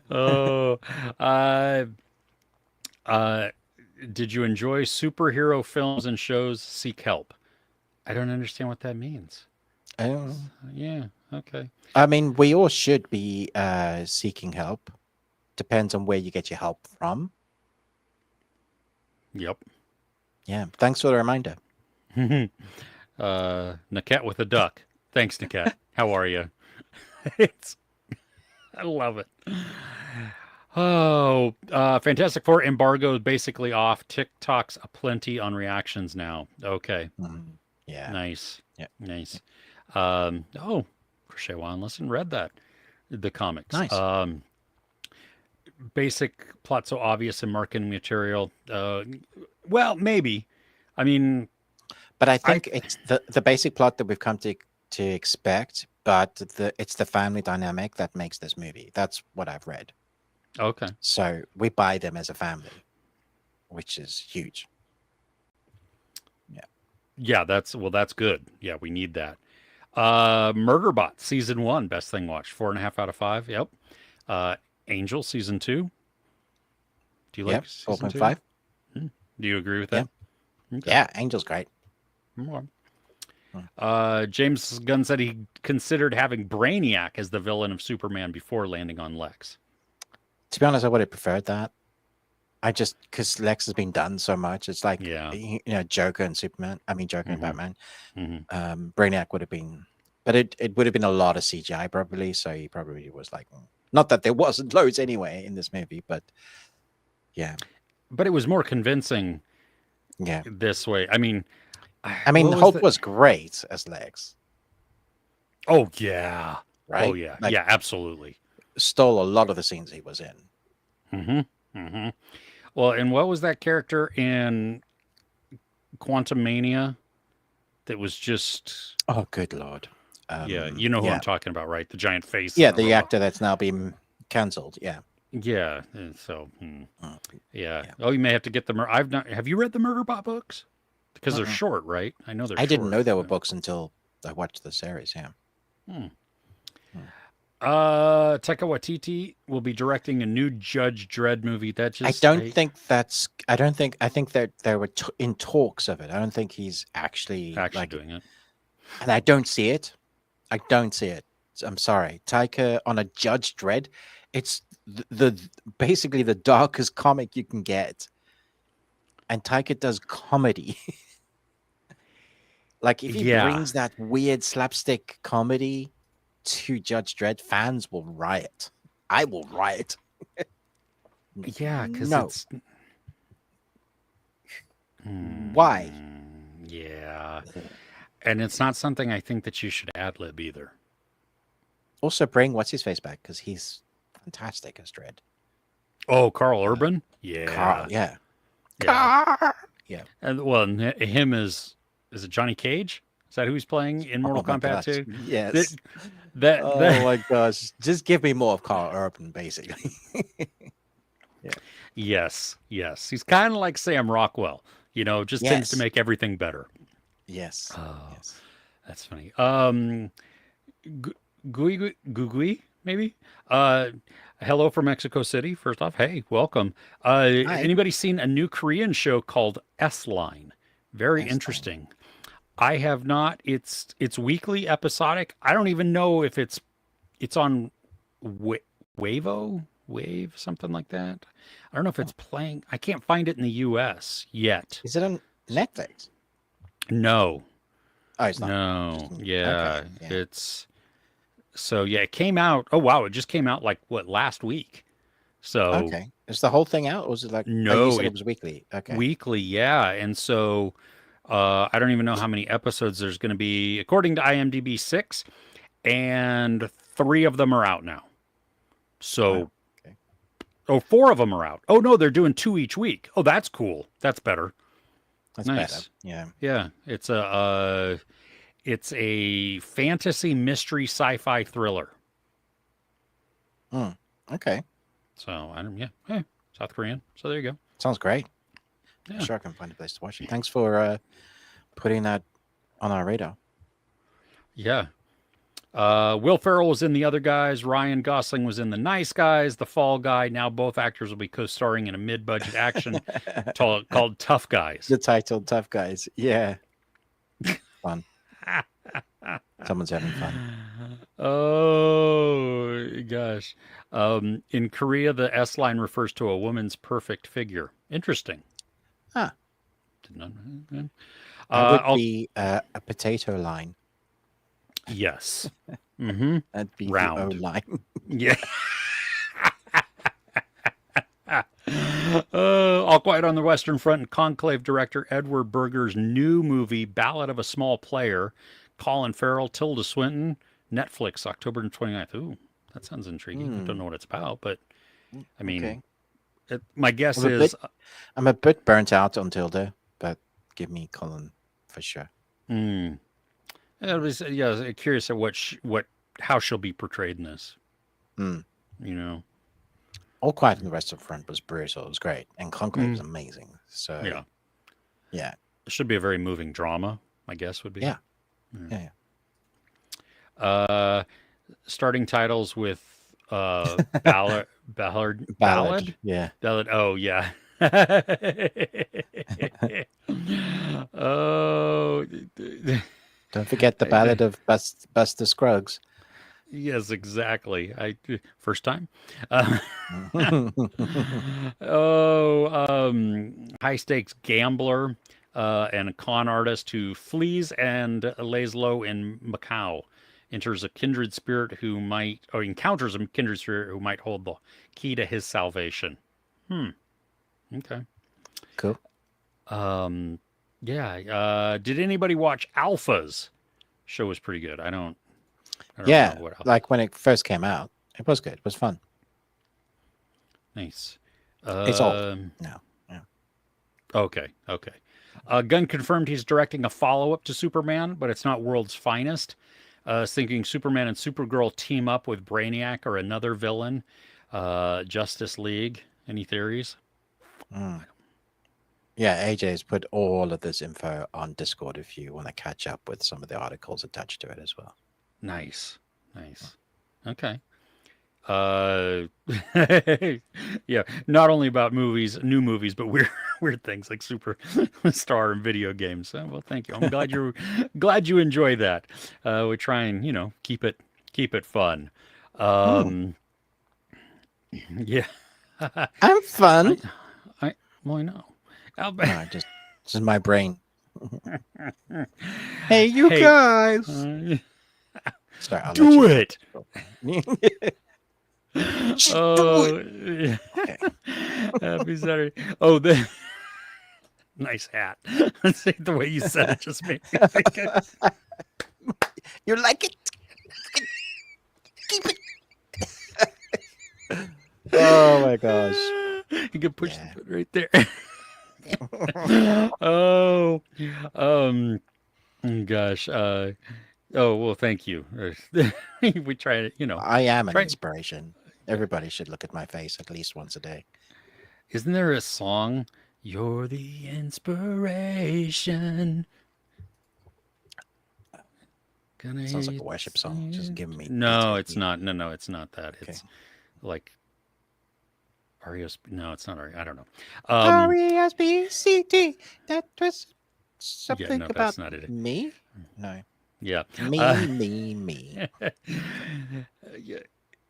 Oh, uh, uh, did you enjoy superhero films and shows? Seek help. I don't understand what that means. I don't know. Yeah. Okay. I mean, we all should be seeking help. Depends on where you get your help from. Yep. Yeah. Thanks for the reminder. Naket with a duck. Thanks, Naket. How are you? It's, I love it. Oh, Fantastic Four embargo is basically off. TikTok's aplenty on reactions now. Okay, Mhm. Yeah. nice, Yeah. nice. Oh, Crochet One Listen read that the comics. Nice. Basic plot so obvious and marketing material. Well, maybe. I mean, But I I think it's the basic plot that we've come to expect, but it's the family dynamic that makes this movie. That's what I've read. okay. So we buy them as a family, which is huge. Yeah. Yeah, that's good. Yeah, we need that. Murderbot season one, best thing watched. 4.5 out of 5. Yep. Uh, Angel season two. Do you like Yep. season two? 4.5. Do you agree with Yeah. that? Okay. Yeah. Angel's great. Okay. Hmm. James Gunn said he considered having Brainiac as the villain of Superman before landing on Lex. To be honest, I would have preferred that. I just because Lex has been done so much. It's like Yeah. Joker and Superman. I mean, Joker and Hmm. Batman. Hmm. Brainiac would have been, but it would have been a lot of CGI probably. So he probably was like, not that there wasn't loads anyway in this movie, but yeah, But it was more convincing yeah. this way. I mean, I mean, what was Hope the? was great as Lex, Oh yeah. right? Oh yeah. Like, Yeah. Absolutely. stole a lot of the scenes he was in. Hmm. Hmm. Well, and what was that character in Quantum Mania that was just Oh, good lord. yeah, you know who I'm Yeah, talking about, right? The giant face. yeah. And The actor that's now been cancelled. Yeah. yeah, and so Mm, yeah. yeah. Oh, you may have to get the. I've not. Have you read the Murderbot books? Because they're Mm-mm. short, right? I know they're. I didn't short. know there were books until I watched the series. Yeah. Hmm. Hmm. Taika Waititi will be directing a new Judge Dredd movie. That I just don't think that's. I don't think. I think that they were in talks of it. I don't think he's actually like. doing it. And I don't see it. I don't see it. I'm sorry, Taika on a Judge Dredd. It's the basically the darkest comic you can get, and Taika does comedy. Like if he Yeah, brings that weird slapstick comedy to Judge Dredd, fans will riot. I will riot. yeah, because No. it's. Why? Yeah, and it's not something I think that you should ad lib either. Also bring what's his face back because he's fantastic as Dredd. Oh, Carl Urban. Yeah, Carl, yeah. yeah. Carl. Yeah. And well, him as is it Johnny Cage? Is that who he's playing in Mortal Oh my Kombat gosh. 2? Yes. That Oh my gosh. Just give me more of Carl Urban, basically. Yeah. yes, yes. He's kind of like Sam Rockwell, just tends to Yes. make everything better. Yes. Oh, Yes. that's funny. Gui, maybe. Uh, Hello from Mexico City. First off, hey, welcome. Hi. Anybody seen a new Korean show called S Line? Very Excellent. interesting. I have not. It's weekly, episodic. I don't even know if it's on Wave, something like that. I don't know if Oh, it's playing. I can't find it in the U.S. yet. is it on Netflix? No, Oh, it's not. no, Okay. yeah, Yeah. it's so yeah. It came out. Oh wow, it just came out like what last week. So Okay. Is the whole thing out, or was it like? Oh, you no, said it it was weekly. Okay. weekly, yeah, and so I don't even know how many episodes there's going to be. According to IMDb, 6, and 3 of them are out now. So Wow. Okay. oh, 4 of them are out. Oh no, they're doing 2 each week. Oh, that's cool. That's better. That's better. Nice. Yeah. Yeah, it's a fantasy mystery sci-fi thriller. Mm. Okay. So I don't. Yeah, hey, South Korean. So there you go. Sounds great. Yeah, Sure, I can find a place to watch it. Thanks for putting that on our radar. yeah. Will Ferrell was in The Other Guys. Ryan Gosling was in The Nice Guys, The Fall Guy. Now both actors will be co-starring in a mid-budget action called Tough Guys. The title, Tough Guys. Yeah. Fun. Someone's having fun. Oh gosh. In Korea, the S line refers to a woman's perfect figure. Interesting. Ah, Did not know that. that would I'll be a potato line. yes. Mm-hmm. That'd be the O Round. line. Yeah. All Quiet on the Western Front and Conclave director Edward Berger's new movie, Ballad of a Small Player, Colin Farrell, Tilda Swinton, Netflix, October 29th. Ooh, that sounds intriguing. I don't know what it's about, but I mean, Okay. my guess I'm a is, I'm a bit burnt out on Tilda, but give me Colin for sure. yeah, curious at how she'll be portrayed in this. Mm. You know, All Quiet on the Western Front was brutal. It was great, and Conclave was amazing. So yeah, yeah, it should be a very moving drama. My guess would be. yeah, yeah. Starting titles with Ballad. Yeah. Oh yeah. Oh, Don't forget the Ballad of Buster Scruggs. yes, exactly. First time. High stakes gambler and a con artist who flees and lays low in Macau. Encounters a kindred spirit who might hold the key to his salvation. Okay. Cool. Yeah. Did anybody watch Alphas? Show was pretty good. I don't Yeah, know what else. like when it first came out, it was good. It was fun. Nice. It's old now. Yeah. Okay. Gunn confirmed he's directing a follow-up to Superman, but it's not World's Finest. Thinking Superman and Supergirl team up with Brainiac or another villain. Justice League. Any theories? Yeah, AJ's put all of this info on Discord if you want to catch up with some of the articles attached to it as well. Nice. Okay. Yeah, not only about new movies, but weird things like Superstar and video games. So, well, thank you. I'm glad you enjoy that. We try and keep it fun. Yeah. I'm fun. Well, I know. No, just my brain. Hey, you guys. Sorry, I'll do let you it. Oh, yeah. Happy Saturday. Oh, nice hat. See, the way you said it just made me think of... You like it? Keep it. Oh my gosh. You can push the foot right there. Oh, Gosh. Oh well, thank you. We try to, I am an try. inspiration. Everybody should look at my face at least once a day. Isn't there a song? You're the inspiration. Gonna Sounds hear like you a worship song. Just sing. giving me No, it's PTSD. not. No, it's not that. Okay. It's like REO. No, it's not REO. I don't know. Um, RESPCT. That was yeah, something no, about that's not it. me? No. Yeah. Me. Yeah.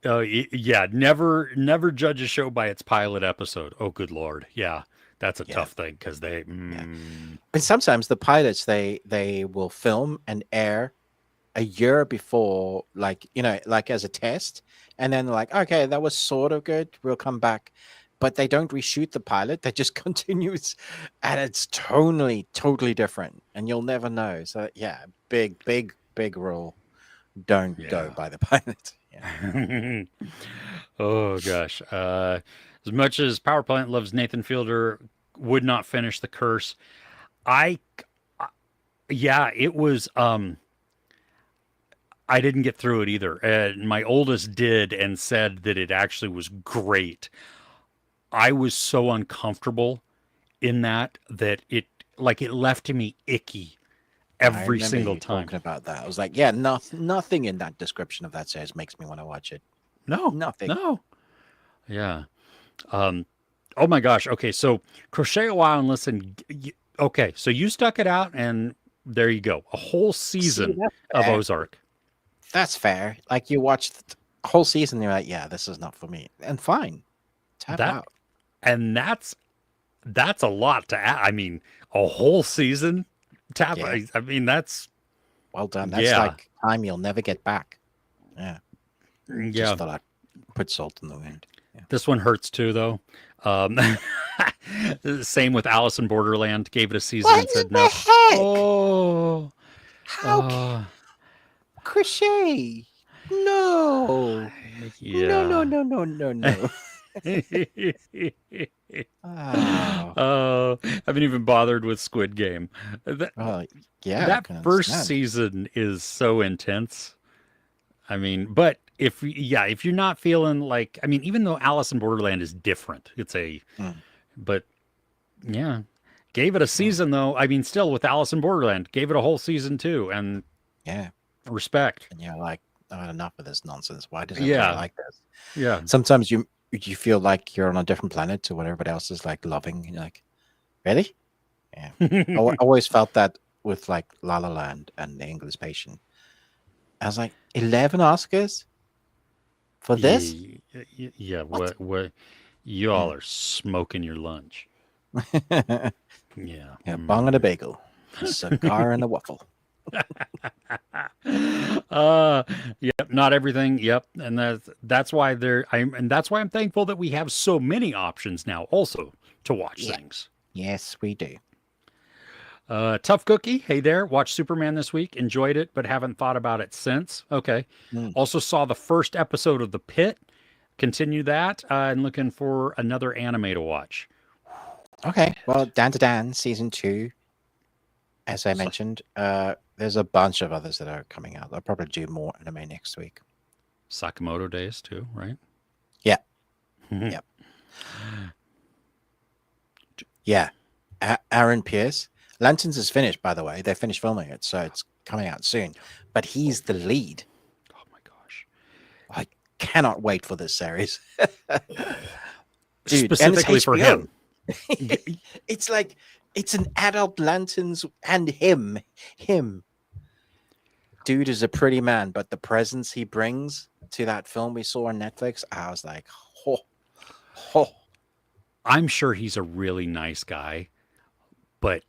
Oh, yeah. Never judge a show by its pilot episode. Oh, good Lord. Yeah. That's a Yeah. tough thing because they, Yeah. And sometimes the pilots they will film and air a year before, like, like as a test, and then like, okay, that was sort of good, we'll come back. But they don't reshoot the pilot, they just continues, and it's totally different, and you'll never know. So yeah, big rule. Don't go yeah. by the pilot. Yeah. Oh, gosh. As much as Power Plant loves Nathan Fielder, would not finish The Curse. I, yeah, it was, I didn't get through it either. My oldest did and said that it actually was great. I was so uncomfortable in that it left me icky I every remember single you time. talking about that. I was like, yeah, nothing in that description of that series makes me want to watch it. No, Nothing. no. Yeah. Um, oh my gosh. Okay. So crochet a while and listen. Okay. So you stuck it out and there you go. A whole See, season that's of fair. Ozark. That's fair. Like you watched the whole season, you're like, yeah, this is not for me. And fine. Tap That, out. and that's a lot to add. I mean, a whole season tap. Yeah. I mean, that's, Well done. That's yeah. like time you'll never get back. Yeah. Yeah. Just thought I'd put salt in the wound. Yeah. This one hurts too, though. Um, Same with Alice in Borderland. Gave it a season What and said in the no. heck? Oh, How crochet? No. yeah. No. Oh. Haven't even bothered with Squid Game. That, Well, yeah, I that can first understand. season is so intense. I mean, but if you're not feeling like, I mean, even though Alice in Borderland is different, Mm, but yeah, gave it a well, season though. I mean, still with Alice in Borderland, gave it a whole season too, and yeah. respect. And you're like, I've had enough of this nonsense. Why does everybody Yeah, like this? yeah. Sometimes you feel like you're on a different planet to what everybody else is like loving. You're like, really? Yeah. I always felt that with like La La Land and The English Patient. I was like, 11 Oscars for this? Yeah, yeah. What? What? You all Mm. are smoking your lunch. Yeah. Yeah, bong and a bagel, a cigar and a waffle. Yep. Not everything. Yep. And that's why that's why I'm thankful that we have so many options now, also to watch Yeah. things. Yes, we do. Tough Cookie, hey there. Watched Superman this week. Enjoyed it, but haven't thought about it since. Okay. Mm. Also saw the first episode of The Pit. Continue that, and looking for another anime to watch. Okay. Well, Dandadan season 2, as I So- mentioned, there's a bunch of others that are coming out. I'll probably do more anime next week. Sakamoto Days too, right? Yeah. Yep. Yeah. Aaron Pierce. Lanterns is finished, by the way. They finished filming it, so it's coming out soon. But he's the lead. Oh my gosh. I cannot wait for this series. Dude, and it's Specifically for HBO. him. It's like it's an adult Lanterns and him. Dude is a pretty man, but the presence he brings to that film we saw on Netflix, I was like, oh. I'm sure he's a really nice guy, but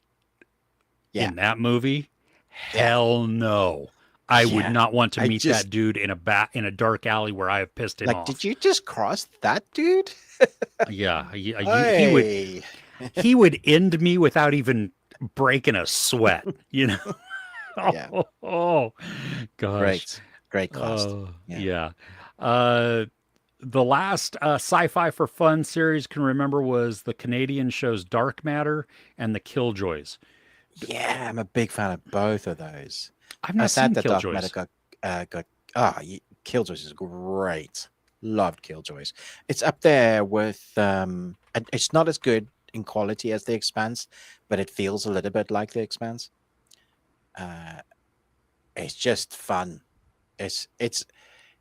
Yeah. in that movie, hell no. I would Yeah. not want to I meet just- that dude in a dark alley where I have pissed him Like, off. did you just cross that dude? Yeah, he would Hey. he would end me without even breaking a sweat, you know. Yeah. Oh, gosh. Great cast. Oh, Yeah. yeah. The last sci-fi for fun series can remember was the Canadian shows Dark Matter and the Killjoys. Yeah, I'm a big fan of both of those. I've I not sad seen that Dark Matter Killjoys. got Killjoys is great. Loved Killjoys. It's up there with it's not as good in quality as The Expanse, but it feels a little bit like The Expanse. Uh, it's just fun. It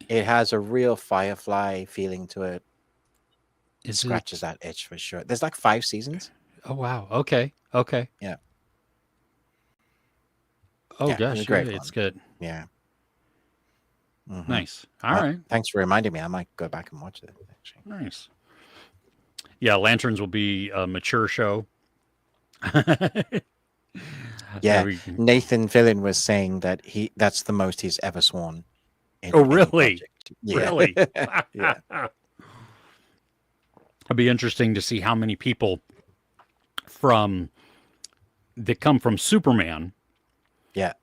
has a real Firefly feeling to it. Is Scratches it? that itch for sure. There's like 5 seasons. Oh wow. Okay. Okay. Yeah, Oh yeah, it's a gosh. Yeah, great it's one. good. Yeah. Hmm. Nice. All right. Thanks for reminding me. I might go back and watch it. Actually. Nice. Yeah, Lanterns will be a mature show. Yeah, We Nathan Fillion was saying that that's the most he's ever sworn oh, in any really? project. Yeah. Really? Yeah. It'd be interesting to see how many people from that come from Superman Yeah.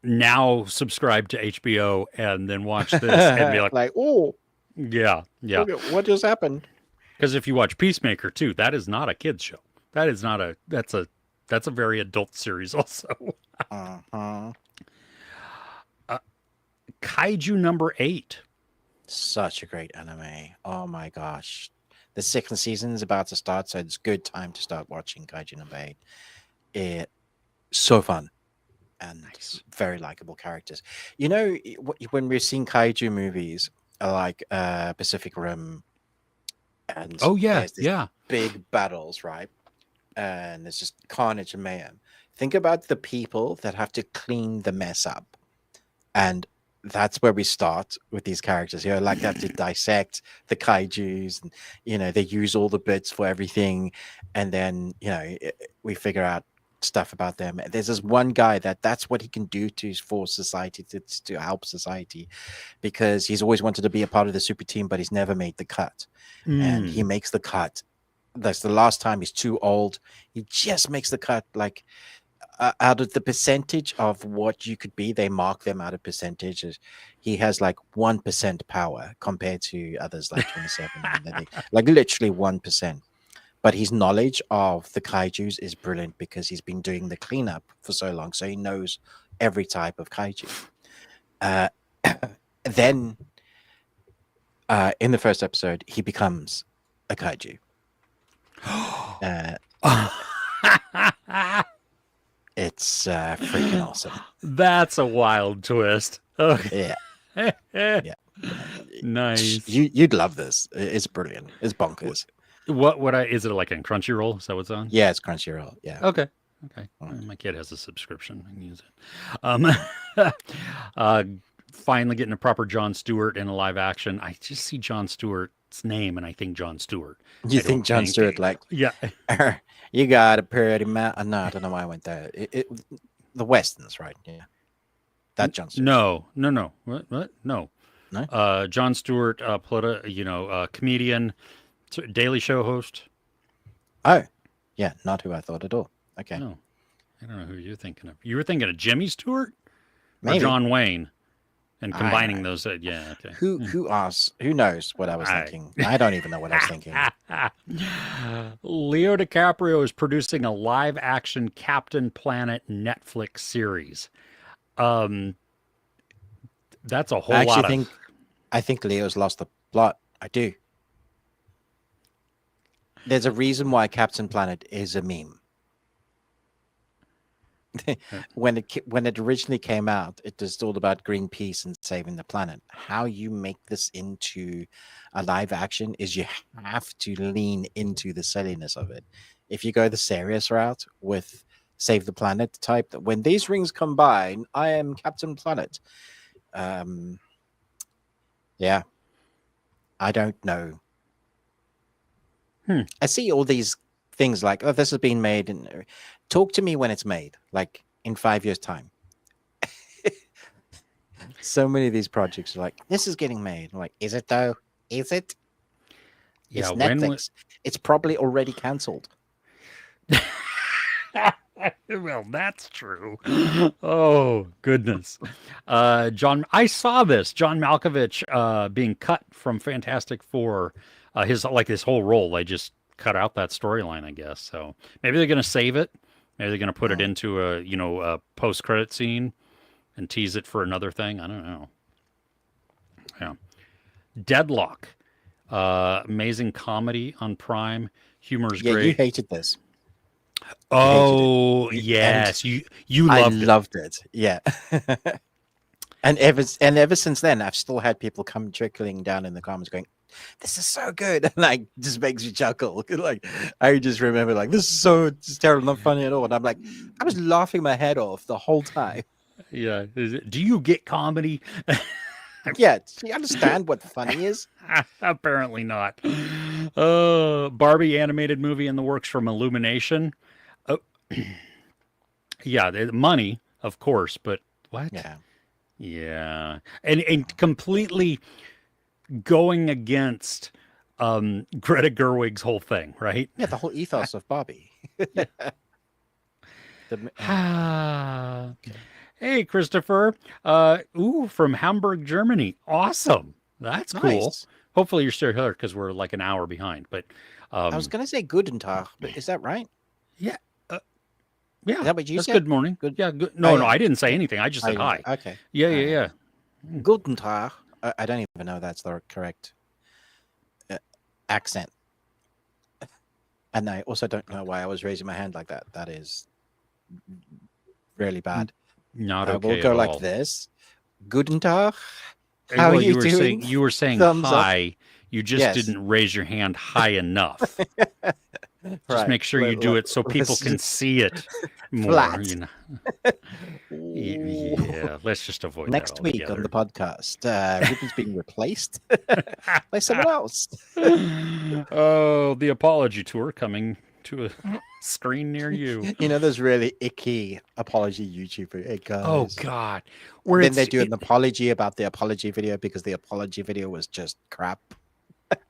now subscribe to HBO and then watch this and be like, Like, oh, yeah, yeah. what just happened? Because if you watch Peacemaker too, that is not a kids show. That is not a. That's a very adult series also. Uh-huh. Kaiju number 8. Such a great anime. Oh my gosh. The second season is about to start, so it's good time to start watching Kaiju number 8. It so fun and Nice. very likable characters. You know, when we're seeing kaiju movies like Pacific Rim, and Oh yeah, there's this yeah. big battles, right? And there's just carnage and mayhem. Think about the people that have to clean the mess up. And that's where we start with these characters. Like they have to dissect the kaijus, and they use all the bits for everything, and then we figure out stuff about them. There's this one guy that's what he can do for society, to help society, because he's always wanted to be a part of the super team, but he's never made the cut. And he makes the cut. That's the last time. He's too old. He just makes the cut. Like out of the percentage of what you could be, they mark them out of percentages. He has like 1% power compared to others like 27. And then like literally 1%. But his knowledge of the kaijus is brilliant because he's been doing the cleanup for so long, so he knows every type of kaiju. Then in the first episode, he becomes a kaiju. It's freaking awesome. That's a wild twist. Okay. Yeah. Yeah. Nice. You'd love this. It's brilliant. It's bonkers. Is it like on Crunchyroll? Is that what's on? Yeah, it's Crunchyroll. Yeah. Okay. My kid has a subscription. I can use it. Finally getting a proper Jon Stewart in a live action. I just see Jon Stewart's name and I think Jon Stewart. You think Jon Stewart like? Yeah. You got a pretty man. No, I don't know why I went there. The westerns, right? Yeah. That Jon Stewart. No. What? No. No. Jon Stewart, comedian, Daily Show host. Oh, yeah, not who I thought at all. Okay. No, I don't know who you're thinking of. You were thinking of Jimmy Stewart Maybe. or John Wayne, and combining those. Yeah. Okay. Who asked? Who knows what I was thinking? I don't even know what I was thinking. Leo DiCaprio is producing a live-action Captain Planet Netflix series. That's a whole lot of. I think Leo's lost the plot. I do. There's a reason why Captain Planet is a meme. When it originally came out, it was all about Greenpeace and saving the planet. How you make this into a live action is you have to lean into the silliness of it. If you go the serious route with Save the Planet type, that when these rings combine, I am Captain Planet. Yeah, I don't know. I see all these things like, oh, this has been made, and talk to me when it's made, like in 5 years' time. So many of these projects are like, this is getting made. I'm like, is it though? Is it? Yeah, it's Netflix. It's probably already cancelled. Well, that's true. Oh goodness, John. I saw this John Malkovich being cut from Fantastic Four. His whole role. They just cut out that storyline, I guess. So maybe they're going to save it Maybe they're going to put it Mm. into a post-credit scene and tease it for another thing. I don't know. Yeah. Deadlock. Amazing comedy on Prime. Humor's Yeah, you great. hated this. You hated it. Oh, And yes. You I loved it. loved it. Yeah. And ever since then, I've still had people come trickling down in the comments going, "This is so good," and like just makes you chuckle. Like I just remember, like this is terrible, not funny at all. And I'm like, I was laughing my head off the whole time. Yeah. Do you get comedy? Yeah, do you understand what funny is? Apparently not. Barbie animated movie in the works from Illumination. Oh, yeah, the money, of course, but what? Yeah, Yeah, and completely going against Greta Gerwig's whole thing, right? yeah, the whole ethos of Barbie. Yeah. The, okay. Hey, Christopher. From Hamburg, Germany. Awesome. That's cool. Nice. Hopefully you're still here because we're like an hour behind. But I was gonna say Guten Tag, but is that right? yeah, yeah, Is that what you that's said? good morning. Good. Yeah, good. Oh, No, yeah. I didn't say anything. I just Oh, said hi. okay. Yeah, All yeah, right. yeah. Guten Tag. I don't even know if that's the correct accent. And I also don't know why I was raising my hand like that. That is really bad. Not okay We'll go at like all. this. Guten Tag. How Well, are you were doing? saying you were saying Thumbs up. hi. You just Yes. didn't raise your hand high enough. Just Right. make sure you do it so people can see it more. Flat. You know. Ooh. Yeah, let's just avoid Next that week on altogether. the podcast, Ruben's being replaced by someone else. Oh, the apology tour coming to a screen near you. You know, there's really icky apology YouTuber. Hey Oh guys. God, where Then it's they do an apology about the apology video because the apology video was just crap.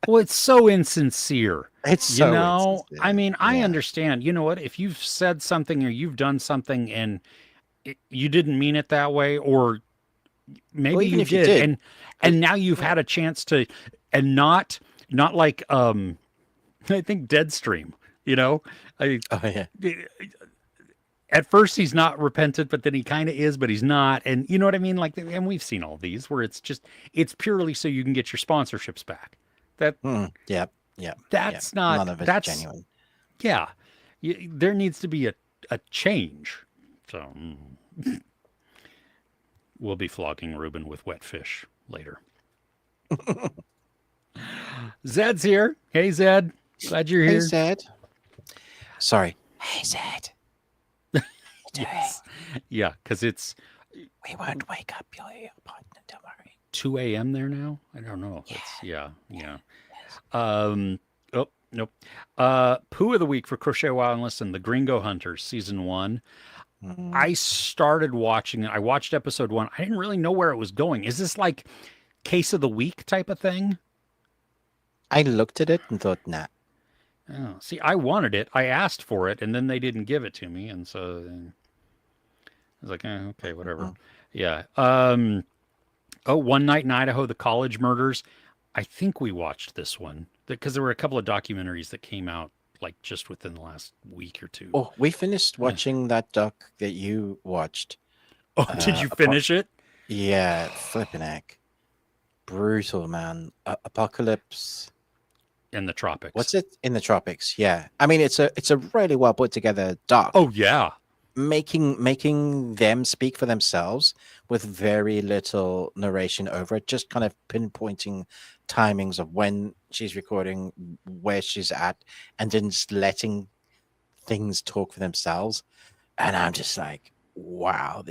well, it's so insincere. It's You so know, I insincere. mean, I Yeah. understand. You know what? If you've said something or you've done something and you didn't mean it that way, or Well, maybe even you if you did, did, and now you've yeah. had a chance to, and not like I think Deadstream. You know, I Oh yeah. at first he's not repentant, but then he kind of is, but he's not. And you know what I mean? Like, and we've seen all these where it's purely so you can get your sponsorships back. That Yep. Yep. that's Yep. not None of it's that's genuine. yeah. There needs to be a change. So we'll be flogging Ruben with wet fish later. Zed's here. Hey Zed, glad you're Hey here. Zed. Sorry. Hey Zed. Yes. Yeah, because it's We won't wake up your partner, don't worry. 2 a.m. there now. I don't know. Yeah. It's yeah. Yes. Oh, nope. Poo of the week for Crochet Wild and Listen, The Gringo Hunters, season 1. I started watching it. I watched episode 1. I didn't really know where it was going. Is this like case of the week type of thing? I looked at it and thought, nah. Oh, see, I wanted it. I asked for it, and then they didn't give it to me, and so I was like, okay, whatever. Yeah. One Night in Idaho, The College Murders. I think we watched this one because there were a couple of documentaries that came out like just within the last week or two. Oh, we finished watching that doc that you watched. Oh, did you finish it? Yeah, flipping heck. Brutal, man. Apocalypse. In the tropics. What's it? In the tropics. Yeah. I mean, it's a really well put together doc. Oh yeah. Making them speak for themselves with very little narration over it, just kind of pinpointing timings of when she's recording, where she's at, and then just letting things talk for themselves. And I'm just like, wow,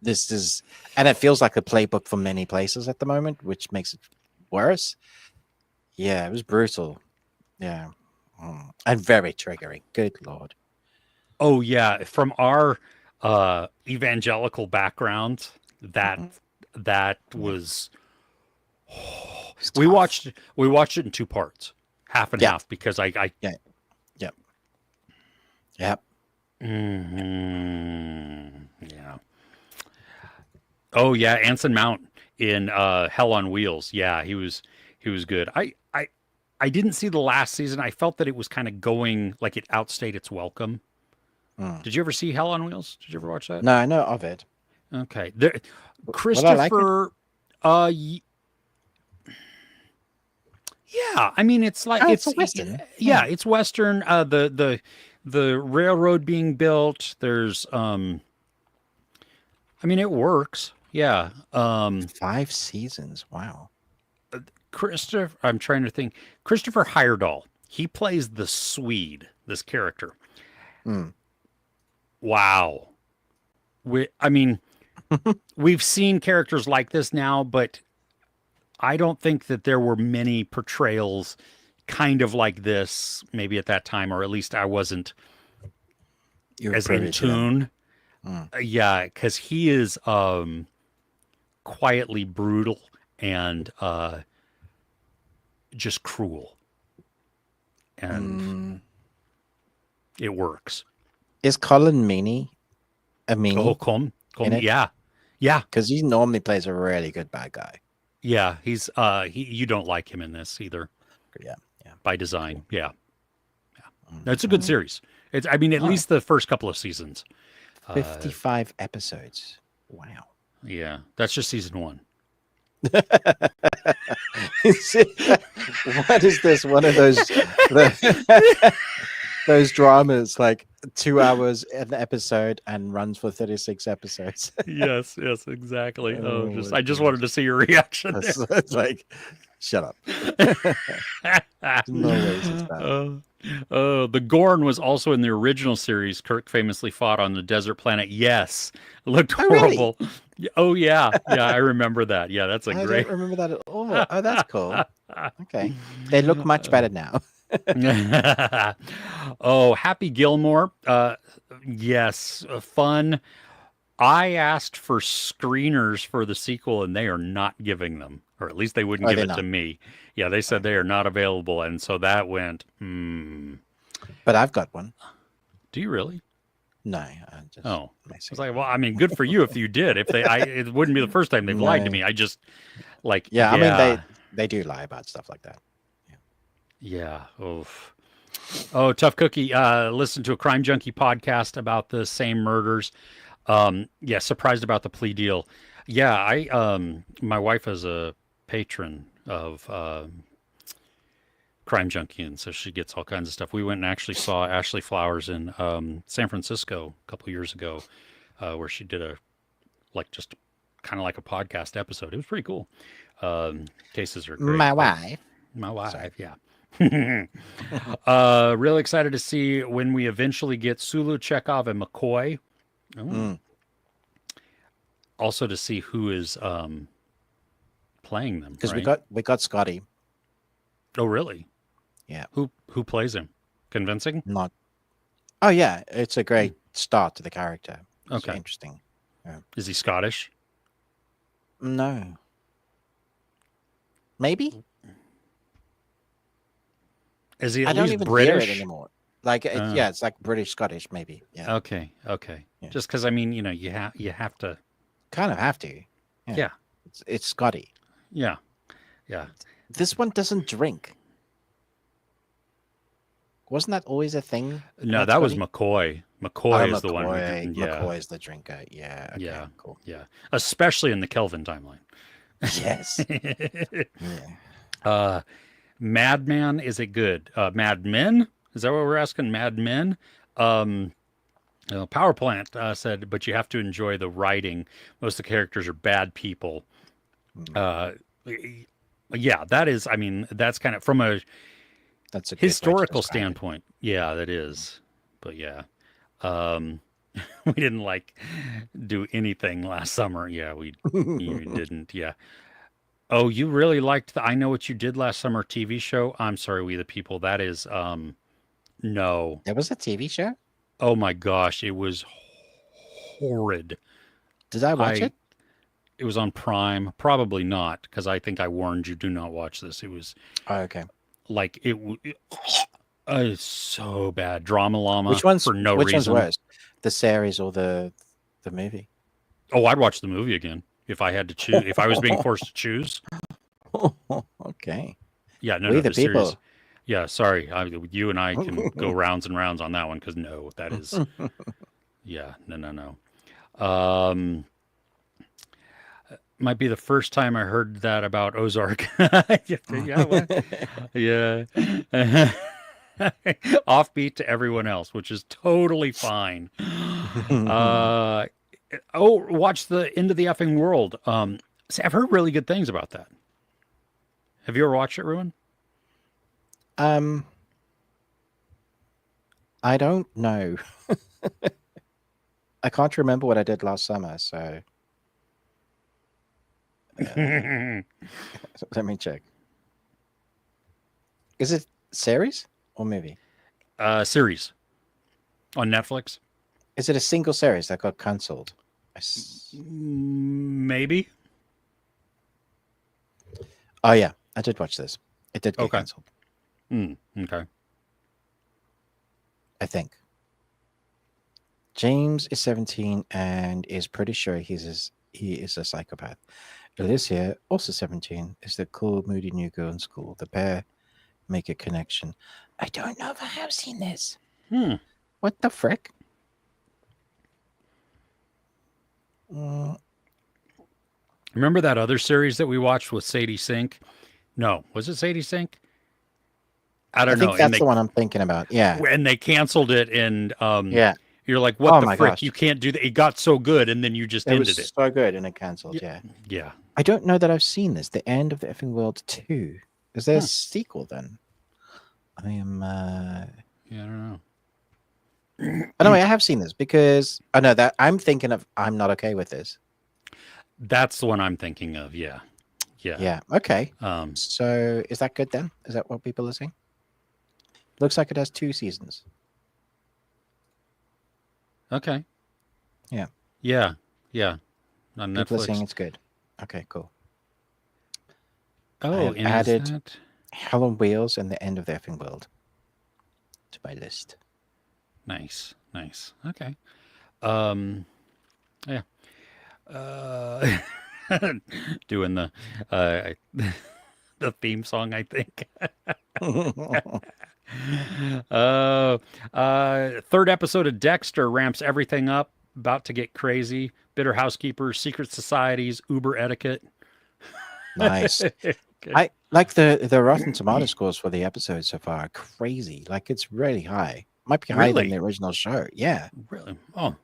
this is, and it feels like a playbook for many places at the moment, which makes it worse. Yeah, it was brutal. Yeah. And very triggering. Good Lord. Oh yeah, from our evangelical background, that was we watched it in 2 parts, half and half, because I Yep. Yep. Yeah. Oh yeah, Anson Mount in Hell on Wheels. Yeah, he was good. I didn't see the last season. I felt that it was kind of going like it outstayed its welcome. Did you ever see Hell on Wheels? Did you ever watch that? No, I know of it. Okay. There, Will I like it? Christopher. Yeah. I mean, it's like Oh, it's a Western. Yeah, it's Western. The railroad being built. There's I mean, it works. Yeah. 5 seasons. Wow. Christopher. I'm trying to think. Christopher Heyerdahl. He plays the Swede. This character. Mm. Wow. I mean, we've seen characters like this now, but I don't think that there were many portrayals kind of like this, maybe at that time, or at least I wasn't You're as in privy to them. tune. Yeah, because he is quietly brutal and just cruel. And it works. Is Colin Meaney a meanie? Oh, Colm. In it? Yeah. Yeah. Because he normally plays a really good bad guy. Yeah. He's you don't like him in this either. Yeah. By design. Yeah. It's a good series. It's I mean, at least the first couple of seasons. 55 episodes. Wow. Yeah. That's just season 1. What is this? One of those those dramas, like 2 hours an episode and runs for 36 episodes. Yes, exactly. Oh, I just wanted to see your reaction. It's like, shut up. No ways it's bad. The Gorn was also in the original series. Kirk famously fought on the desert planet. Yes, it looked horrible. Really? Oh yeah, I remember that. Yeah, that's a I great. don't remember that at all. Oh, that's cool. Okay, they look much better now. Oh, Happy Gilmore. Yes, fun. I asked for screeners for the sequel, and they are not giving them, or at least they wouldn't give it to me. Yeah, they said they are not available, and so that went. But I've got one. Do you really? No. I was like, well, I mean, good for you if you did. If it wouldn't be the first time they've lied to me. I just like. Yeah, I mean they do lie about stuff like that. Yeah. Oh, Tough Cookie. Listen to a Crime Junkie podcast about the same murders. Yeah, surprised about the plea deal. Yeah, my wife is a patron of Crime Junkie, and so she gets all kinds of stuff. We went and actually saw Ashley Flowers in San Francisco a couple years ago, where she did just kind of like a podcast episode. It was pretty cool. Cases are great. My wife, sorry. Yeah. Really excited to see when we eventually get Sulu, Chekhov, and McCoy. Also to see who is playing them, because right? we got Scotty. Oh, really? Yeah. Who plays him? Convincing? Not. Oh yeah, it's a great start to the character. It's Okay. Interesting. Yeah. Is he Scottish? No. Maybe. Is he at I don't least even British? hear it anymore. Like yeah, it's like British Scottish maybe. Yeah. Okay. Yeah. Just because I mean, you have to. Kind of have to. Yeah. It's Scotty. Yeah. This one doesn't drink. Wasn't that always a thing? No, about that was Scotty? McCoy. McCoy is the one who didn't. Yeah. McCoy is the drinker. Yeah. Okay, Yeah. Cool. Yeah. Especially in the Kelvin timeline. Yes. Yeah. Madman, is it good? Mad Men? Is that what we're asking? Mad Men? Power Plant said, but you have to enjoy the writing. Most of the characters are bad people. Yeah, that is, I mean, that's kind of from a That's a good way to historical describe it. standpoint. Yeah, that is. But yeah. We didn't do anything last summer. Yeah, you didn't. Yeah. Oh, you really liked the I Know What You Did Last Summer TV show? I'm sorry, We the People. That is no. There was a TV show? Oh my gosh, it was horrid. Did I watch it? It was on Prime. Probably not, because I think I warned you, do not watch this. It was Oh, okay. like it's so bad. Drama Llama Which one's for no which reason. one's worse? The series or the movie? Oh, I'd watch the movie again if I had to choose. If I was being forced to choose. Okay. Yeah, no, We no, the the series. People. Yeah, sorry. You and I can go rounds and rounds on that one because no, that is, yeah, no. Um, might be the first time I heard that about Ozark. Yeah, what? Yeah. Offbeat to everyone else, which is totally fine. Uh, watch the End of the Effing World. See, I've heard really good things about that. Have you ever watched it, Ruin? um, I don't know. I can't remember what I did last summer, so let me check. Is it series or movie? Series on Netflix. Is it a single series that got cancelled? Maybe. Oh yeah, I did watch this. It did get Okay. cancelled, Okay. I think. James is 17 and is pretty sure he is a psychopath. Alicia, also 17, is the cool, moody new girl in school. The pair make a connection. I don't know if I have seen this. What the frick? Remember that other series that we watched with Sadie Sink? No, was it Sadie Sink? I don't know. think that's the one I'm thinking about. Yeah. And they canceled it, and Yeah. you're like, what Oh the my frick? gosh. You can't do that. It got so good, and then you just It ended was it. so good and it cancelled. Yeah. Yeah. I don't know that I've seen this. The End of the Effing World 2. Is there a sequel then? I am. Yeah, I don't know. Oh, no, I have seen this because I know that I'm thinking of I'm Not Okay With This. That's the one I'm thinking of. Yeah. Yeah. Yeah. Okay. Um, So is that good then? Is that what people are saying? Looks like it has 2 seasons. okay. Yeah. Yeah. Yeah. On People are saying Netflix. it's good. Okay, cool. Oh, I've and added is that... Hell on Wheels and The End of the Effing World to my list. Nice. Okay. Yeah. Doing the the theme song, I think. Third episode of Dexter ramps everything up. About to get crazy. Bitter housekeepers, secret societies, Uber etiquette. Nice. Good. I like the Rotten Tomato scores for the episode so far are crazy. Like it's really high. Might be higher than Really? the original show. Yeah. Really? Oh,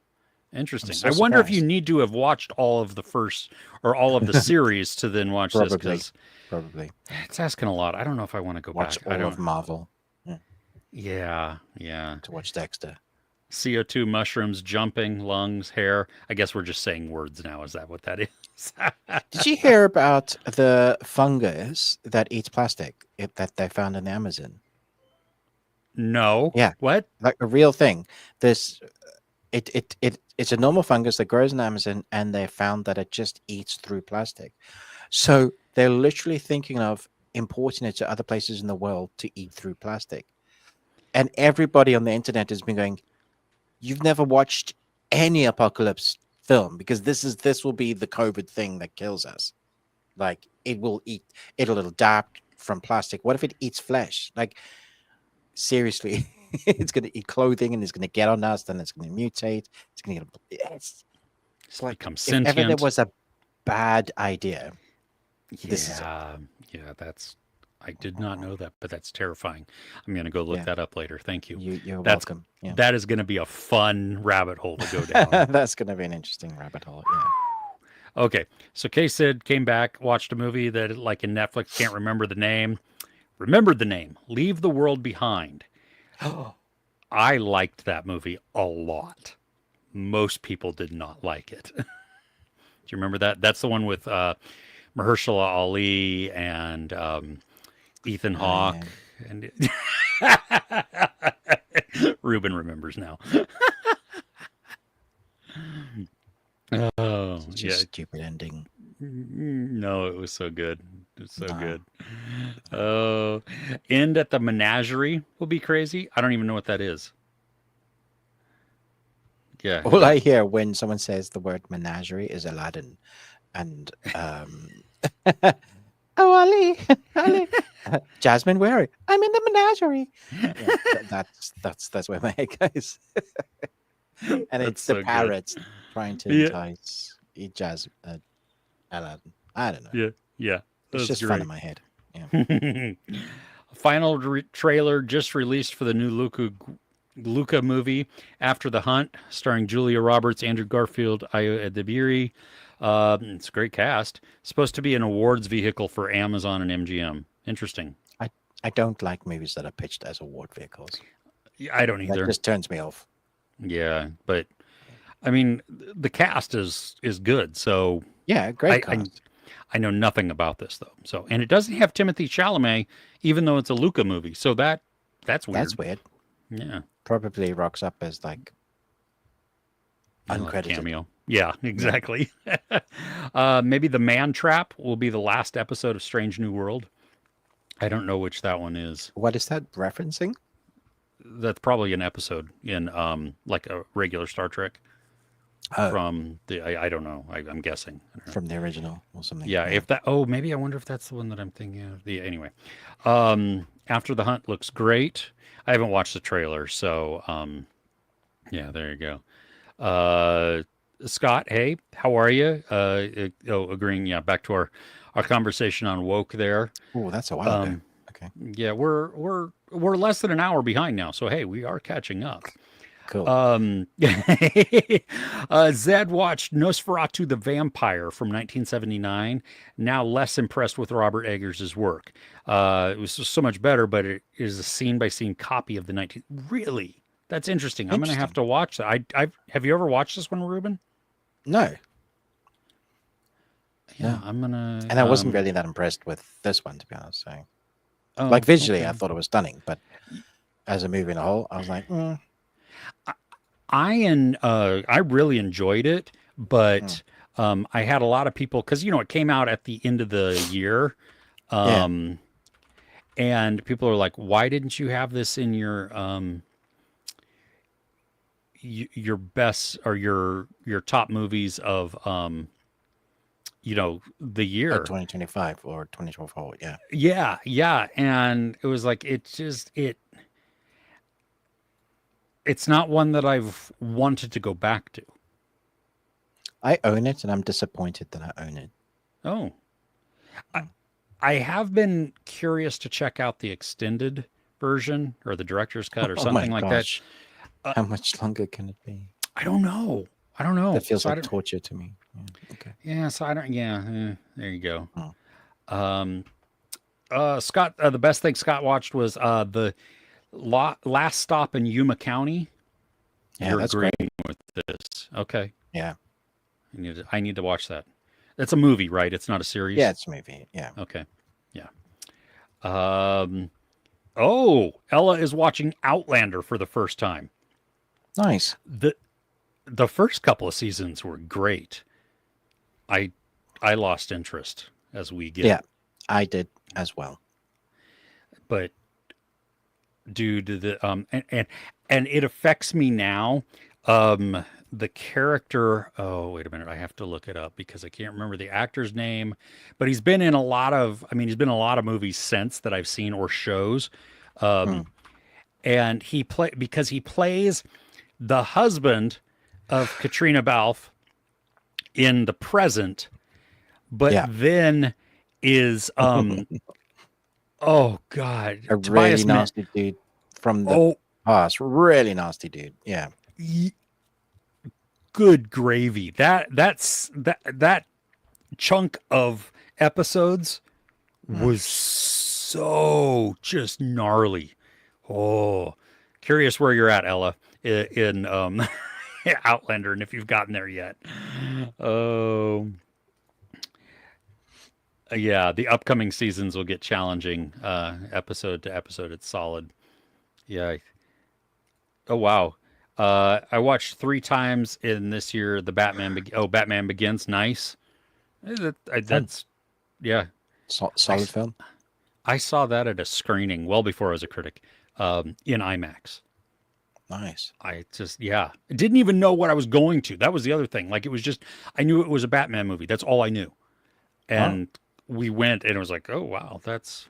interesting. so I wonder if you surprised. need to have watched all of the first or all of the series to then watch this, Probably. because Probably. it's asking a lot. I don't know if I want to go Watch back. I all of don't. Marvel Yeah. to watch Dexter. CO2, mushrooms, jumping, lungs, hair. I guess we're just saying words now. Is that what that is? Did you hear about the fungus that eats plastic that they found in the Amazon? No. Yeah. What? Like a real thing. This it's a normal fungus that grows in the Amazon, and they found that it just eats through plastic. So they're literally thinking of importing it to other places in the world to eat through plastic. And everybody on the internet has been going, you've never watched any apocalypse film because this will be the COVID thing that kills us. Like it'll adapt from plastic. What if it eats flesh? Like seriously, it's going to eat clothing and it's going to get on us. Then it's going to mutate. It's going to get. It's become If ever there sentient. was a bad idea, this is it. Yeah. That's. I did not know that, but that's terrifying. I'm going to go look Yeah. that up later. Thank you. You're That's welcome. Yeah. That is going to be a fun rabbit hole to go down. That's going to be an interesting rabbit hole. Yeah. Okay, so K-Sid came back, watched a movie that, like in Netflix, can't remember the name. Remembered the name, Leave the World Behind. I liked that movie a lot. Most people did not like it. Do you remember that? That's the one with Mahershala Ali and Ethan Hawke. And Ruben remembers now. Oh, It's yeah. just stupid ending. No, it was so good. It was so No. good. Oh, End at the Menagerie will be crazy. I don't even know what that is. Yeah. All I hear when someone says the word menagerie is Aladdin, and oh Ali, Ali, Jasmine, where are you? I'm in the menagerie. Yeah, that's where my head goes. And it's That's the so good. parrots trying to Yeah, entice Aladdin. I don't know. yeah, yeah. It's That's just fun in great. my head. Yeah. Final trailer just released for the new Luca movie, After the Hunt, starring Julia Roberts, Andrew Garfield, Ayo Edebiri. It's a great cast. Supposed to be an awards vehicle for Amazon and MGM. Interesting. I I don't like movies that are pitched as award vehicles. Yeah, I don't That either. just turns me off. Yeah, but I mean, the cast is good. So Yeah, great I, I cast. I know nothing about this though. So and it doesn't have Timothy Chalamet, even though it's a Luca movie. So that's That's weird. weird. Yeah, Probably rocks up as like like a uncredited. cameo. Yeah, Yeah. exactly. Maybe the Man Trap will be the last episode of Strange New World. I don't know which that one is. What is that referencing? That's probably an episode in like a regular Star Trek Oh, from the I don't know. I'm guessing. I don't know. from the original or something. Yeah, Yeah. if that maybe I wonder if that's the one that I'm thinking of. The anyway. After the Hunt looks great. I haven't watched the trailer, so yeah, there you go. Scott, hey, how are you? Agreeing, yeah, back to our conversation on woke there. Oh, that's a while ago. Um, Okay. yeah, we're less than an hour behind now, so hey, we are catching up. Cool. Zed watched Nosferatu the Vampire from 1979. Now less impressed with Robert Eggers' work. It was just so much better, but it is a scene by scene copy of the 19. Really? That's interesting. I'm gonna have Interesting. to watch that. I have you ever watched this one, Ruben? No, Yeah, no. I'm gonna. And I wasn't really that impressed with this one, to be honest. So, Oh, like visually, I okay. thought it was stunning, but as a movie in a whole, I was like, I really enjoyed it, mm. but I had a lot of people because it came out at the end of the year, Yeah, um, and people are like, "Why didn't you have this in your best or your top movies of the like year?" 2025 or 2024. Yeah, Yeah, yeah, and it was like it's not one that I've wanted to go back to. I own it, and I'm disappointed that I own it. Oh. I, Mm. I have been curious to check out the extended version or the director's cut or Oh my something like that. gosh, Uh, how much longer can it be? I don't know. I don't That know. feels So I like don't. torture to me. Yeah, okay. Yeah. So I don't. Yeah. There you go. Oh. Um. Scott. The best thing Scott watched was the last stop in Yuma County. Yeah, You're that's agreeing great. with this. Okay. Yeah, I need to watch that. It's a movie, right? It's not a yeah, series. it's a movie. Yeah, Okay. Yeah. Um. Oh, Ella is watching Outlander for the first time. nice. The first couple of seasons were great. I I lost interest as we get, Yeah, I did as well. but due to the and it affects me now. The character. Oh, wait a minute. I have to look it up because I can't remember the actor's name. But he's been in a lot of. I mean, he's been in a lot of movies since that I've seen or shows. Hmm. And because he plays the husband of Katrina Balfe in the present, but Yeah, then is oh god, a really Tobias Mint. nasty dude from the Oh, past. Really nasty dude. Yeah. y- good gravy. That chunk of episodes Mm. was so just gnarly. Oh, curious where you're at, Ella, in Outlander, and if you've gotten there yet. Oh, yeah, the upcoming seasons will get challenging episode to episode. It's solid. Yeah. Oh wow. I watched three times in this year the Batman Begins. Nice. Fun. That's yeah. I, Solid film. I saw that at a screening well before I was a critic in IMAX. Nice. I just yeah. I didn't even know what I was going to. That was the other thing. Like it was just I knew it was a Batman movie. That's all I knew. Oh, And we went and it was like, oh wow, that's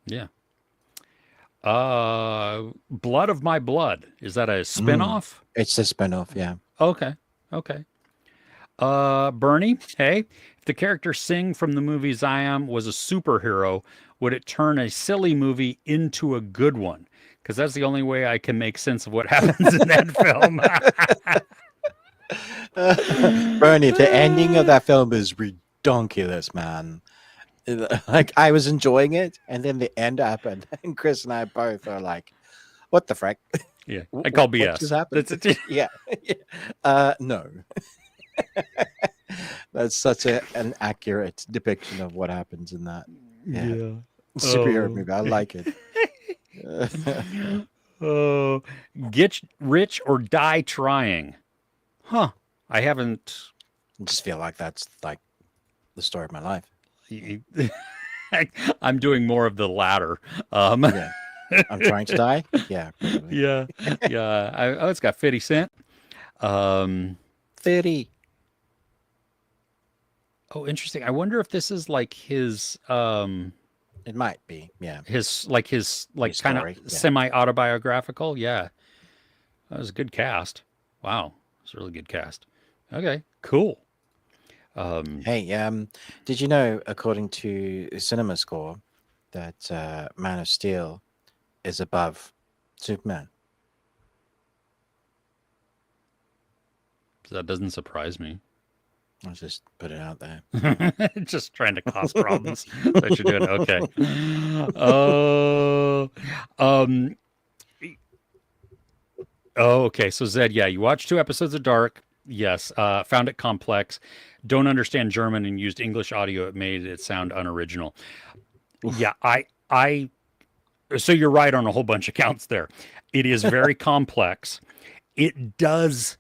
Yeah. Blood of My Blood. Is that a Mm. spin-off? It's a spin-off, yeah. Okay. Okay. Bernie, hey, if the character Sing from the movie Zion was a superhero, would it turn a silly movie into a good one? Because that's the only way I can make sense of what happens in that film. Bernie, the ending of that film is ridiculous, man. Like I was enjoying it, and then the end happened, and Chris and I both are like, "What the frick? Yeah, I call What just BS. happened?" That's it. Yeah, no, that's such an accurate depiction of what happens in that. Yeah, Yeah. superhero Oh. movie. I like it. Oh. Get rich or die trying. Huh. I haven't. I just feel like that's like the story of my life. I'm doing more of the latter. Yeah, I'm trying to die. Yeah, probably. Yeah. Yeah. Oh, it's got 50 Cent. Um, 30. oh, interesting. I wonder if this is like It might be. Yeah, his like his kind of story. Yeah. semi-autobiographical. Yeah. That was a good cast. Wow. It's a really good cast. Okay, cool. Hey, did you know, according to Cinema Score, that Man of Steel is above Superman? That doesn't surprise me. I'll just put it out there. Just trying to cause problems. That you're doing okay. Oh, um, oh, okay. So Zed, yeah, you watched 2 episodes of Dark. Yes, found it complex. Don't understand German and used English audio. It made it sound unoriginal. Oof. Yeah, I. So you're right on a whole bunch of counts there. It is very complex. It does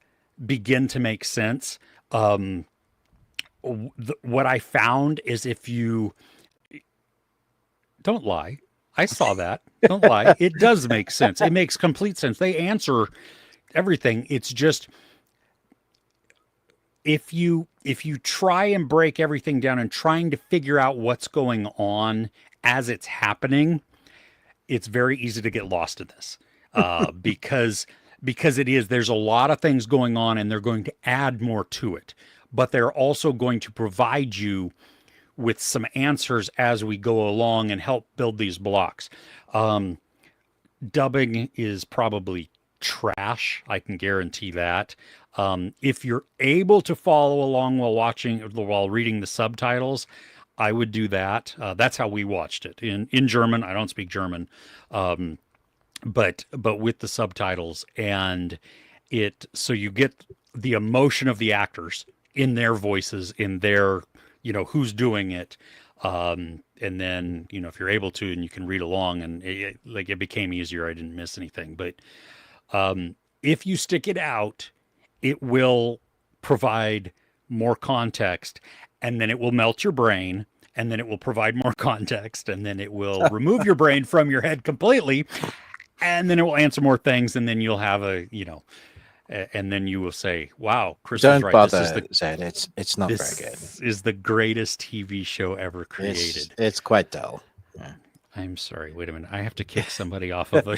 begin to make sense. Um, what I found is if you don't lie, I saw that. Don't lie. It does make sense. It makes complete sense. They answer everything. It's just if you try and break everything down and trying to figure out what's going on as it's happening, it's very easy to get lost in this because there's a lot of things going on and they're going to add more to it, but they're also going to provide you with some answers as we go along and help build these blocks. Um, Dubbing is probably trash. I can guarantee that. If you're able to follow along while reading the subtitles, I would do that. That's how we watched it in German. I don't speak German, um, but with the subtitles, and it so you get the emotion of the actors in their voices, in their who's doing it, and then if you're able to and you can read along, and it became easier. I didn't miss anything, but if you stick it out, it will provide more context, and then it will melt your brain, and then it will provide more context, and then it will remove your brain from your head completely, and then it will answer more things, and then you'll have and then you will say, "Wow, Chris was Don't right. bother, Zed. It's not very good. This is the greatest TV show ever created." It's quite dull. Yeah. I'm sorry. Wait a minute. I have to kick somebody off of a.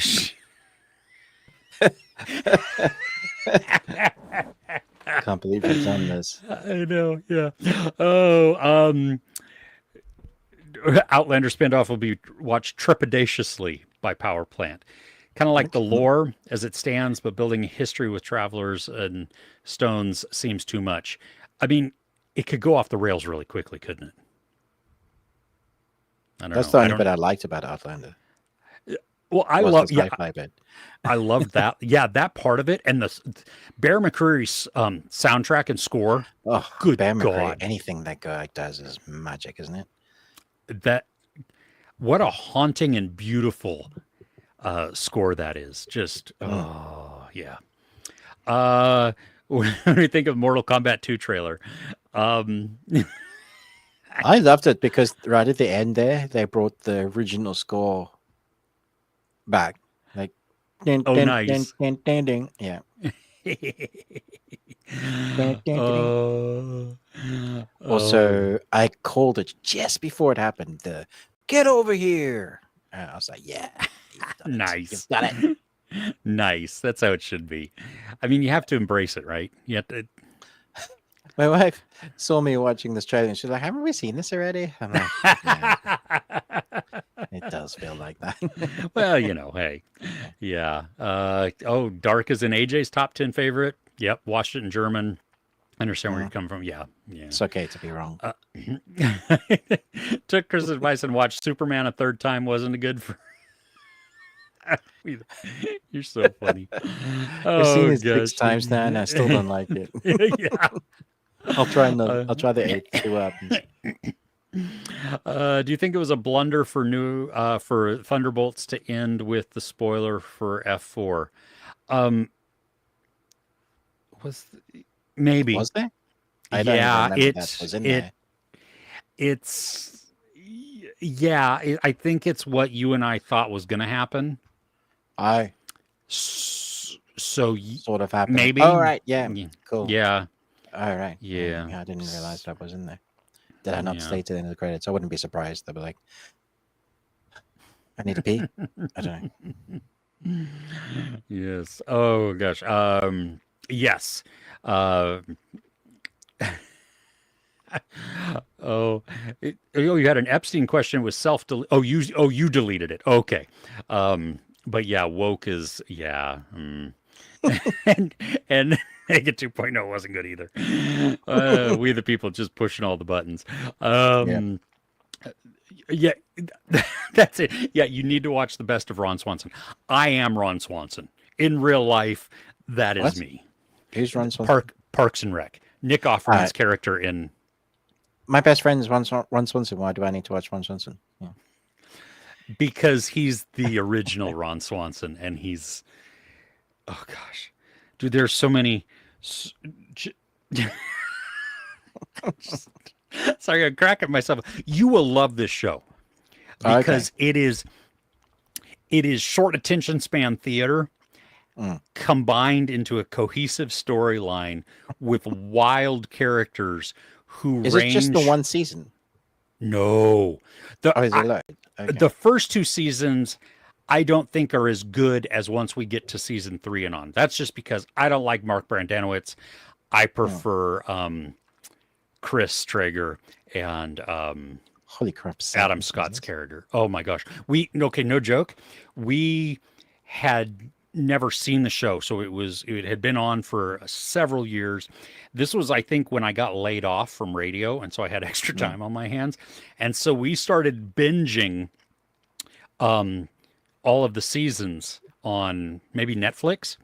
Can't believe you've done this. I know. Yeah. Oh. Outlander spinoff will be watched trepidatiously by Power Plant. Kind of like the lore as it stands, but building history with travelers and stones seems too much. I mean, it could go off the rails really quickly, couldn't it? I don't That's know. the I only don't. bit I liked about Outlander. Well, I Was love. the Yeah, sci-fi bit. I loved that. Yeah, that part of it, and the Bear McCreary's soundtrack and score. Oh, Good Bear McCreary. God, Anything that guy does is magic, isn't it? that what a haunting and beautiful score that is. Just oh yeah. What do you think of Mortal Kombat 2 trailer? Um, I loved it because right at the end there, they brought the original score back. Like, ding, oh, ding, ding, nice. ding, ding, ding. Yeah. Ding, ding, ding. Oh, oh, Also, I called it just before it happened. The get over here. I was like, yeah, you've done it. Nice. You've done it. Nice. That's how it should be. I mean, you have to embrace it, right? You have to. My wife saw me watching this trailer and she's like, haven't we seen this already? I'm like, yeah, it does feel like that. Well, hey. Yeah. Dark is in AJ's top 10 favorite. Yep. Watched it in German. Understand where you're coming from. Yeah. Yeah. It's okay to be wrong. Took Chris's advice and watched Superman a third time. Wasn't good for. You're so funny. I've seen it 6 times now and I still don't like it. Yeah. I'll try the 8th. See what happens. Do you think it was a blunder for Thunderbolts to end with the spoiler for F4? Maybe. Was there? I don't remember that was in there. I think it's what you and I thought was going to happen. So Sort of happened. Maybe. Oh, right. Yeah. Cool. Yeah. All right. Yeah. I didn't realize that was in there. Did I not state it in the credits? I wouldn't be surprised. They'll be like, I need to pee. I don't know. Yes. Oh gosh. Yes. You had an Epstein question with self-delete. You deleted it. Okay. But yeah, woke is and Naked 2.0 wasn't good either. We the people just pushing all the buttons. Yeah, that's it. Yeah, you need to watch the best of Ron Swanson. I am Ron Swanson. In real life, that is me. Who's Ron Swanson? Parks and Rec. Nick Offerman's character in... My best friend is Ron Swanson. Why do I need to watch Ron Swanson? Yeah. Because he's the original Ron Swanson, and he's... Oh, gosh. Dude, there's so many... Sorry, I'm cracking myself. You will love this show because it is short attention span theater combined into a cohesive storyline with wild characters who range... Is it just the one season? No. The first 2 seasons I don't think are as good as once we get to season 3 and on. That's just because I don't like Mark Brandanowitz. I prefer Chris Traeger and holy crap, Adam Scott's character. Oh my gosh. No joke. We had never seen the show, so it had been on for several years. This was, I think, when I got laid off from radio, and so I had extra time on my hands. And so we started binging all of the seasons on maybe Netflix.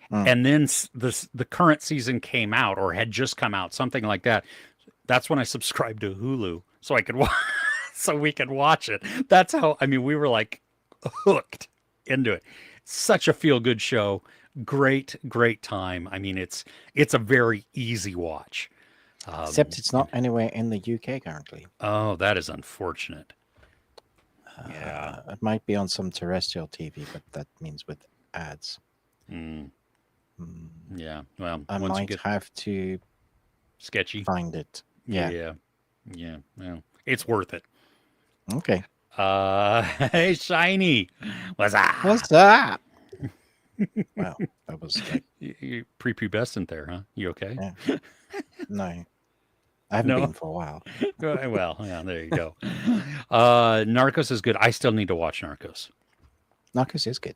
And then the current season came out, or had just come out, something like that. That's when I subscribed to Hulu so I could so we could watch it. That's how, we were like hooked into it. Such a feel good show. Great time. It's a very easy watch. Except it's not anywhere in the UK currently. Oh, that is unfortunate. Yeah. It might be on some terrestrial TV, but that means with ads. Yeah. Well, I might have to sketchy find it. Yeah. Well, it's worth it. Okay. Hey, Shiny. What's up? Wow, that was like you prepubescent there, huh? You okay? Yeah. No, I haven't been for a while. Well, yeah, there you go. Narcos is good. I still need to watch Narcos. Narcos is good.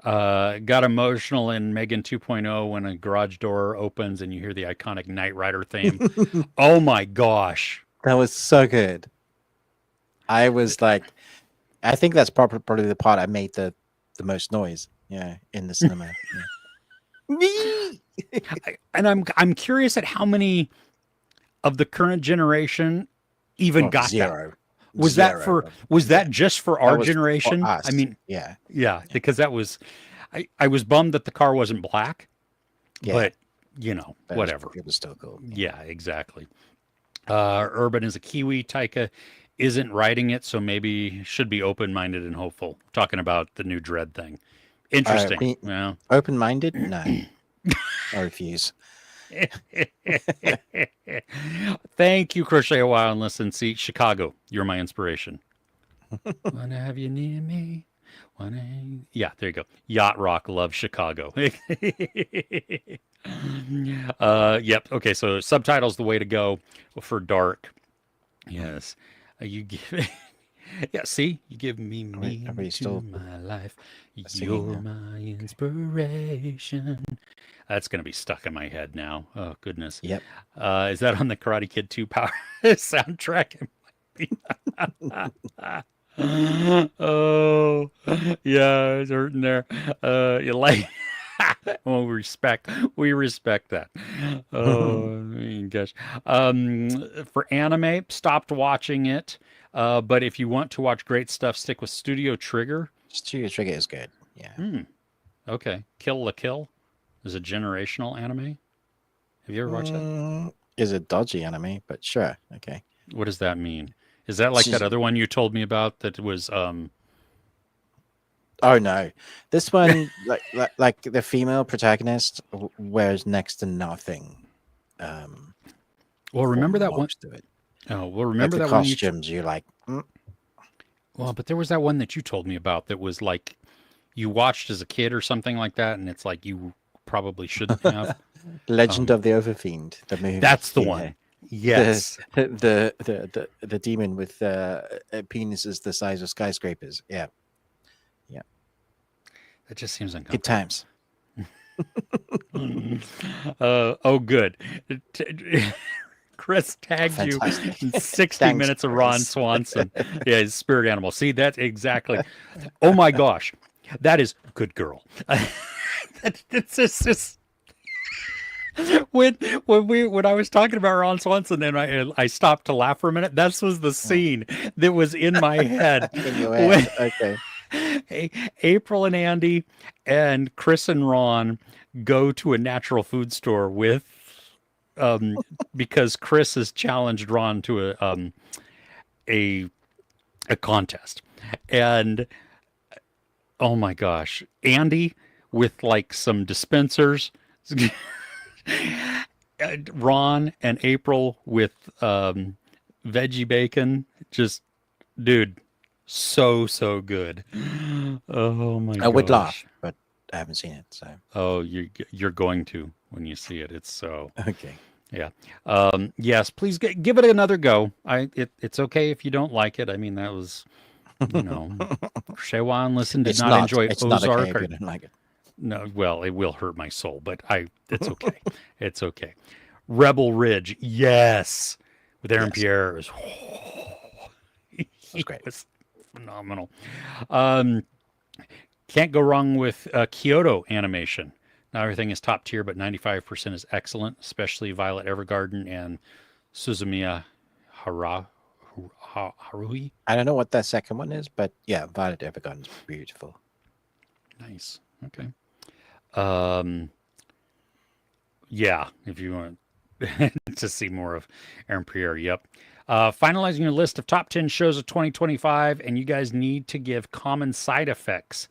Got emotional in Megan 2.0 when a garage door opens and you hear the iconic Knight Rider theme. Oh my gosh. That was so good. I was like, I think that's probably the part I made the most noise. Yeah, in the cinema. And I'm curious at how many of the current generation even got zero. That. Was that just for our generation? For us. Yeah, because that was, I was bummed that the car wasn't black, but whatever. It was still cool. Yeah, exactly. Urban is a Kiwi. Taika isn't writing it, so maybe should be open-minded and hopeful. Talking about the new Dread thing. Interesting. Well, open-minded? No. I refuse. Thank you, Crochet a While and Listen. See, Chicago, you're my inspiration. Wanna have you near me? Yeah, there you go. Yacht Rock loves Chicago. Yep. Okay, so subtitles the way to go for dark. Yes. You give Yeah, see? You give me Are meaning we to still my life. singing You're now? my Okay. inspiration. That's going to be stuck in my head now. Oh, goodness. Yep. Is that on the Karate Kid 2 Power soundtrack? It might be. Oh, yeah, it's hurting there. You like well, we respect that. Oh, I mean, gosh. For anime, stopped watching it. But if you want to watch great stuff, stick with Studio Trigger. Studio Trigger is good. Yeah. Hmm. Okay. Kill la Kill is a generational anime. Have you ever watched that? Is a dodgy anime, but sure. Okay. What does that mean? Is that like that She's- other one you told me about that was oh no, this one like the female protagonist wears next to nothing. well, For remember that one? most of it, Oh, well, like remember the that one you costumes, you're like, well, but there was that one that you told me about that was like you watched as a kid or something like that, and it's like you probably shouldn't have. Legend of the Overfiend, the movie. That's the Yeah. one. Yes. The demon with penises the size of skyscrapers. Yeah. Yeah. That just seems Good uncomfortable. times. Oh, good. Chris tagged you Fantastic. in 60 Thanks, minutes of Ron Chris. Swanson. Yeah, his spirit animal. See, that's exactly. Oh my gosh. That is good girl. It's just when I was talking about Ron Swanson, and I stopped to laugh for a minute. That was the scene that was in my head. In your When- head. Okay. April and Andy and Chris and Ron go to a natural food store with because Chris has challenged Ron to a contest. And oh my gosh, Andy with like some dispensers, Ron and April with veggie bacon, just dude, so good. Oh my I would gosh. laugh, but I haven't seen it. So Oh, you're going to when you see it. It's so okay. yeah. Yes, please give it another go. It's okay if you don't like it. I mean, that was Shewan Listen did not enjoy It's not okay Ozark. if you don't like it. No, well, it will hurt my soul, but it's okay. It's okay. Rebel Ridge, yes, with Aaron Yes. Pierre, That's great. it was phenomenal. Can't go wrong with Kyoto animation. Not everything is top tier, but 95% is excellent, especially Violet Evergarden and Suzumiya Haruhi. I don't know what that second one is, but yeah, Violet Evergarden is beautiful. Nice. Okay. Yeah, if you want to see more of Aaron Pierre, yep. Finalizing your list of top 10 shows of 2025, and you guys need to give common side effects.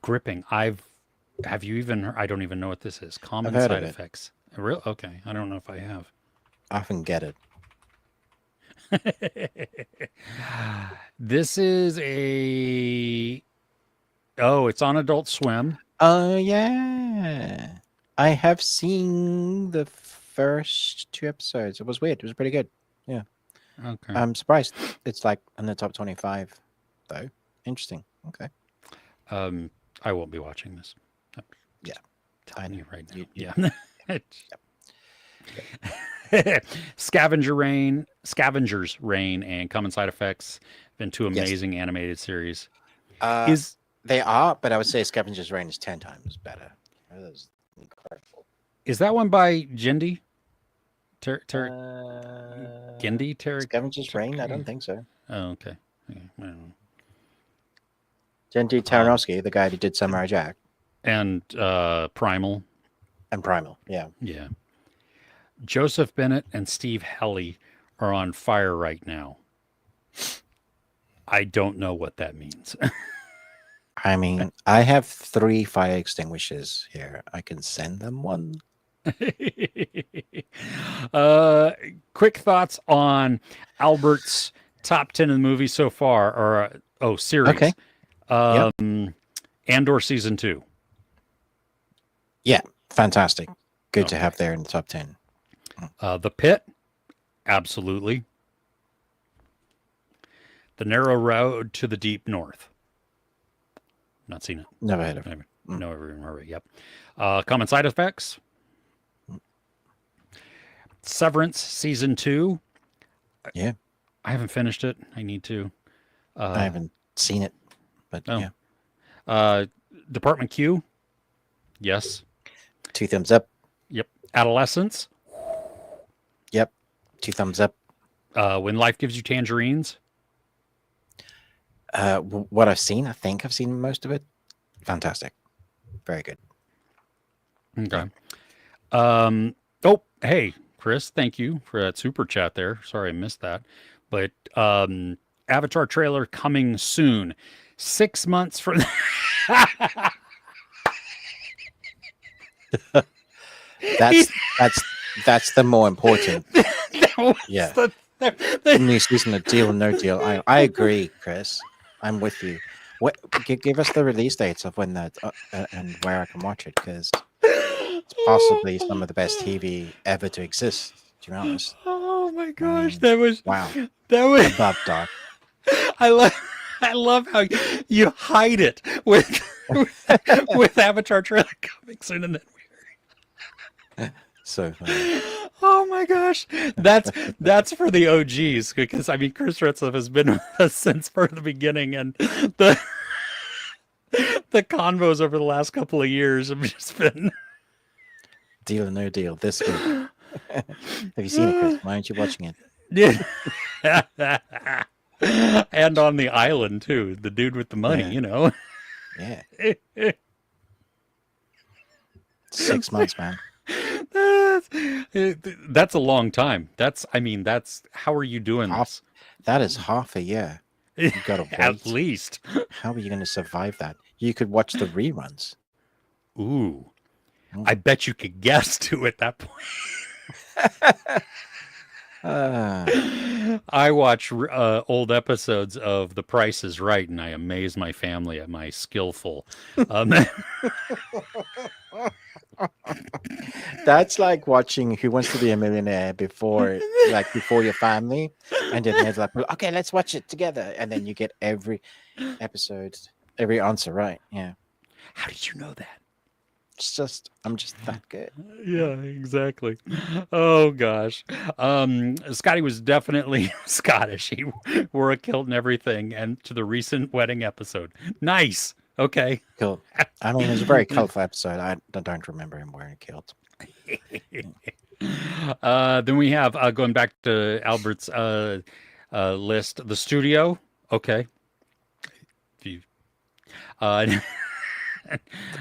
Gripping. Have you even? I don't even know what this is. Common heard of side it. effects. Real? Okay. I don't know if I have. I often get it. This is a. Oh, it's on Adult Swim. Oh yeah, I have seen the first 2 episodes. It was weird. It was pretty good. Yeah, Okay. I'm surprised it's like in the top 25, though. Interesting. Okay. I won't be watching this. I'm Yeah, telling I you know. right now. You- Yeah. Scavengers Reign, and Common Side Effects have been 2 amazing animated series. Is They are, but I would say Scavenger's Reign is 10 times better. That is incredible. that one by Jindy? Gindi? Scavenger's Reign? I don't think so. Oh, okay. Yeah, I don't know. Genji Taranowski, the guy who did Samurai Jack. And Primal. And Primal, yeah. Yeah. Joseph Bennett and Steve Helly are on fire right now. I don't know what that means. I mean, I have 3 fire extinguishers here. I can send them one. Quick thoughts on Albert's top 10 of the movies so far are series. Okay. Yeah. Andor season 2. Yeah. Fantastic. Good to Okay. have there in the top 10. The Pit, absolutely. The Narrow Road to the Deep North. Not seen it. Never heard of it. Never even heard of it. Yep. Common Side Effects. Severance season 2. Yeah. I haven't finished it. I need to. I haven't seen it, but yeah. Department Q. Yes. 2 thumbs up. Yep. Adolescence. Yep. 2 thumbs up. When Life Gives You Tangerines. What I've seen, I think I've seen most of it. Fantastic. Very good. Okay. Hey, Chris, thank you for that super chat there. Sorry I missed that. But Avatar trailer coming soon. 6 months from That's the more important. Yeah. The New season of Deal or No Deal. I agree, Chris. I'm with you. What? Give us the release dates of when that and where I can watch it, because it's possibly some of the best TV ever to exist. To be honest. Oh my gosh, that was Wow. That was Above dark. I love how you hide it with with Avatar trailer coming soon, and then So funny. oh my gosh, that's for the OGs, because I mean Chris Retzlaff has been with us since for the beginning, and the convos over the last couple of years have just been Deal or No Deal this week. Have you seen it, Chris? Why aren't you watching it? yeah. And on the island too, the dude with the money, Yeah. you know. Yeah. 6 months, man. That's a long time. That's how are you doing this? That is half a year. You gotta wait. At least. How are you going to survive that? You could watch the reruns. Ooh. I bet you could guess to at that point. I watch old episodes of The Price is Right, and I amaze my family at my skillful. That's like watching Who Wants to Be a Millionaire before your family, and then it's like, okay, let's watch it together, and then you get every episode, every answer right. Yeah. How did you know that? I'm just that good. Yeah, exactly. Oh gosh. Scotty was definitely Scottish. He wore a kilt and everything, and to the recent wedding episode. Nice. Okay. Cool. I mean, it was a very colorful episode. I don't remember him wearing a kilt. Then we have going back to Albert's list, the studio. Okay.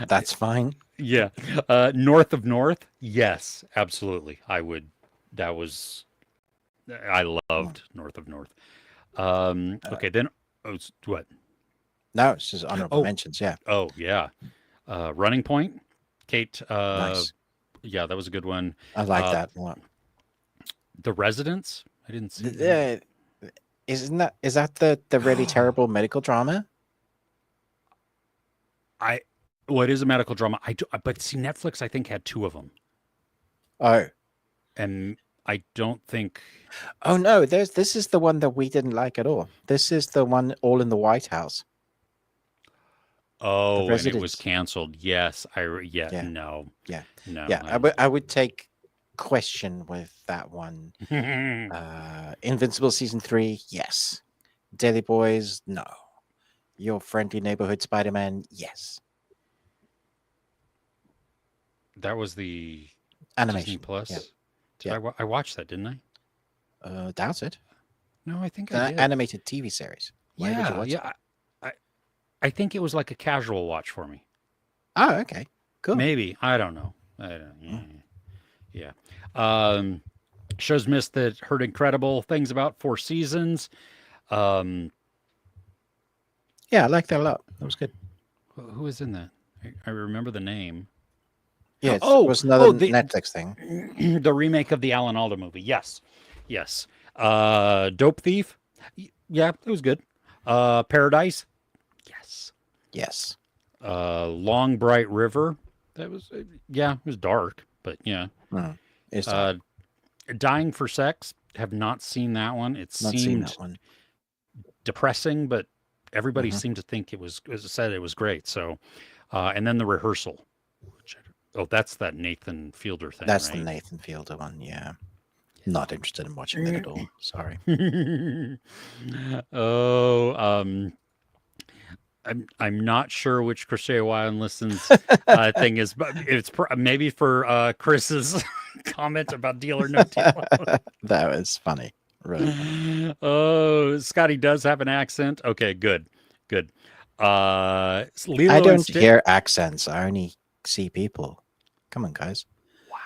That's fine. Yeah. North of North. Yes, absolutely. I loved North of North. Okay, then what? No, it's just honorable mentions. Yeah. Oh, yeah. Running Point. Kate. Nice. Yeah, that was a good one. I like that a lot. The Residents. I didn't see that. Is that the really terrible medical drama? Well, it is a medical drama. But see, Netflix, I think, had 2 of them. Oh. And I don't think. Oh no, this is the one that we didn't like at all. This is the one all in the White House. Oh, and it was canceled. Yes, no. Yeah. No. Yeah, I would take question with that one. Invincible season 3, yes. Daily Boys, no. Your Friendly Neighborhood Spider-Man, yes. That was the animation Disney Plus. Yeah. I watched that, didn't I? Doubt it. No, I think I did. Animated TV series. Why would you watch it? I think it was like a casual watch for me. Oh, okay. Cool. Maybe. I don't know. Yeah. Shows missed that heard incredible things about 4 seasons. Yeah, I like that a lot. That was good. Who is in that? I remember the name. Yeah, it was another Netflix thing. The remake of the Alan Alda movie. Yes. Dope Thief. Yeah, it was good. Paradise. Yes. Yes. Long Bright River. That was yeah, it was dark, but yeah. Mm. It's dark. Uh, Dying for Sex. Have not seen that one. It Not seen seemed that one. depressing, but everybody Hmm. seemed to think it was, as I said, it was great. So, and then The Rehearsal. Oh, that's that Nathan Fielder thing, That's the right? Nathan Fielder one. Yeah. Not interested in watching that at all. Sorry. Oh, I'm not sure which Crochet Wild Listens thing is, but it's maybe for Chris's comment about Deal or No Deal. That was funny. Really funny. Oh, Scotty does have an accent. Okay, good, good. I Lilo and don't Stitch. hear accents. I only see people. Come on, guys. Wow,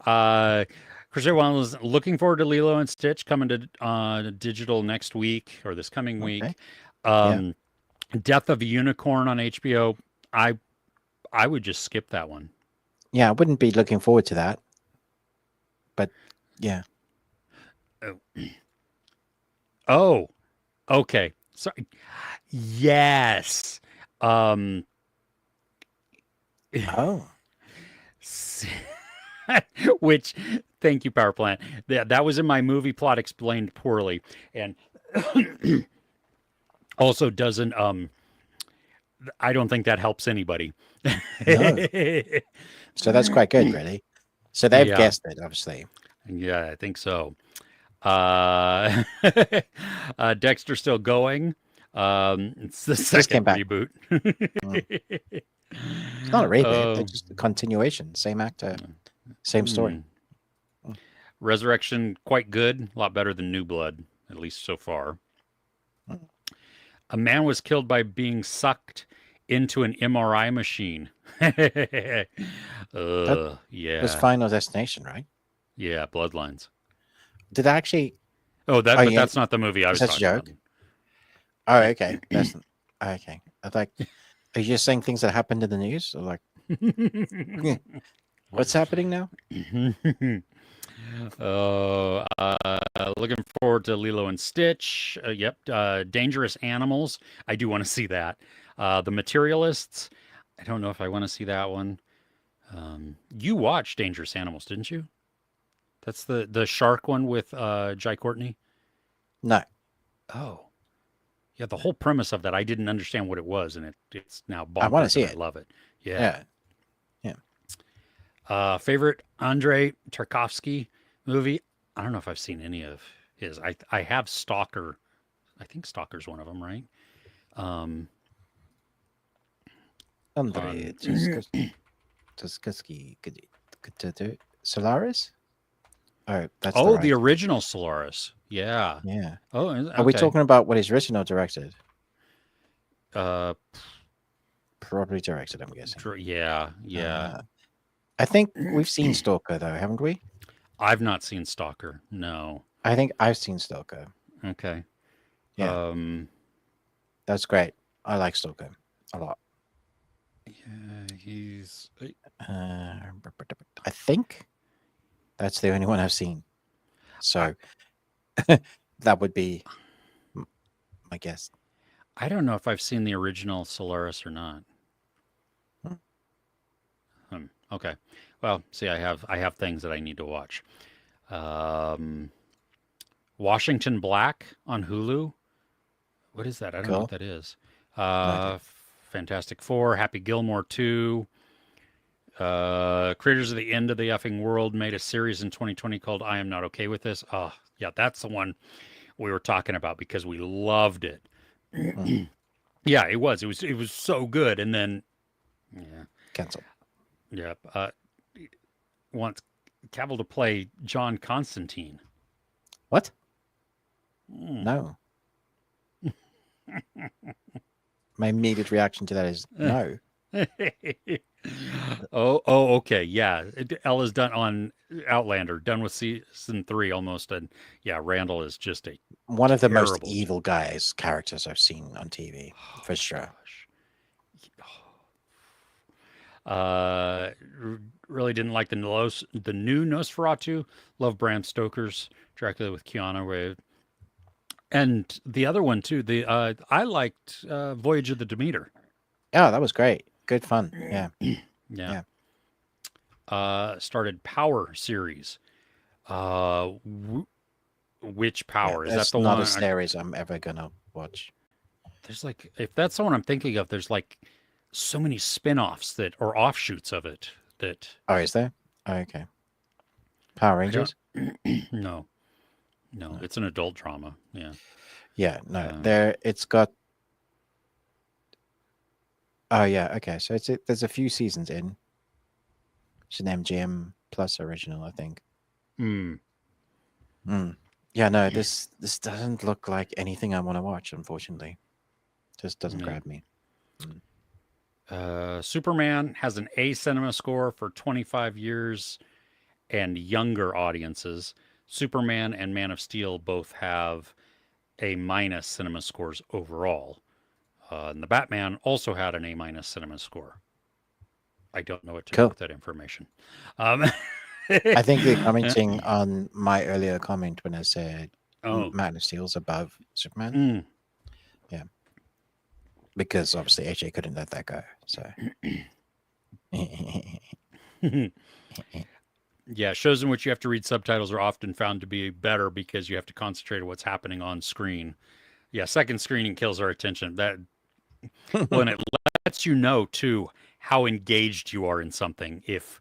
wow. Crochet Wild is looking forward to Lilo and Stitch coming to digital next week or this coming Okay. week. Yeah. Um, Death of a Unicorn on HBO. I I would just skip that one. Yeah, I wouldn't be looking forward to that. But yeah. Oh, oh, okay. Sorry. Yes. Um, Oh. which, thank you, Power Plant. That was in my movie plot explained poorly, and also doesn't. I don't think that helps anybody. No. So that's quite good, really. So they've Yeah, guessed it, obviously. yeah, I think so. Uh, Dexter's still going. It's the Just came second back. reboot. Mm. It's not a reboot. They're Oh, just a continuation. Same actor, same story. hmm. Resurrection, quite good. A lot better than New Blood, at least so far. Mm. A man was killed by being sucked into an MRI machine. That was Yeah. Final Destination, right? Yeah, Bloodlines. Did I actually? Oh, Oh, but yeah. that's not the movie I Is was that a talking about. joke? Oh, okay. That's okay. I like. Are you just saying things that happened in the news? Or like, what's happening now? Oh, looking forward to Lilo and Stitch. Yep. Dangerous Animals. I do want to see that. The Materialists. I don't know if I want to see that one. You watched Dangerous Animals, didn't you? That's the shark one with Jai Courtney. No. Oh, yeah. The whole premise of that, I didn't understand what it was, and it's now I want to bonkers, see and I it. love it. Yeah. Yeah. Yeah. Favorite Andrei Tarkovsky movie? I don't know if I've seen any of his. I have Stalker. I think Stalker's one of them, right? Um, Andre on Tuskowski. Solaris? Oh, that's the oh, the right. original Solaris. Yeah. Yeah. Oh, Are we okay. talking about what is written or directed? Uh, Probably directed, I'm guessing. yeah, yeah. I think we've seen Stalker, though, haven't we? I've not seen Stalker. No. I think I've seen Stalker. Okay. Yeah, that's great. I like Stalker a lot. Yeah, he's. I think that's the only one I've seen. So that would be my guess. I don't know if I've seen the original Solaris or not. Hmm. Okay. Well, see, I have things that I need to watch. Um, Washington Black on Hulu. What is that? I don't know what Cool. that is. No idea. Uh, Fantastic Four, Happy Gilmore 2. Creators of the End of the Effing World made a series in 2020 called I Am Not Okay with This. Oh, yeah, that's the one we were talking about because we loved it. Hmm. Yeah, it was. It was so good. And then, yeah, Cancel. yep. Wants Cavill to play John Constantine. What? Hmm. No. My immediate reaction to that is no. Okay, yeah. Ella's done on Outlander, done with season 3 almost, and yeah, Randall is just a One of the most terrible. evil guys characters I've seen on TV, for sure. Gosh. Really didn't like the new Nosferatu. Love Bram Stoker's Dracula with Keanu Reeves. And the other one too. The I liked Voyage of the Demeter. Oh, that was great. Good fun. Yeah. Yeah. Yeah. Started Power series. Uh, which Yeah. Power is that? That's The not a one? series I'm ever gonna watch. There's like, if that's the one I'm thinking of, there's like so many spin-offs that or offshoots of it that Oh, is there? Oh, okay. Power I don't. Rangers? No, no, No. it's an adult drama. Yeah. Yeah, no. Uh, There it's got oh yeah, okay. So there's a few seasons in. It's an MGM plus original, I think. mm, Mm. Yeah, no, this doesn't look like anything I want to watch, unfortunately. Just doesn't yeah. grab me. Mm. Superman has an A cinema score for 25 years and younger audiences. Superman and Man of Steel both have A minus cinema scores overall. And the Batman also had an A minus cinema score. I don't know what to do Cool. with that information. Um, I think you're commenting on my earlier comment when I said oh, Man of Steel's above Superman. mm. Yeah. Because obviously AJ couldn't let that go. So Yeah, shows in which you have to read subtitles are often found to be better because you have to concentrate on what's happening on screen. Yeah, second screening kills our attention. That well, and it lets you know too how engaged you are in something if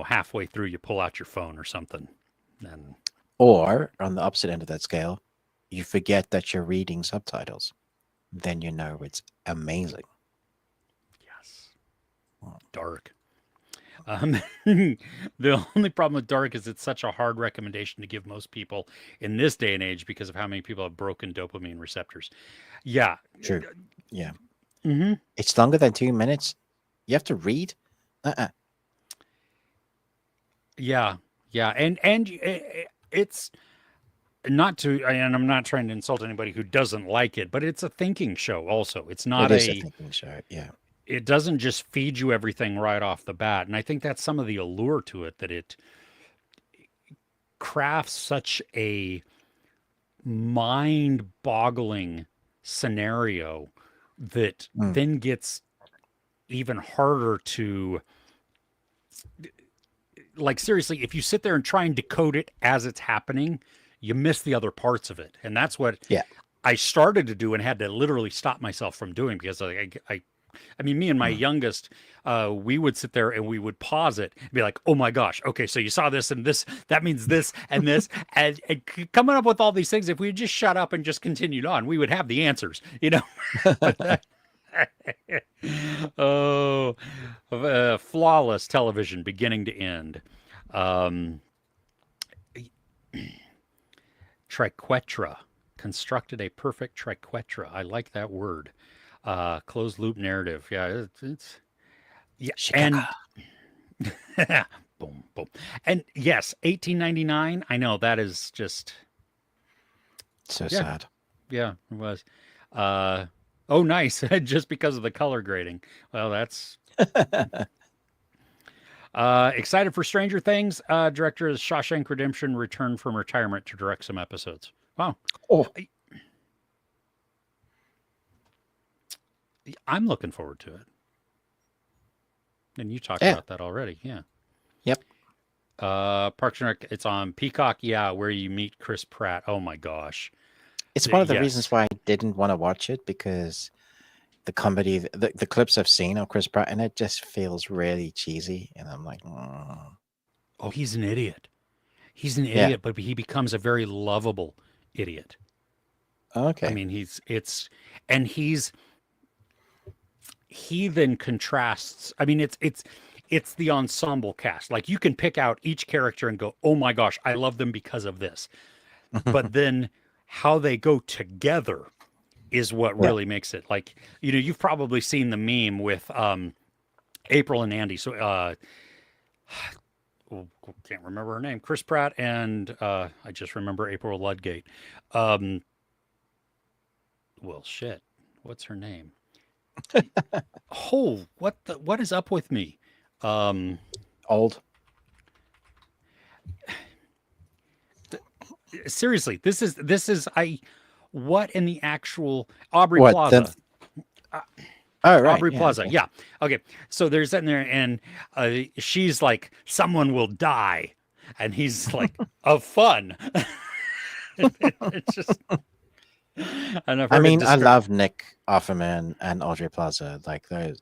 halfway through you pull out your phone or something. And Or on the opposite end of that scale, you forget that you're reading subtitles. Then you know it's amazing. yes, dark. The only problem with dark is it's such a hard recommendation to give most people in this day and age because of how many people have broken dopamine receptors. Yeah. True. Yeah. Mm-hmm. It's longer than 2 minutes. You have to read? Uh-uh. Yeah. Yeah. And it's not to, and I'm not trying to insult anybody who doesn't like it, but it's a thinking show also. It's It not is a a, thinking show. Yeah. it doesn't just feed you everything right off the bat. And I think that's some of the allure to it, that it crafts such a mind boggling scenario that Mm. then gets even harder to, like, seriously, if you sit there and try and decode it as it's happening, you miss the other parts of it. And that's what Yeah. I started to do and had to literally stop myself from doing because I mean, me and my Mm. youngest, we would sit there and we would pause it and be like, "Oh my gosh, okay, so you saw this and this, that means this and this," and coming up with all these things. If we had just shut up and just continued on, we would have the answers, But oh, flawless television, beginning to end. Um, triquetra constructed a perfect triquetra. I like that word. Closed loop narrative. Yeah, it's yeah, Chicago. and boom, boom, and yes, 1899. I know that is just So yeah, sad. yeah, it was. Uh, oh, nice, just because of the color grading. Well, that's excited for Stranger Things. Director of Shawshank Redemption returned from retirement to direct some episodes. Wow, Oh, I'm looking forward to it. And you talked yeah. about that already. Yeah. Yep. Parks and Rec, it's on Peacock. Yeah, where you meet Chris Pratt. Oh my gosh. It's one of the reasons Yes. why I didn't want to watch it because the comedy, the clips I've seen of Chris Pratt, and it just feels really cheesy. And I'm like, Oh, he's an idiot. He's an yeah. idiot, but he becomes a very lovable idiot. I Okay. mean, and he then contrasts. I mean, it's the ensemble cast. Like you can pick out each character and go, "Oh my gosh, I love them because of this." But then how they go together is what Yeah. really makes it. Like, you've probably seen the meme with April and Andy. So can't remember her name. Chris Pratt and I just remember April Ludgate. Um, well, shit. What's her name? Oh, what is up with me? Um, Old. seriously, this is what in the actual Aubrey What? Plaza. Oh, right. Aubrey Yeah. Plaza. Okay. Yeah. Okay. So they're sitting there and she's like, someone will die. And he's like, of fun. It's just, and I've I heard it mean, I described. love Nick Offerman and Audrey Plaza. Like those.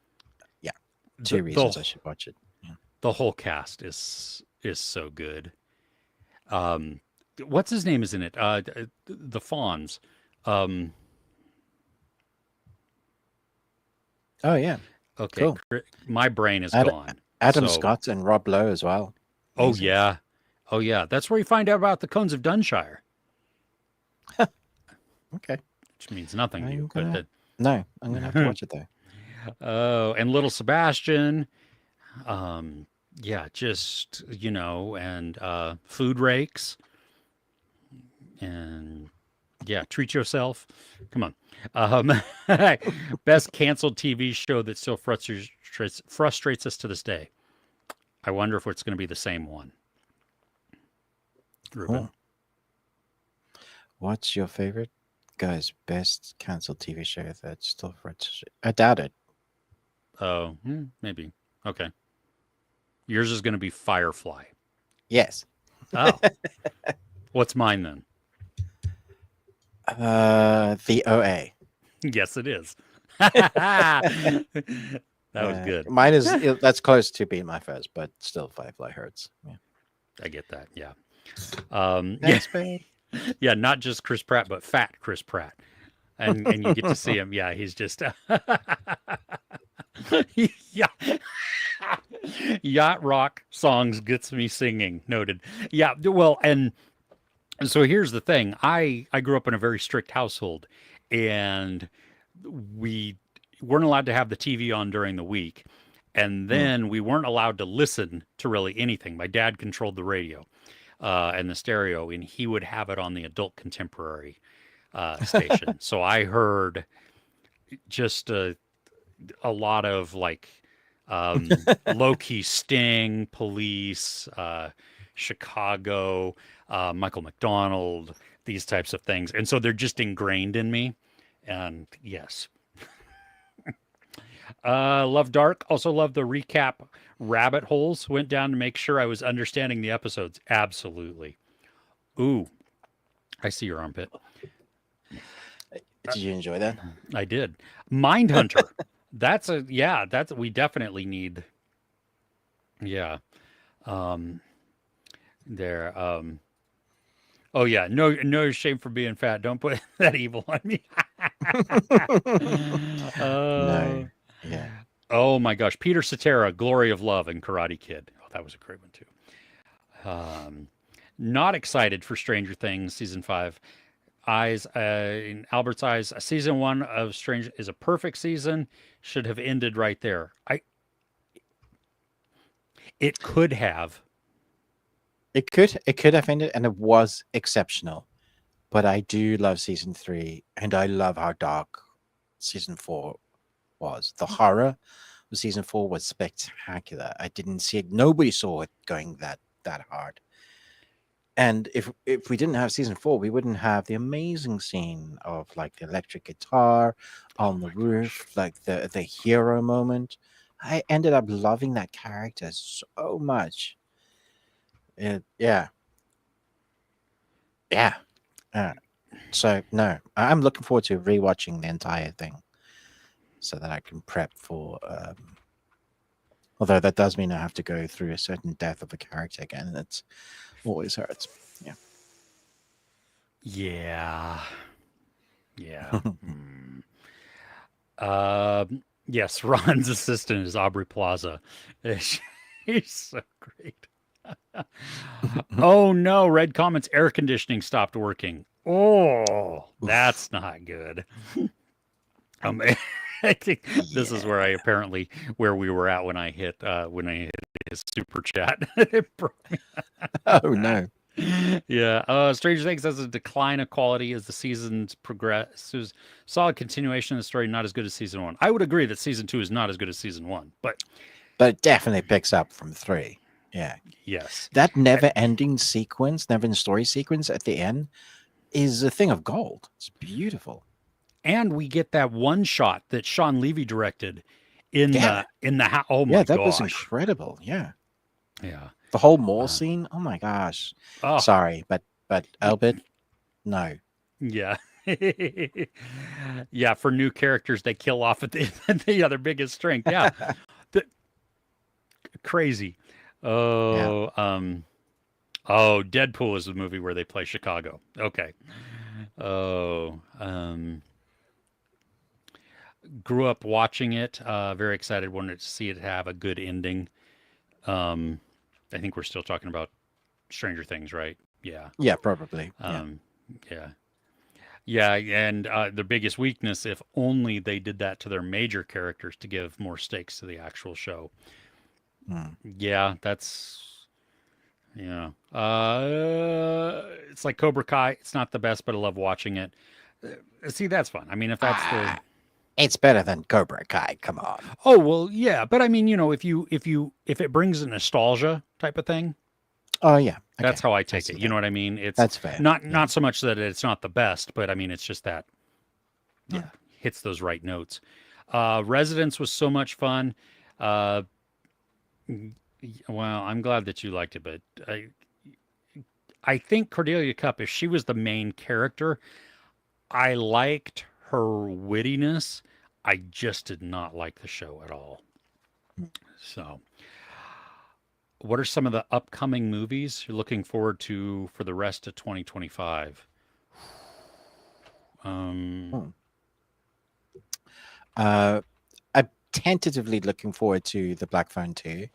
Yeah. The, Two reasons I should watch it. Yeah. the whole cast is so good. Um, what's his name is in it? The Fawns. Um, Oh yeah. okay. Cool. My brain is Ad- gone. Adam So, Scott and Rob Lowe as well. oh Amazing. yeah. Oh yeah. That's where you find out about the Cones of Dunshire, Okay. which means nothing to I'm you. gonna. No, I'm gonna have to watch it though. Oh, and Little Sebastian. Yeah, just, and food rakes and yeah, treat yourself. Come on. Um, best canceled TV show that still frustrates us to this day. I wonder if it's going to be the same one. Ruben. Cool. What's your favorite, guys? Best canceled TV show that's still frustrating? I doubt it. Oh, maybe. Okay. Yours is going to be Firefly. Yes. Oh, what's mine then? The OA. Yes, it is. That was good. Mine is that's close to being my first, but still Firefly hurts. Yeah. I get that. Yeah. Thanks, babe. Yeah, not just Chris Pratt, but fat Chris Pratt. And you get to see him. Yeah, he's just yeah. Yacht rock songs gets me singing. Noted. Yeah, well, and so here's the thing. I grew up in a very strict household, and we weren't allowed to have the TV on during the week. And then we weren't allowed to listen to really anything. My dad controlled the radio and the stereo, and he would have it on the adult contemporary station. So I heard just a lot of like low key Sting, Police, Chicago, Michael McDonald, these types of things. And so they're just ingrained in me. And yes. Love Dark. Also love the recap rabbit holes. Went down to make sure I was understanding the episodes. Absolutely. Ooh, I see your armpit. Did you enjoy that? I did. Mindhunter. That's we definitely need. Yeah. There. Oh yeah. No shame for being fat. Don't put that evil on me. No. Yeah. Oh my gosh. Peter Cetera, Glory of Love and Karate Kid. Oh, that was a great one too. Not excited for Stranger Things season 5. Eyes in Albert's eyes, season 1 of Strange is a perfect season. Should have ended right there. It could have. It could have ended, and it was exceptional. But I do love season 3, and I love how dark season 4 was. The horror of season 4 was spectacular. I didn't see it. Nobody saw it going that hard. And if we didn't have season 4, we wouldn't have the amazing scene of like the electric guitar on the roof, like the hero moment. I ended up loving that character so much. Yeah. So no, I'm looking forward to rewatching the entire thing, so that I can prep for. Although that does mean I have to go through a certain death of a character again, and it's always hurts. Yeah. Yeah. Yeah. Yes, Ron's assistant is Aubrey Plaza. She's so great. Oh no, red comments, air conditioning stopped working. Oh, that's not good. I think this is where where we were at when I hit his super chat. It broke me. Oh no. Yeah. Stranger Things has a decline of quality as the seasons progress. Solid continuation of the story, not as good as season 1. I would agree that season 2 is not as good as season 1, but But it definitely picks up from 3. Yeah. Yes. That never-ending sequence, never-ending story sequence at the end is a thing of gold. It's beautiful. And we get that one shot that Sean Levy directed Yeah. in the house. Oh Yeah, my that was gosh. incredible. Yeah. Yeah. The whole mall Uh, scene. Oh my gosh. oh, Sorry, but Albert, no. yeah. Yeah, for new characters they kill off at the other biggest strength. Yeah. The, crazy. Yeah. Oh, oh, Deadpool is the movie where they play Chicago. Okay. Oh, grew up watching it. Very excited. Wanted to see it have a good ending. Um, I think we're still talking about Stranger Things, right? Yeah. Yeah, probably. Yeah. Um, yeah. Yeah. And their biggest weakness, if only they did that to their major characters to give more stakes to the actual show. Mm. Yeah, that's yeah. It's like Cobra Kai. It's not the best, but I love watching it. See, that's fun. I mean, if that's the It's better than Cobra Kai. Come on. oh well, yeah. But I mean, if it brings a nostalgia type of thing, Oh yeah. Okay. that's how I I take see it. You that. know what I mean? It's That's fair. not Yeah. so much that it's not the best, but I mean, it's just that yeah, Mm. hits those right notes. Residence was so much fun. Uh, well, I'm glad that you liked it, but I think Cordelia Cup, if she was the main character, I liked her wittiness. I just did not like the show at all. Mm. So, what are some of the upcoming movies you're looking forward to for the rest of 2025? Um, Mm. Uh, I'm tentatively looking forward to the Black Phone 2.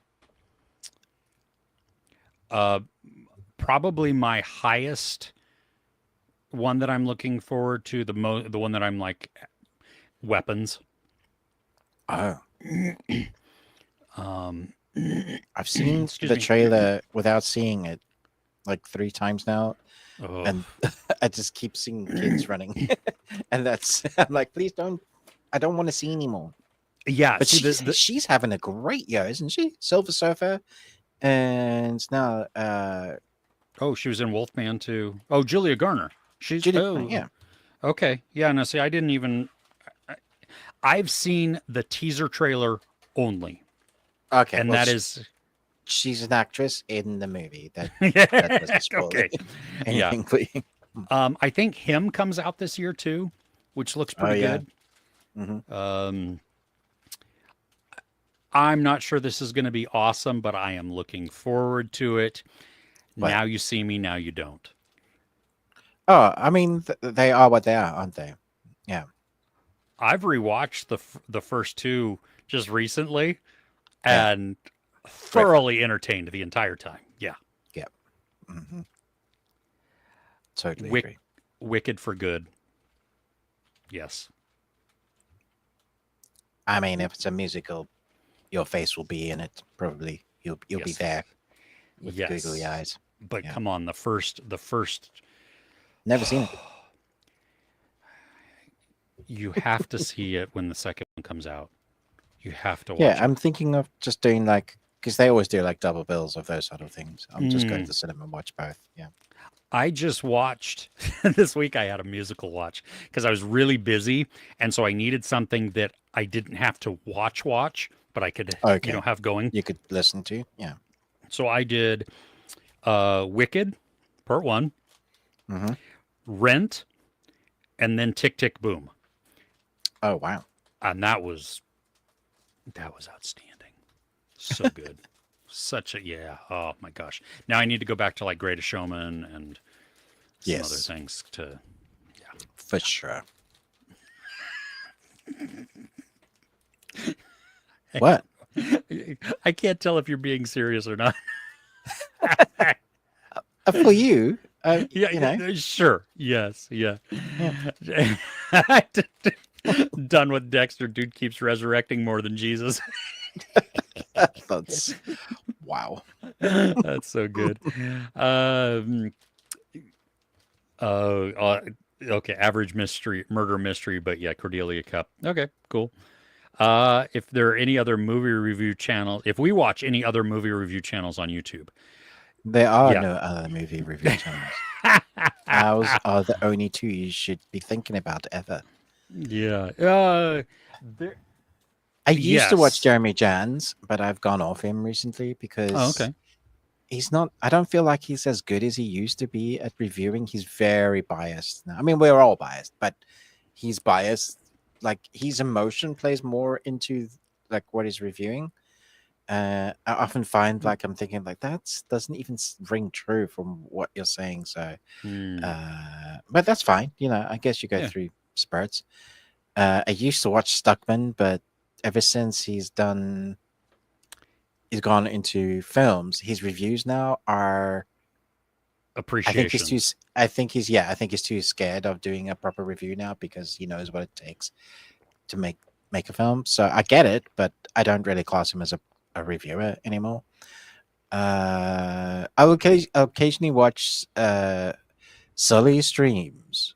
uh, Probably my highest one that I'm looking forward to, the one that I'm like, weapons. Oh, Um, I've seen excuse the me. trailer without seeing it like 3 times now, Oh, and I just keep seeing kids running, and that's I'm like, please don't. I don't want to see anymore. yeah. But See, she's having a great year, isn't she? Silver Surfer, and now oh, she was in Wolfman too. Oh, Julia Garner. She's Judy. oh, Yeah. okay. Yeah, no, see, I didn't even. I've seen the teaser trailer only, Okay. and Well, that is she's an actress in the movie. That yeah. doesn't spoil Okay. Yeah. anything for you. I think Him comes out this year too, which looks Oh pretty yeah. good. Mm-hmm. I'm not sure this is going to be awesome, but I am looking forward to it. But Now you see me, now you don't. oh, I mean, they are what they are, aren't they? Yeah. I've rewatched the first two just recently, Yeah. and thoroughly entertained the entire time. Yeah. Yeah. Mm-hmm. Totally Wick, agree. Wicked for Good. Yes. I mean, if it's a musical, your face will be in it. Probably you'll be Yes. there with Yes. googly eyes. But Yeah. come on, the first Never seen it. you have to see it when the second one comes out. You have to watch Yeah, it. I'm thinking of just doing like because they always do like double bills of those sort of things. I'm just going to the cinema and watch both. Yeah. I just watched this week. I had a musical watch because I was really busy, and so I needed something that I didn't have to watch, but I could, Okay. have going. You could listen to. Yeah. So I did Wicked, Part 1, Mm-hmm. Rent, and then Tick Tick Boom, Oh wow. and that was outstanding. So good. Such a yeah. Oh my gosh. Now I need to go back to like Greatest Showman and some other Yes, things to. for sure. What? I can't tell if you're being serious or not. For you, Yeah, you know, yeah, sure. Yes, yeah. yeah. Done with Dexter. Dude keeps resurrecting more than Jesus. That's wow. That's so good. Um, okay, average mystery, murder mystery, but yeah, Cordelia Cup. Okay, cool. If there are any other movie review channels, if we watch any other movie review channels on YouTube, There are yeah. no other movie review channels. Ours are the only two you should be thinking about ever. Yeah. There, I used to watch yes. Jeremy Jans, but I've gone off him recently Oh, because okay. he's not. I don't feel like he's as good as he used to be at reviewing. He's very biased now. I mean, we're all biased, but he's biased. Like his emotion plays more into like what he's reviewing. I often find like I'm thinking like that doesn't even ring true from what you're saying. So, Hmm. but that's fine. You know, I guess you go Yeah. through spurts. I used to watch Stuckman, but ever since he's gone into films, his reviews now are. I think he's Appreciation. too. I think he's yeah. I think he's too scared of doing a proper review now because he knows what it takes to make a film. So I get it, but I don't really class him as a reviewer anymore. I will occasionally watch Sully streams.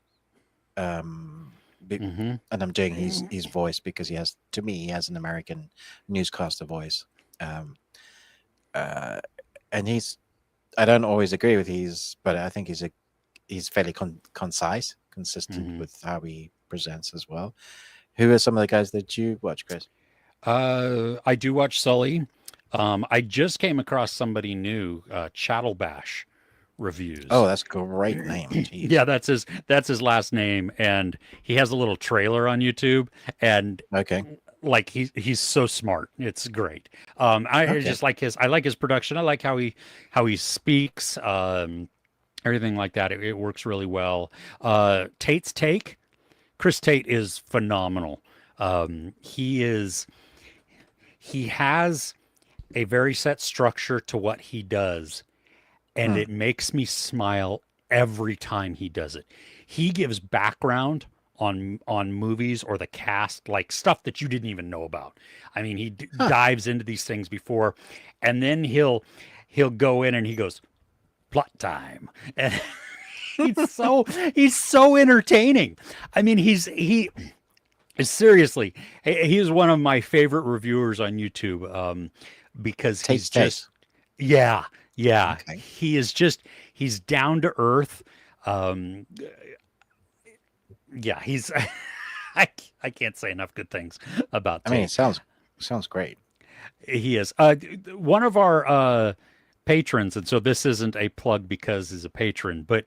Hmm. And I'm doing his voice because to me he has an American newscaster voice. Um, and I don't always agree with but I think he's fairly concise, consistent Hmm. with how he presents as well. Who are some of the guys that you watch, Chris? I do watch Sully. I just came across somebody new, Chattelbash Oh, reviews. that's a great name. Jeez. Yeah, that's his last name, and he has a little trailer on YouTube, and Okay. like he's so smart. It's great. I Okay. just like I like his production. I like how he speaks. Everything like that. It works really well. Tate's take. Chris Tate is phenomenal. He has a very set structure to what he does, and Hmm. it makes me smile every time he does it. He gives background on movies or the cast, like stuff that you didn't even know about. I mean, he Huh. dives into these things before, and then he'll go in and he goes plot time, and he's so entertaining. I mean, he seriously, he's one of my favorite reviewers on YouTube, because he's Tate's Tate. just yeah, yeah. Okay. He's down to earth. Um, yeah, he's I I can't say enough good things about I mean, it Tate. sounds great. He is one of our patrons, and so this isn't a plug because he's a patron, but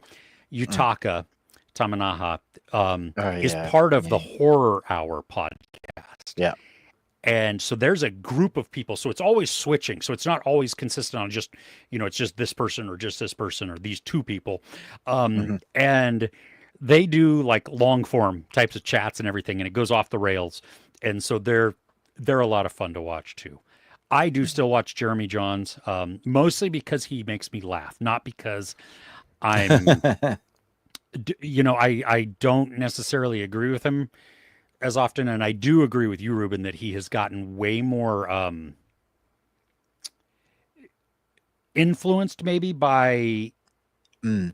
Mm. Yutaka Tamanaha Oh is yeah. part of the Yeah. Horror Hour podcast. Yeah. And so there's a group of people. So it's always switching. So it's not always consistent on just, it's just this person or just this person or these two people. Hmm. And they do like long form types of chats and everything, and it goes off the rails. And so they're a lot of fun to watch too. I do still watch Jeremy Johns, mostly because he makes me laugh, not because I'm, I don't necessarily agree with him as often, and I do agree with you, Ruben, that he has gotten way more influenced, maybe by Mm.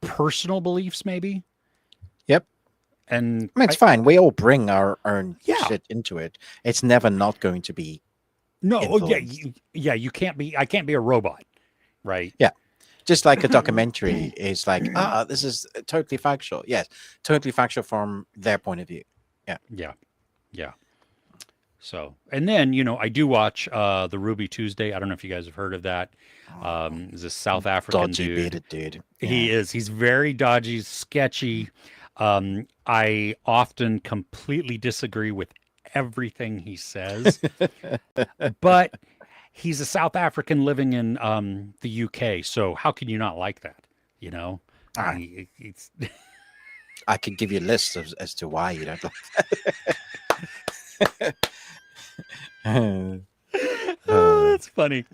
personal beliefs, maybe. Yep. And I mean, it's fine. We all bring our own yeah, shit into it. It's never not going to be no, oh, yeah, influenced. yeah, you can't be. I can't be a robot, right? Yeah. Just like a documentary is like, this is totally factual. Yes, totally factual from their point of view. Yeah. Yeah, yeah. So, and then I do watch the Ruby Tuesday. I don't know if you guys have heard of that. Oh, He's a South African dodgy dude. bearded dude. Yeah. He is. He's very dodgy, sketchy. I often completely disagree with everything he says, but he's a South African living in the UK. So how can you not like that? You know, Ah, it's I could give you lists as to why you don't like. oh, that's funny.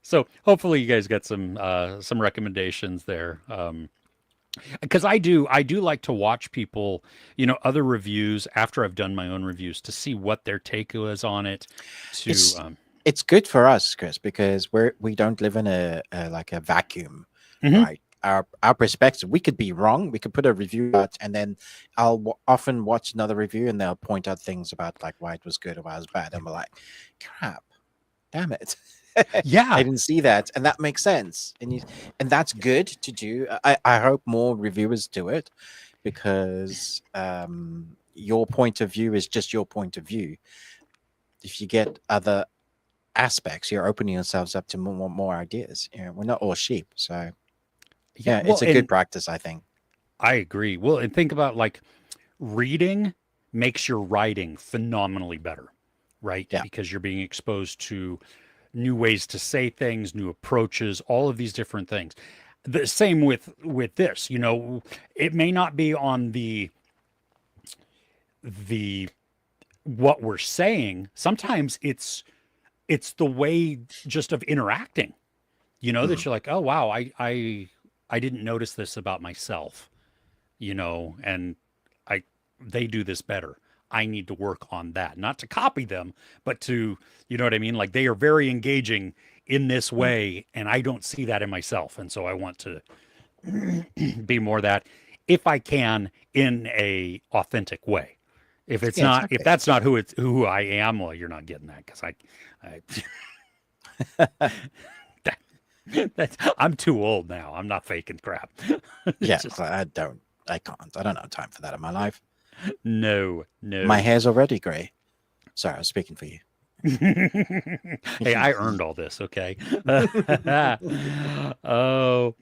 So hopefully you guys got some recommendations there. Because I do like to watch people, other reviews after I've done my own reviews to see what their take was on it. To it's it's good for us, Chris, because we don't live in a like a vacuum, mhm, right? our perspective. We could be wrong. We could put a review out, and then I'll often watch another review, and they'll point out things about like why it was good or why it was bad. And we're like, crap, damn it. I Yeah. didn't see that, and that makes sense, and that's good to do. I hope more reviewers do it, because your point of view is just your point of view. If you get other aspects, you're opening yourselves up to more ideas. We're not all sheep, so yeah, Well, it's a good practice, I think. I agree. Well, and think about like reading makes your writing phenomenally better, right? Yeah. Because you're being exposed to new ways to say things, new approaches, all of these different things. The same with this, it may not be on the what we're saying. Sometimes it's the way just of interacting, that you're like, oh wow, I didn't notice this about myself, and I they do this better. I need to work on that, not to copy them, but to, you know what I mean? Like they are very engaging in this way, and I don't see that in myself, and so I want to be more that, if I can, in a authentic way. If it's Yeah, not, if exactly. that's not who I am, well, you're not getting that, because I'm too old now. I'm not faking crap. Yeah, Just, I can't. I don't have time for that in my life. no. My hair's already gray. Sorry, I was speaking for you. Hey, I earned all this, okay? Oh,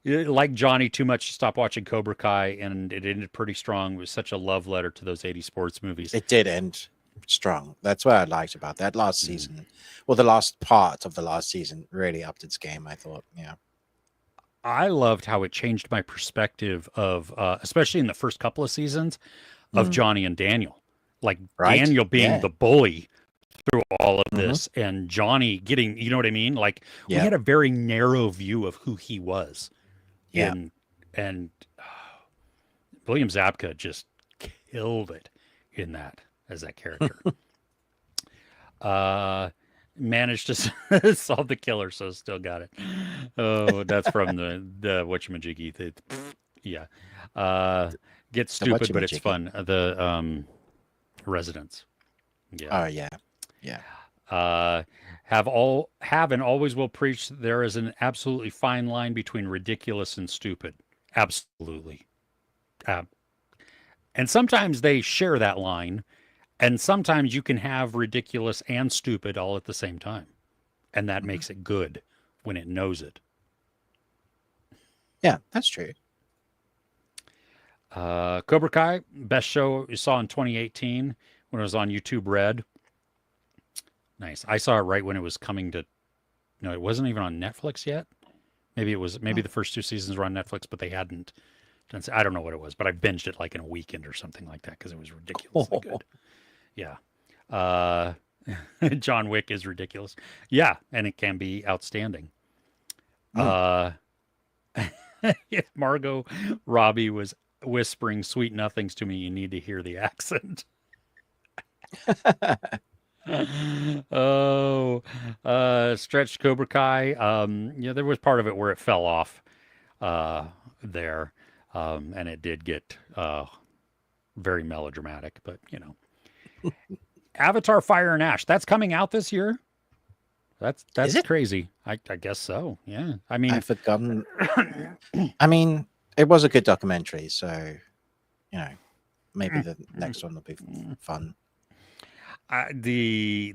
like Johnny, too much to stop watching Cobra Kai, and it ended pretty strong. It was such a love letter to those 80 sports movies. It did end strong. That's what I liked about that last Mm. season. Well, the last part of the last season really upped its game, I thought. Yeah. I loved how it changed my perspective of, especially in the first couple of seasons, of Mm, Johnny and Daniel. Like right? Daniel being Yeah. the bully through all of Mhm. this, and Johnny getting, you know what I mean? Like we Yeah. had a very narrow view of who he was. Yeah. And William Zabka just killed it in that as that character. uh Managed to solve the killer, so still got it. Oh, that's from the whatchamajiggy. Yeah. Gets The stupid, but it's whatchamajiggy. fun. The Residents. Yeah. Oh yeah. Yeah. Have and always will preach there is an absolutely fine line between ridiculous and stupid. Absolutely. And sometimes they share that line, and sometimes you can have ridiculous and stupid all at the same time, and that Mhm. makes it good when it knows it. Yeah, that's true. Cobra Kai, best show you saw in 2018 when it was on YouTube Red. Nice. I saw it right when it was coming to. No, it wasn't even on Netflix yet. Maybe Hmm. the first two seasons were on Netflix, but they hadn't. I don't know what it was, but I binged it like in a weekend or something like that because it was ridiculously good. Yeah. Uh, John Wick is ridiculous. Yeah, and it can be outstanding. Mm. If Margot Robbie was whispering sweet nothings to me, you need to hear the accent. Oh, stretched Cobra Kai. Yeah, there was part of it where it fell off there, and it did get very melodramatic. But Avatar: Fire and Ash. That's coming out this year. Is That's it? crazy. I guess so. Yeah. I mean, I've forgotten. I mean, it was a good documentary, so maybe the next one will be fun. the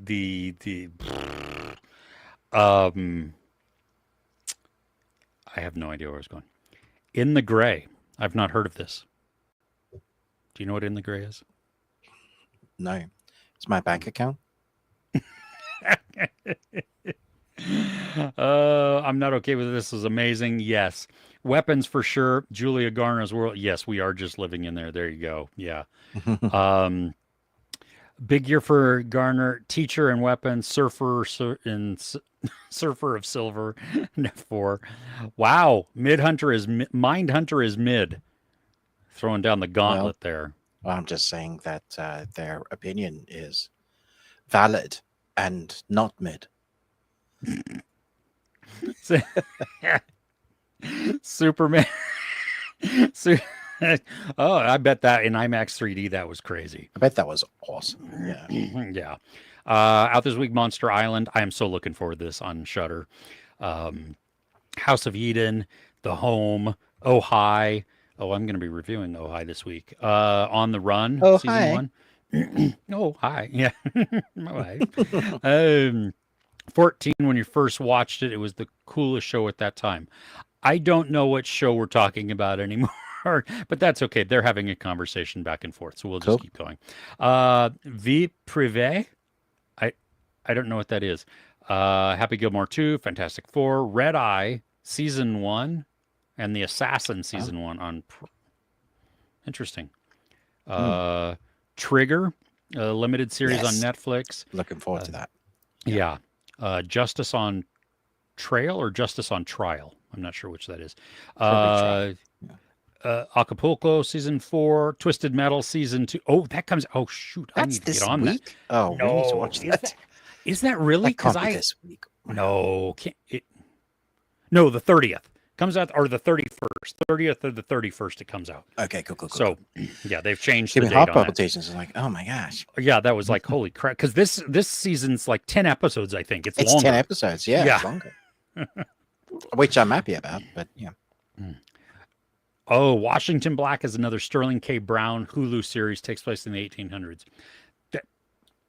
um, I have no idea where I was going. In the Gray. I've not heard of this. Do you know what In the Gray is? No, it's my bank account. I'm not okay with this. Is amazing. Yes. Weapons for sure. Julia Garner's world. Yes, we are just living in there. There you go. Yeah. Big year for Garner. Teacher and weapons. Surfer of silver. F4. Wow. Mind Hunter is mid. Throwing down the Well, gauntlet there. I'm just saying that their opinion is valid and not mid. Superman. Su- oh, I bet that in IMAX 3D that was crazy. I bet that was awesome. Yeah. Yeah. Out this week, Monster Island. I am so looking forward to this on Shudder. House of Eden, The Home, Oh Hi. Oh, I'm going to be reviewing Oh Hi this week. On the Run, Oh, season hi. one. Oh hi, yeah, my wife. Um, 14. When you first watched it, it was the coolest show at that time. I don't know what show we're talking about anymore. But that's okay. They're having a conversation back and forth, so we'll just Cool. keep going. Vie Privée. I I don't know what that is. Happy Gilmore 2, Fantastic Four, Red Eye, Season 1, and The Assassin Oh. Season 1 on. Interesting. Hmm. Uh, Trigger, a limited series on Yes. Netflix. Looking forward Uh, to that. Yeah. yeah. Justice on Trail or Justice on Trial. I'm not sure which that is. Probably try. Uh, Yeah. Acapulco Season 4, Twisted Metal Season 2. Oh, that comes. Oh, shoot. I That's need to get this on that. week? Oh, we need to No. watch that. Is that really? That Because can't be I. this week. No. Can't, no, the 30th comes out, or the 31st. 30th or the 31st, it comes out. Okay, cool. So, yeah, they've changed Give the me date heart on that. palpitations. It's like, oh my gosh. Yeah, that was like, holy crap. Because this season's like 10 episodes, I think. It's It's longer. 10 episodes. Yeah, Yeah. it's longer. Which I'm happy about, but yeah. Oh, Washington Black is another Sterling K. Brown Hulu series, takes place in the 1800s.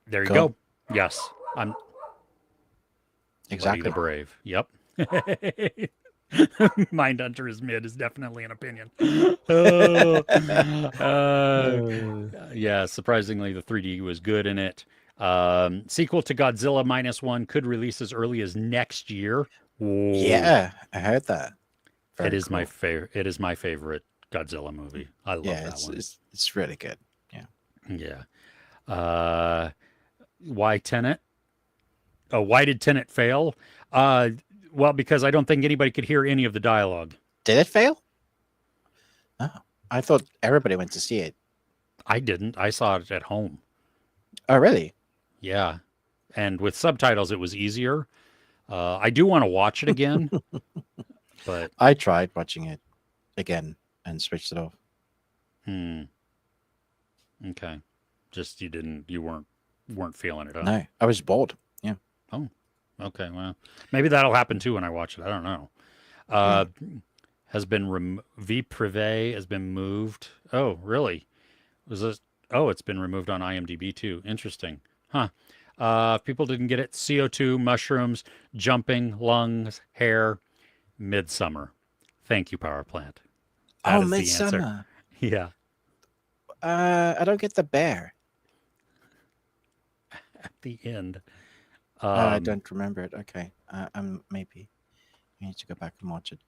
There you Cool. go. Yes, I'm Buddy Exactly. the Brave. Yep. Mindhunter is mid is definitely an opinion. Oh, yeah, surprisingly, the 3D was good in it. Sequel to Godzilla -1 could release as early as next year. Whoa. Yeah, I heard that. It is Very my cool. favorite. It is my favorite Godzilla movie. I love Yeah, that one. it's really good. Yeah. Yeah. Why Tenet? Oh, why did Tenet fail? Well, because I don't think anybody could hear any of the dialogue. Did it fail? Oh, I thought everybody went to see it. I didn't. I saw it at home. Oh, really? Yeah. And with subtitles, it was easier. I do want to watch it again, but I tried watching it again and switched it off. Okay. Just you weren't feeling it, huh? No, I was bored. Yeah. Oh, okay. Well, maybe that'll happen too when I watch it. I don't know. Has been Vie Privée has been moved. Oh, really? Was this? Oh, it's been removed on IMDb too. Interesting. Huh. If people didn't get it, CO2, mushrooms, jumping, lungs, hair, Midsummer. Thank you, Power Plant. That Oh, is the answer. Midsummer. Yeah. I don't get the bear. At the end. I don't remember it. Okay. Maybe I need to go back and watch it.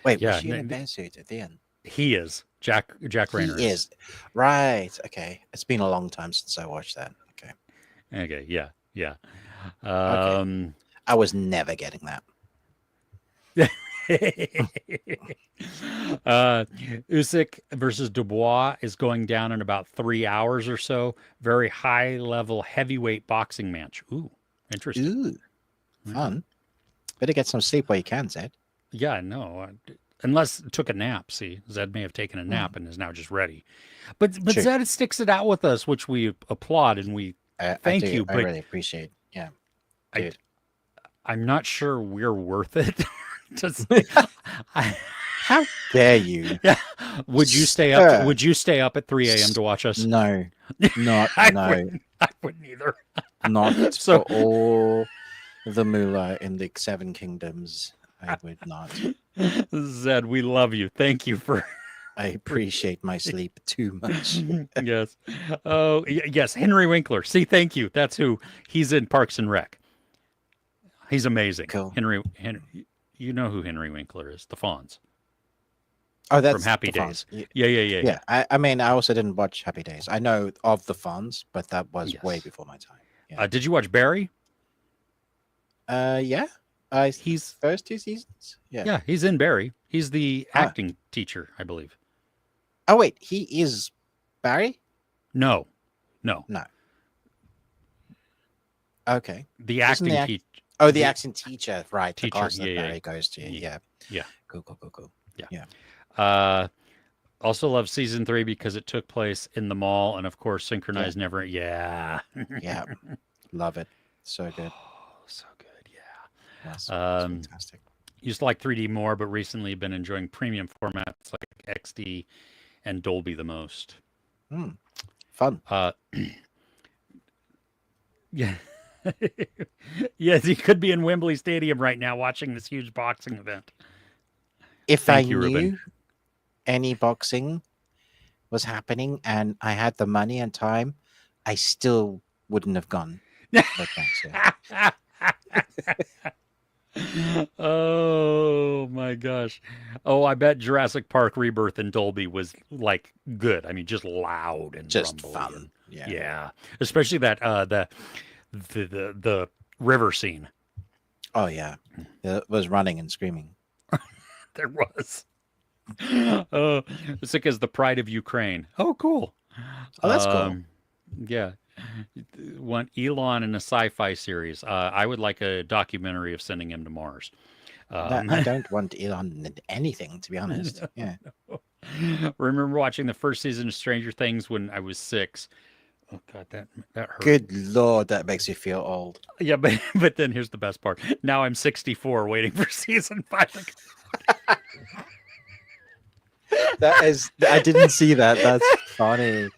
Wait, Yeah, was she in a bear suit at the end? He is. Jack Rayner He is. Right. Okay. It's been a long time since I watched that. Okay. Okay. Yeah. Yeah. I was never getting that. Usyk versus Dubois is going down in about 3 hours or so. Very high level heavyweight boxing match. Ooh, interesting. Ooh, fun. Better get some sleep while you can, Zed. Yeah, no. Unless took a nap. See, Zed may have taken a nap and is now just ready. But True. Zed sticks it out with us, which we applaud and we thank you. I But really appreciate. Yeah, dude. I'm not sure we're worth it. Just, How dare you? Yeah. Would you stay up? Would you stay up at 3 a.m. to watch us? No, not I no, wouldn't either. not So- for all the moolah in the Seven Kingdoms. I would not. Zed, we love you. Thank you for. I appreciate my sleep too much. Yes. Oh, yes. Henry Winkler. See, thank you. That's who. He's in Parks and Rec. He's amazing. Cool. Henry. You know who Henry Winkler is? The Fonz Oh, that's from Happy the Days. Fonz. Yeah. Yeah, I mean, I also didn't watch Happy Days. I know of the Fonz, but that was way Yes. before my time. Yeah. Did you watch Barry? Yeah. He's first 2 seasons. Yeah. yeah. He's in Barry. He's the acting teacher, I believe. Oh wait, he is Barry. No. Okay. The Isn't acting the teacher. Oh, the accent teacher, right? The Teacher, class that yeah, Barry goes to. Yeah. yeah. Cool. Yeah. Yeah. Also love season 3 because it took place in the mall, and of course synchronized. Never. Yeah. Yeah. Love it. So good. Oh, so good. Yeah. That's Um, fantastic. used to like 3D more, but recently been enjoying premium formats like XD and Dolby the most. Fun. Yeah. Yes, he could be in Wembley Stadium right now watching this huge boxing event. If Thank I you, knew Ruben. any boxing was happening and I had the money and time, I still wouldn't have gone. But thanks, yeah. Oh my gosh. Oh, I bet Jurassic Park Rebirth in Dolby was like good. I mean, just loud and Just rumbly. fun. And, Yeah. especially that the river scene. Oh yeah. It was running and screaming. There was. Oh, it's like as the pride of Ukraine. Oh, cool. Oh, that's cool. Yeah. Want Elon in a sci-fi series. I would like a documentary of sending him to Mars. I don't want Elon in anything, to be honest. Yeah. Remember watching the first season of Stranger Things when I was 6. Oh God, that hurt. Good Lord, that makes you feel old. Yeah, but then here's the best part. Now I'm 64, waiting for season 5. That is, I didn't see that. That's funny.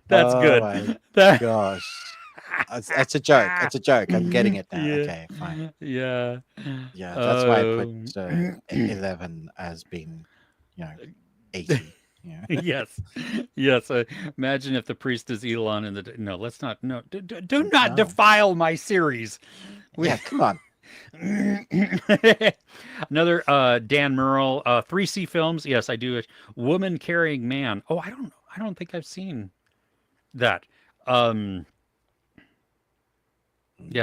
That's good. My That- gosh. That's a joke. It's a joke. I'm getting it now. Yeah. Okay, fine. Yeah. Yeah, that's why I put 11 as being, 80. Yeah. Yes. Imagine if the priest is Elon and the no. Let's not. No, do not defile my series. Yeah, come on. Another Dan Murrell, 3C Films. Yes, I do. Woman Carrying Man. Oh, I don't know. I don't think I've seen that. Yeah,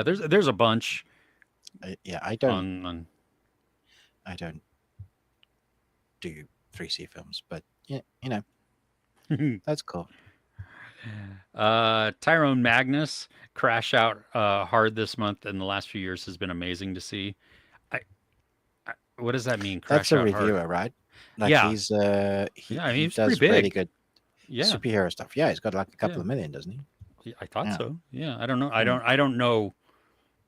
there's a bunch. I don't. On I don't do 3C films, but yeah, that's cool. Tyrone Magnus crash out hard this month, and the last few years has been amazing to see. What does that mean? Crash That's a out reviewer, hard? right? Like Yeah. he's he he's does pretty really big. good Yeah, superhero stuff. Yeah, he's got like a couple Yeah. of million, doesn't he? I thought Yeah. so. Yeah, I don't know. I don't know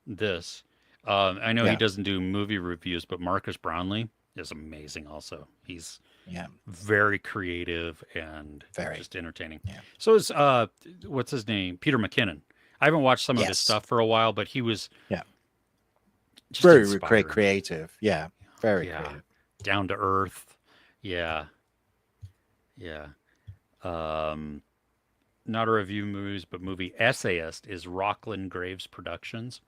this. I know he Yeah. doesn't do movie reviews, but Marcus Brownlee is amazing. Also, he's Yeah, very creative and Very. just entertaining. Yeah. So is what's his name? Peter McKinnon. I haven't watched some of his Yes. stuff for a while, but he was Yeah. just very inspiring. creative. Yeah, very Yeah. creative. Down to earth. Yeah. Not a review movies, but movie essayist is Rockland Graves Productions.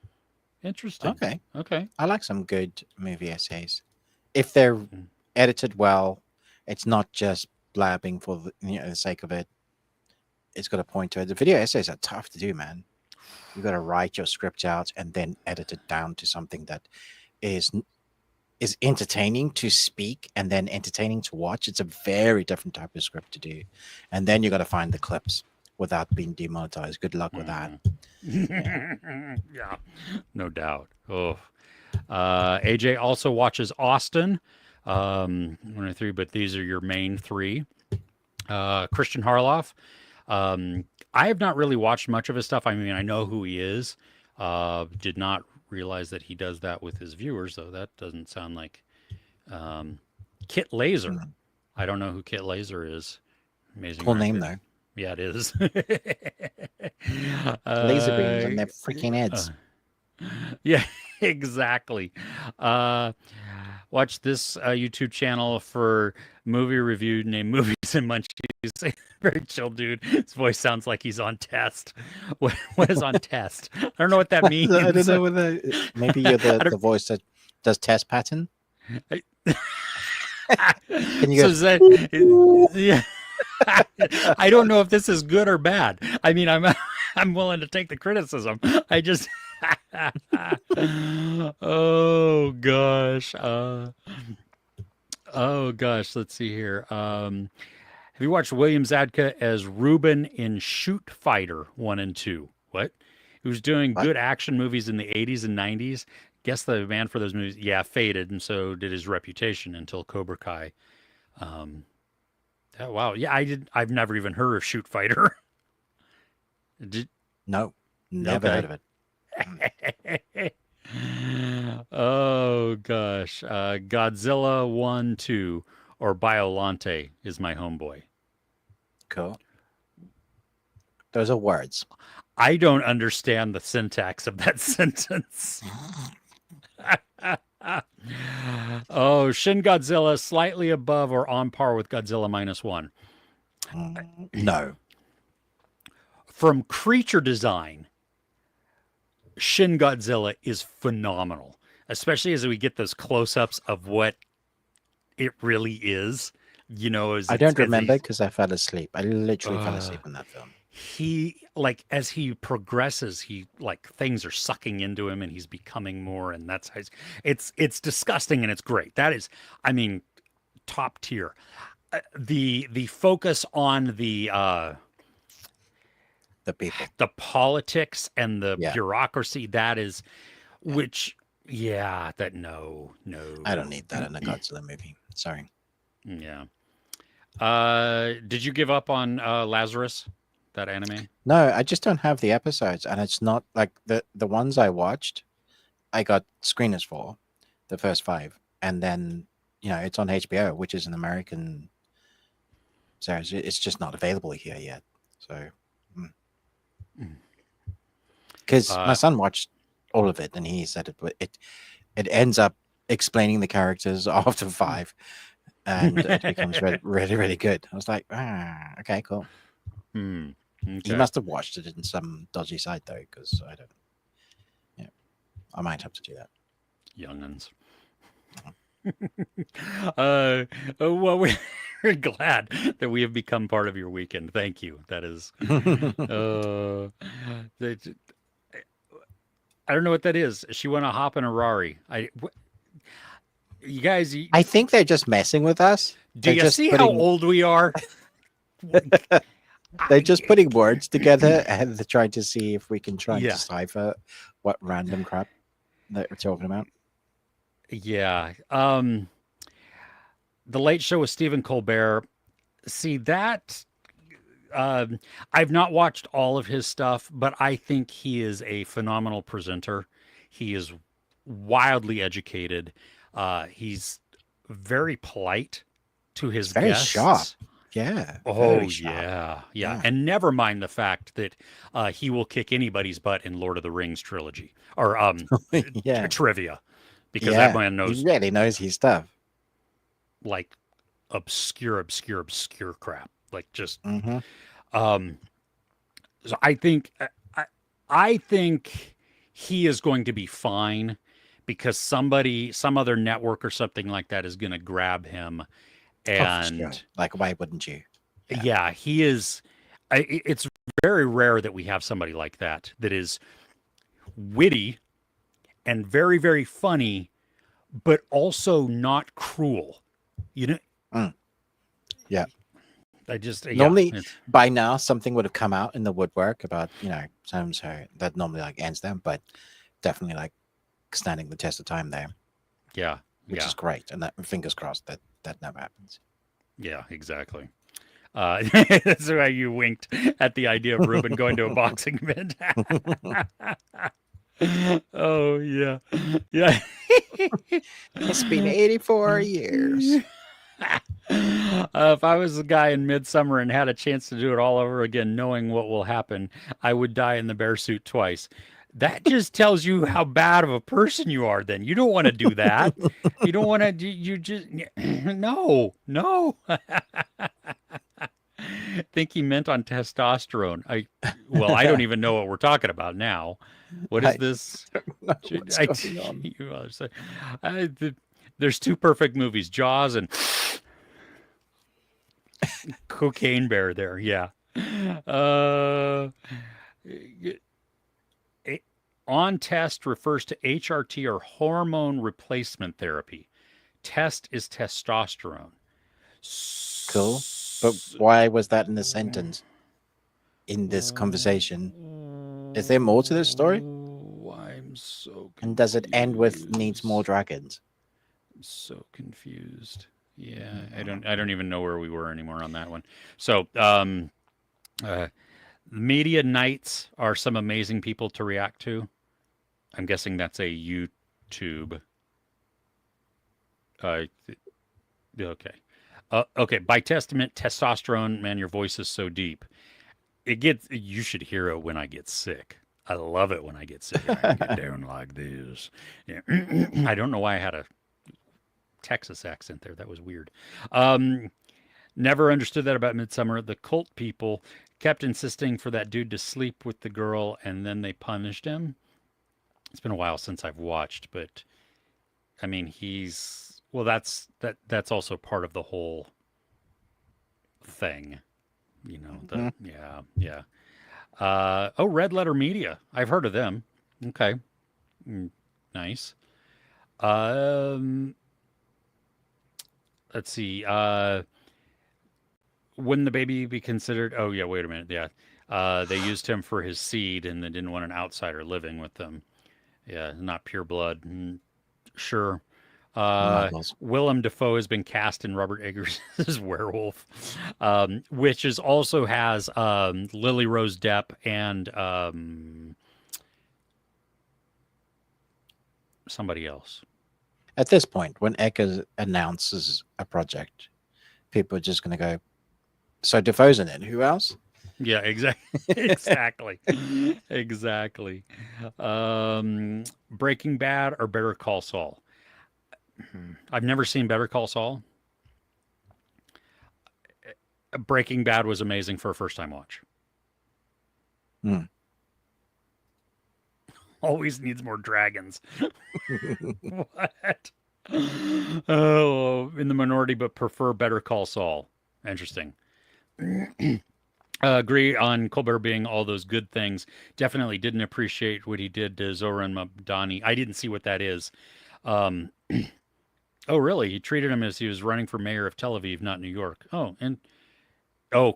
Interesting. Okay. I like some good movie essays. If they're Mm. edited well, it's not just blabbing for the sake of it. It's got a point to it. The video essays are tough to do, man. You got to write your script out and then edit it down to something that is entertaining to speak and then entertaining to watch. It's a very different type of script to do. And then you got to find the clips without being demonetized. Good luck with that. Yeah, no doubt. Oh, AJ also watches Austin. 1 or 3, but these are your main 3. Christian Harloff. I have not really watched much of his stuff. I mean, I know who he is. Did not realize that he does that with his viewers, though. That doesn't sound like Kit Laser. I don't know who Kit Laser is. Amazing. Cool name, though. Yeah, it is. Laser beams on their freaking heads. Yeah, exactly. Watch this YouTube channel for movie review named Movies and Munchies. Very chill dude. His voice sounds like he's on test. What is on test? I don't know what that means. I don't know whether maybe you're the voice that does test pattern. Can you go? Yeah. I don't know if this is good or bad. I mean, I'm willing to take the criticism. I just oh gosh. Let's see here. Have you watched William Zadka as Ruben in Shoot Fighter 1 and 2? What? He was doing good action movies in the 80s and 90s. Guess the demand for those movies, yeah, faded, and so did his reputation until Cobra Kai. Um, oh, wow, yeah, I've never even heard of Shoot Fighter. Did, No, never heard okay. of it. Mm. Oh gosh, Godzilla 1, 2, or Biolante is my homeboy. Cool. Those are words. I don't understand the syntax of that sentence. Oh, Shin Godzilla slightly above or on par with Godzilla -1. No. From creature design, Shin Godzilla is phenomenal, especially as we get those close-ups of what it really is. You know, I don't remember because I fell asleep. I literally fell asleep in that film. he like as he progresses, he like things are sucking into him and he's becoming more, and that's how it's disgusting and it's great. That is, I mean, top tier. The focus on People. the politics and the Yeah. bureaucracy, that is, which yeah, that no. I don't need that in a Godzilla movie. Sorry. Yeah. Did you give up on Lazarus, that anime? No, I just don't have the episodes, and it's not like the ones I watched. I got screeners for the first 5, and then it's on HBO, which is an American series. It's just not available here yet. So, because my son watched all of it, and he said it ends up explaining the characters after 5. And it becomes really, really good. I was like, okay, cool. Okay. He must have watched it in some dodgy site though, because I don't. Yeah, I might have to do that. Young'uns. Well, we're glad that we have become part of your weekend. Thank you. That is. I don't know what that is. She want to hop in a Rari. You guys. I think they're just messing with us. Do you see how old we are? They're just putting words together and they're trying to see if we can try and decipher what random crap that we're talking about. Yeah. The Late Show with Stephen Colbert. See that. I've not watched all of his stuff, but I think he is a phenomenal presenter. He is wildly educated. He's very polite to his very guests. Sharp. Yeah. Oh, yeah. And never mind the fact that he will kick anybody's butt in Lord of the Rings trilogy or trivia, because that man knows. He really knows his stuff. Like obscure crap. Like just. So I think he is going to be fine, because some other network or something like that is going to grab him. And like, why wouldn't you? Yeah, he is. It's very rare that we have somebody like that is witty and very, very funny, but also not cruel. You know? Yeah. I just normally by now something would have come out in the woodwork about terms that normally like ends them, but definitely like standing the test of time there. Yeah. Which is great, and that fingers crossed that never happens. Yeah, exactly. That's why you winked at the idea of Ruben going to a boxing event. Oh yeah. It's been 84 years. If I was the guy in Midsummer and had a chance to do it all over again, knowing what will happen, I would die in the bear suit twice. That just tells you how bad of a person you are. Then you don't want to do that. You don't want to. You just no. I think he meant on testosterone. I don't even know what we're talking about now. What is this? There's 2 perfect movies: Jaws and Cocaine Bear. There, yeah. On test refers to HRT or hormone replacement therapy. Test is testosterone. Cool. But why was that in the sentence in this conversation? Is there more to this story? I'm so confused. And does it end with needs more dragons? I'm so confused. Yeah, I don't even know where we were anymore on that one. So, media nights are some amazing people to react to. I'm guessing that's a YouTube. Okay. Okay. By testament, testosterone, man, your voice is so deep. You should hear it when I get sick. I love it when I get sick. I get down like this. Yeah. I don't know why I had a Texas accent there. That was weird. Never understood that about Midsummer. The cult people kept insisting for that dude to sleep with the girl, and then they punished him. It's been a while since I've watched, but I mean, that's also part of the whole thing, yeah. Red Letter Media. I've heard of them. Okay. Nice. Let's see. Wouldn't the baby be considered? Oh, yeah, wait a minute. Yeah. They used him for his seed and they didn't want an outsider living with them. Yeah, not pure blood. Sure. Willem Dafoe has been cast in Robert Eggers' Werewolf, which also has Lily Rose Depp and somebody else. At this point, when Eggers announces a project, people are just going to go, so Defoe's in it. Who else? Yeah, exactly. Exactly. Breaking Bad or Better Call Saul? I've never seen Better Call Saul. Breaking Bad was amazing for a first-time watch. Always needs more dragons. What? Oh, in the minority, but prefer Better Call Saul. Interesting. Agree on Colbert being all those good things. Definitely didn't appreciate what he did to Zoran Mamdani. I didn't see what that is. Oh, really? He treated him as he was running for mayor of Tel Aviv, not New York.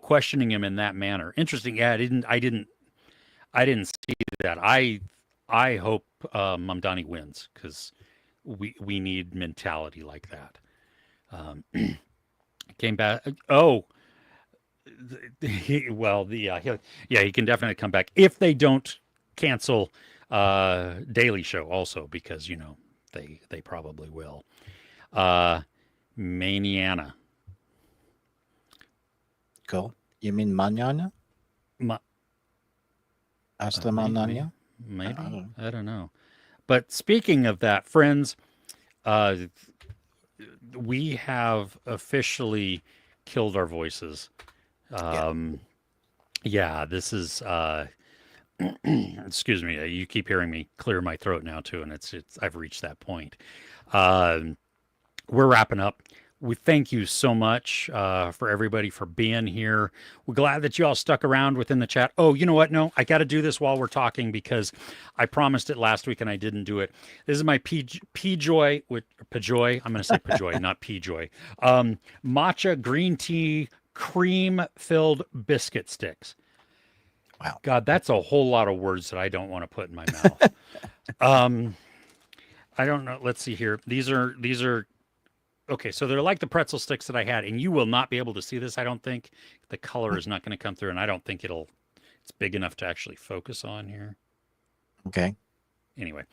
Questioning him in that manner. Interesting. Yeah, I didn't see that. I hope Mamdani wins because we need mentality like that. Came back. Oh, he can definitely come back if they don't cancel Daily Show also because they probably will. Maniana. Cool. You mean mañana? Hasta mañana? Maybe. I don't know. But speaking of that, friends, we have officially killed our voices. Yeah, this is excuse me, you keep hearing me clear my throat now too, and it's I've reached that point. We're wrapping up. We thank you so much for everybody for being here. We're glad that you all stuck around within the chat. Oh, you know what? No, I got to do this while we're talking because I promised it last week and I didn't do it. This is my P-Joy with Pajoy. I'm going to say Pajoy, not P-Joy. Matcha green tea cream-filled biscuit sticks. Wow. God, that's a whole lot of words that I don't want to put in my mouth. I don't know. Let's see here. These are okay, so they're like the pretzel sticks that I had, and you will not be able to see this, I don't think. The color is not going to come through, and I don't think it's big enough to actually focus on here. Okay. Anyway,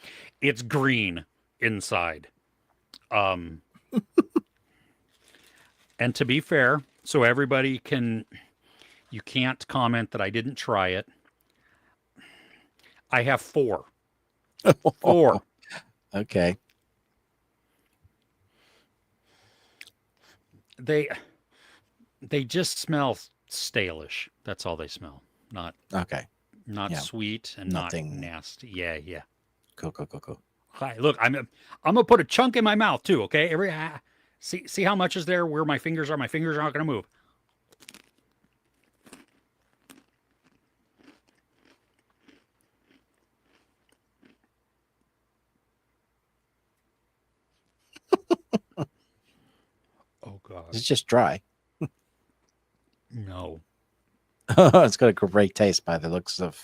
it's green inside. And to be fair, so everybody you can't comment that I didn't try it. I have 4. 4. Okay. They just smell stale-ish. That's all they smell. Not sweet and nothing. Not nasty. Yeah. Cool. Hi, look, I'm gonna put a chunk in my mouth too. Okay, see how much is there where my fingers are. My fingers are not gonna move. Oh God. It's just dry. No. It's got a great taste by the looks of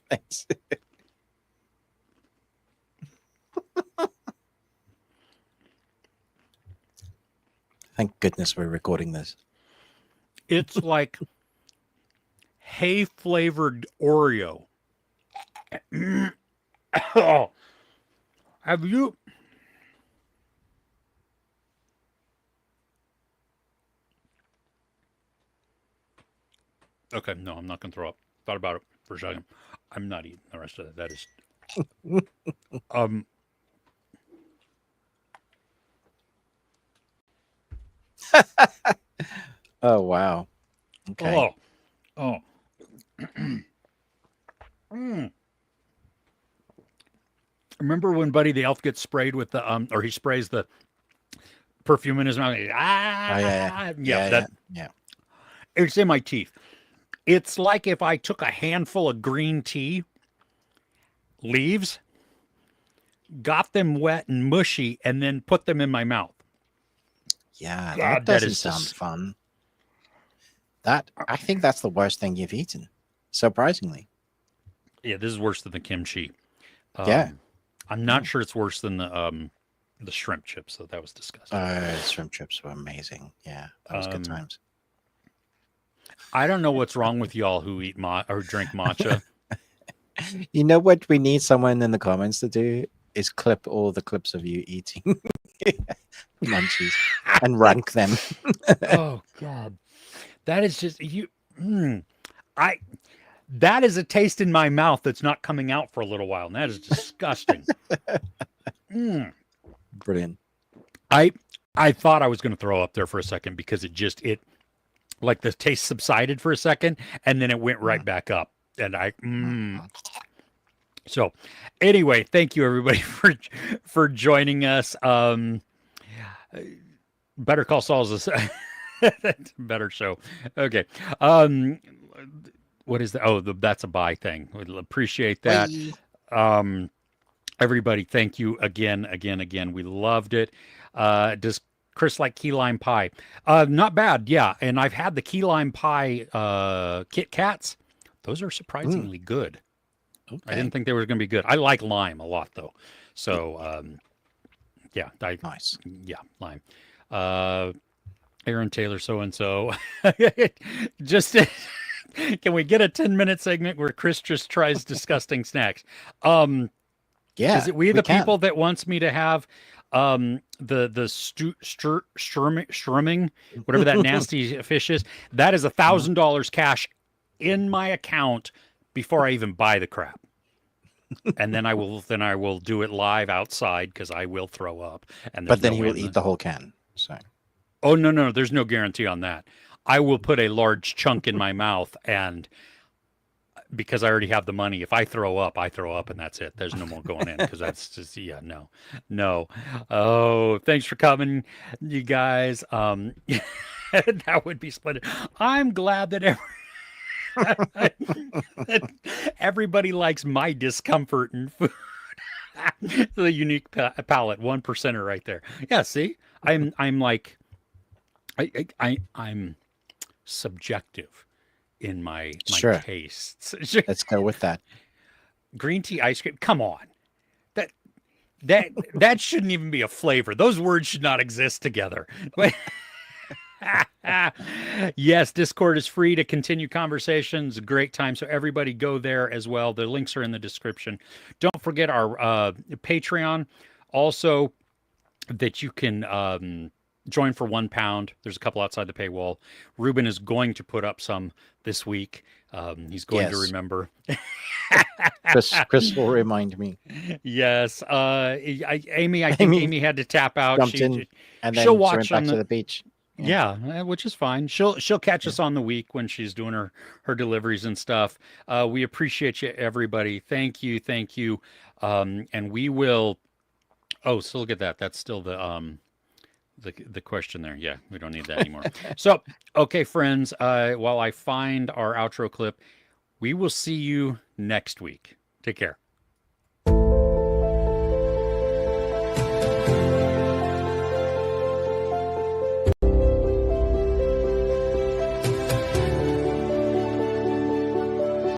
things. Thank goodness we're recording this. It's like hay flavored Oreo. Oh, have you? Okay, no, I'm not gonna throw up. Thought about it for a second. I'm not eating the rest of that. That is, um, Oh wow. Okay. oh, mm. Remember when Buddy the Elf gets sprayed with the or he sprays the perfume in his mouth? Oh yeah. Yeah, Yeah. that it's in my teeth. It's like if I took a handful of green tea leaves, got them wet and mushy, and then put them in my mouth. Yeah. God, That that doesn't is sound just fun. I think that's the worst thing you've eaten. Surprisingly. yeah. This is worse than the kimchi. Yeah. I'm not sure it's worse than the shrimp chips. So that was disgusting. Shrimp chips were amazing. Yeah, that was good times. I don't know what's wrong with y'all who eat or drink matcha. You know what we need someone in the comments to do is clip all the clips of you eating munchies and rank them. Oh God, that is just you. That is a taste in my mouth that's not coming out for a little while, and that is disgusting. Brilliant. I thought I was going to throw up there for a second because it like the taste subsided for a second and then it went right back up, and So anyway, thank you everybody for joining us. Better Call Saul's a better show. Okay. What is that? Oh, that's a buy thing. We'd appreciate that. Everybody, thank you again. We loved it. Does Chris like key lime pie? Not bad. Yeah. And I've had the key lime pie Kit Kats. Those are surprisingly good. Okay. I didn't think they were going to be good. I like lime a lot though. So, yeah. Nice. Yeah. Lime. Aaron Taylor, so-and-so. Just, can we get a 10-minute segment where Chris just tries disgusting snacks? Yeah. Is it we the people that wants me to have the strumming, whatever that nasty fish is? That is $1,000 cash in my account before I even buy the crap. And then I will do it live outside because I will throw up. But then he will eat the whole can. So. Oh no, there's no guarantee on that. I will put a large chunk in my mouth, and because I already have the money, if I throw up, and that's it. There's no more going in because that's just no. Oh, thanks for coming, you guys. That would be splendid. I'm glad that everybody likes my discomfort and food. The unique palate, 1%er right there. Yeah, see, I'm like, I'm subjective in my tastes. Let's go with that. Green tea ice cream. Come on, that shouldn't even be a flavor. Those words should not exist together. Yes, Discord is free to continue conversations. A great time. So everybody go there as well. The links are in the description. Don't forget our Patreon. Also, that you can join for £1. There's a couple outside the paywall. Ruben is going to put up some this week. He's going to remember. Chris will remind me. Yes. Amy, I think Amy had to tap out. And then she'll watch back to the beach. Yeah, which is fine. She'll catch us on the week when she's doing her deliveries and stuff. We appreciate you, everybody. Thank you. And we will. Oh, so look at that. That's still the question there. Yeah, we don't need that anymore. So, okay, friends. While I find our outro clip, we will see you next week. Take care.